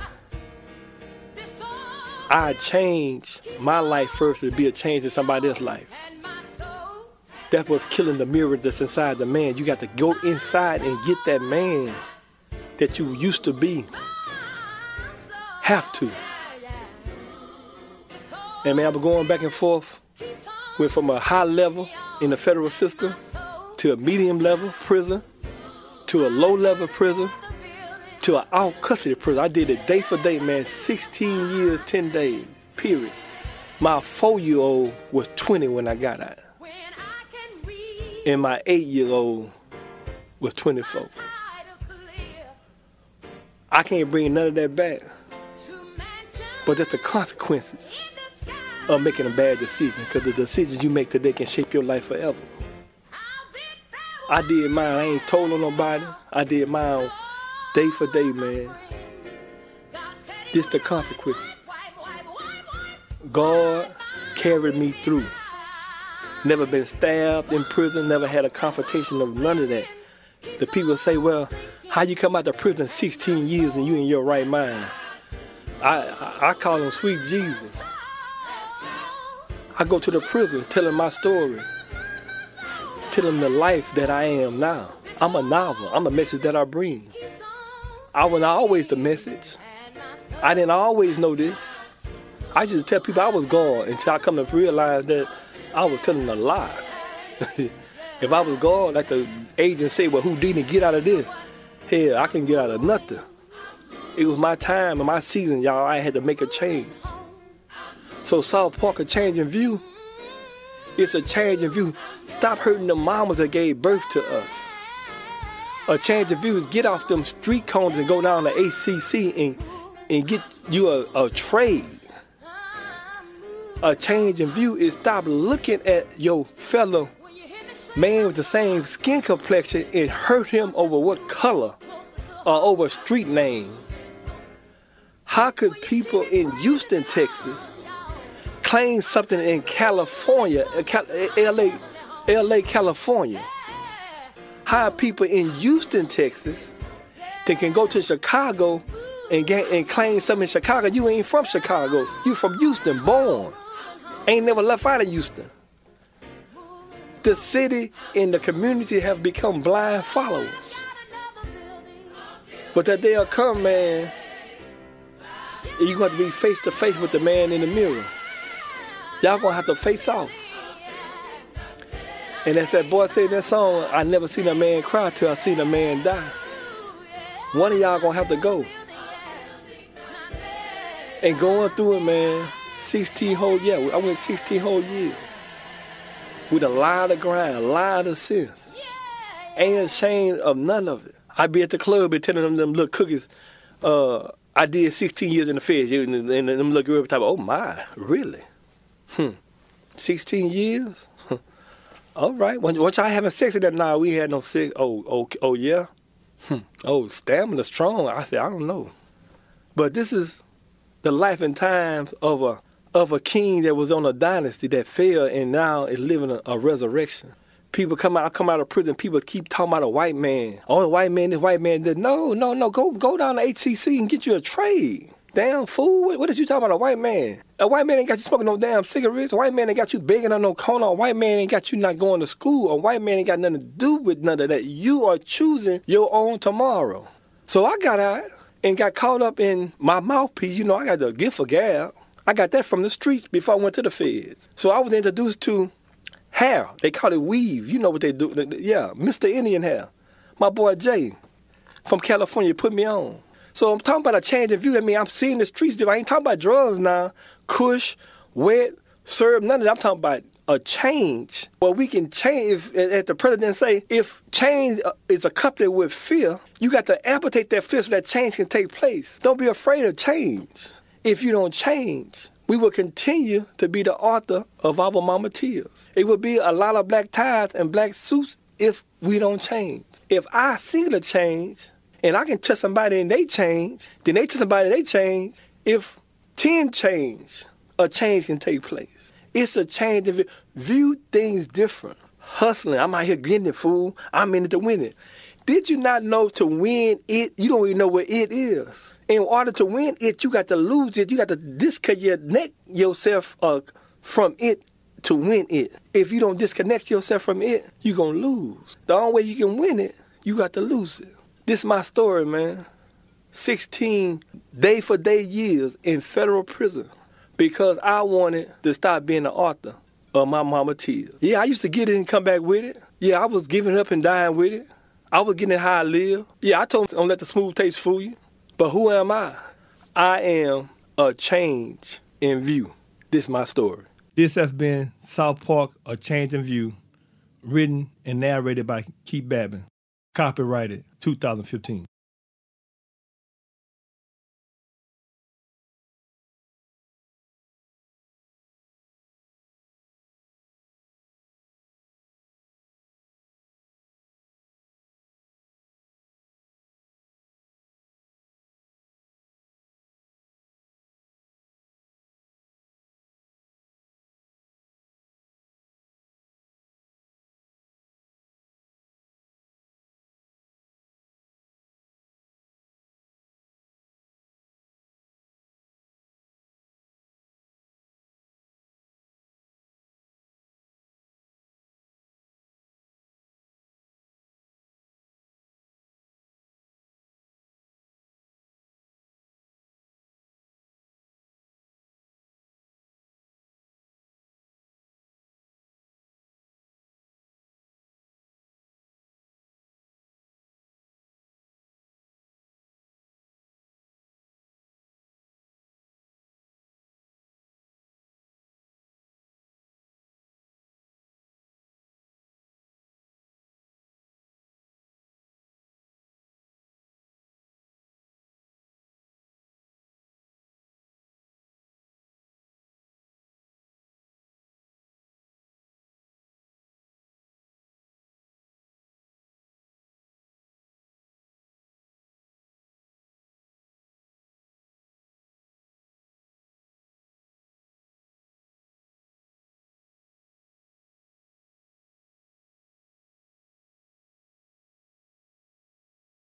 I change my life first to be a change in somebody else's life. That's what's killing the mirror that's inside the man. You got to go inside and get that man that you used to be. Have to. And man, I was going back and forth. Went from a high level in the federal system to a medium level prison to a low level prison to an out custody prison. I did it day for day, man. 16 years, 10 days, period. My 4-year-old was 20 when I got out. And my 8-year-old was 24. I can't bring none of that back. But that's the consequences of making a bad decision, because the decisions you make today can shape your life forever. I did mine. I ain't told on nobody. I did mine day for day, man. This the consequences. God carried me through. Never been stabbed in prison, never had a confrontation of none of that. The people say, well, how you come out of prison 16 years and you in your right mind? I call him Sweet Jesus. I go to the prisons telling my story, telling the life that I am now. I'm a novel. I'm a message that I bring. I was not always the message. I didn't always know this. I just tell people I was God until I come to realize that I was telling a lie. If I was God, like the agent said, well, Houdini, get out of this. Hell, I can get out of nothing. It was my time and my season, y'all. I had to make a change. So South Park, a change in view. It's a change in view. Stop hurting the mamas that gave birth to us. A change of view is get off them street corners and go down to ACC and get you a trade. A change in view is stop looking at your fellow man with the same skin complexion and hurt him over what color or over a street name. How could people in Houston, Texas, claim something in California, LA, California? How are people in Houston, Texas, that can go to Chicago and claim something in Chicago? You ain't from Chicago. You from Houston, born. Ain't never left out of Houston. The city and the community have become blind followers. But that day will come, man, and you're going to have to be face to face with the man in the mirror. Y'all going to have to face off. And as that boy said in that song, I never seen a man cry till I seen a man die. One of y'all going to have to go. And going through it, man, 16 whole years. I went 16 whole years. With a lot of grind, a lot of sense. Ain't ashamed of none of it. I be at the club and telling them little cookies, I did 16 years in the feds. And them little girls type, oh my, really? 16 years? All right. Once y'all having sex with that, nah, we had no sex. Oh yeah? Oh, stamina strong. I said, I don't know. But this is the life and times of a king that was on a dynasty that fell and now is living a resurrection. People come out of prison, people keep talking about a white man. Oh, the white man, this white man. No. Go down to HCC and get you a trade. Damn fool, what is you talking about, a white man? A white man ain't got you smoking no damn cigarettes. A white man ain't got you begging on no corner. A white man ain't got you not going to school. A white man ain't got nothing to do with none of that. You are choosing your own tomorrow. So I got out and got caught up in my mouthpiece. You know, I got the gift of gab. I got that from the streets before I went to the feds. So I was introduced to hair. They call it weave. You know what they do. Yeah, Mr. Indian hair. My boy Jay from California put me on. So I'm talking about a change of view. I mean, I'm seeing the streets. I ain't talking about drugs now. Kush, wet, syrup, none of that. I'm talking about a change. Well, we can change, as the president say, if change is accompanied with fear, you got to amputate that fear so that change can take place. Don't be afraid of change. If you don't change, we will continue to be the author of our mama tears. It will be a lot of black ties and black suits if we don't change. If I see the change, and I can touch somebody and they change, then they touch somebody and they change. If 10 change, a change can take place. It's a change of view things different. Hustling, I'm out here getting it, fool. I'm in it to win it. Did you not know to win it, you don't even know what it is? In order to win it, you got to lose it. You got to disconnect yourself from it to win it. If you don't disconnect yourself from it, you're going to lose. The only way you can win it, you got to lose it. This is my story, man. 16 day-for-day years in federal prison because I wanted to stop being the author of my mama tears. Yeah, I used to get it and come back with it. Yeah, I was giving up and dying with it. I was getting it how I live. Yeah, I told them, don't let the smooth taste fool you. But who am I? I am a change in view. This is my story. This has been South Park, A Change in View, written and narrated by Keith Babin. Copyrighted 2015.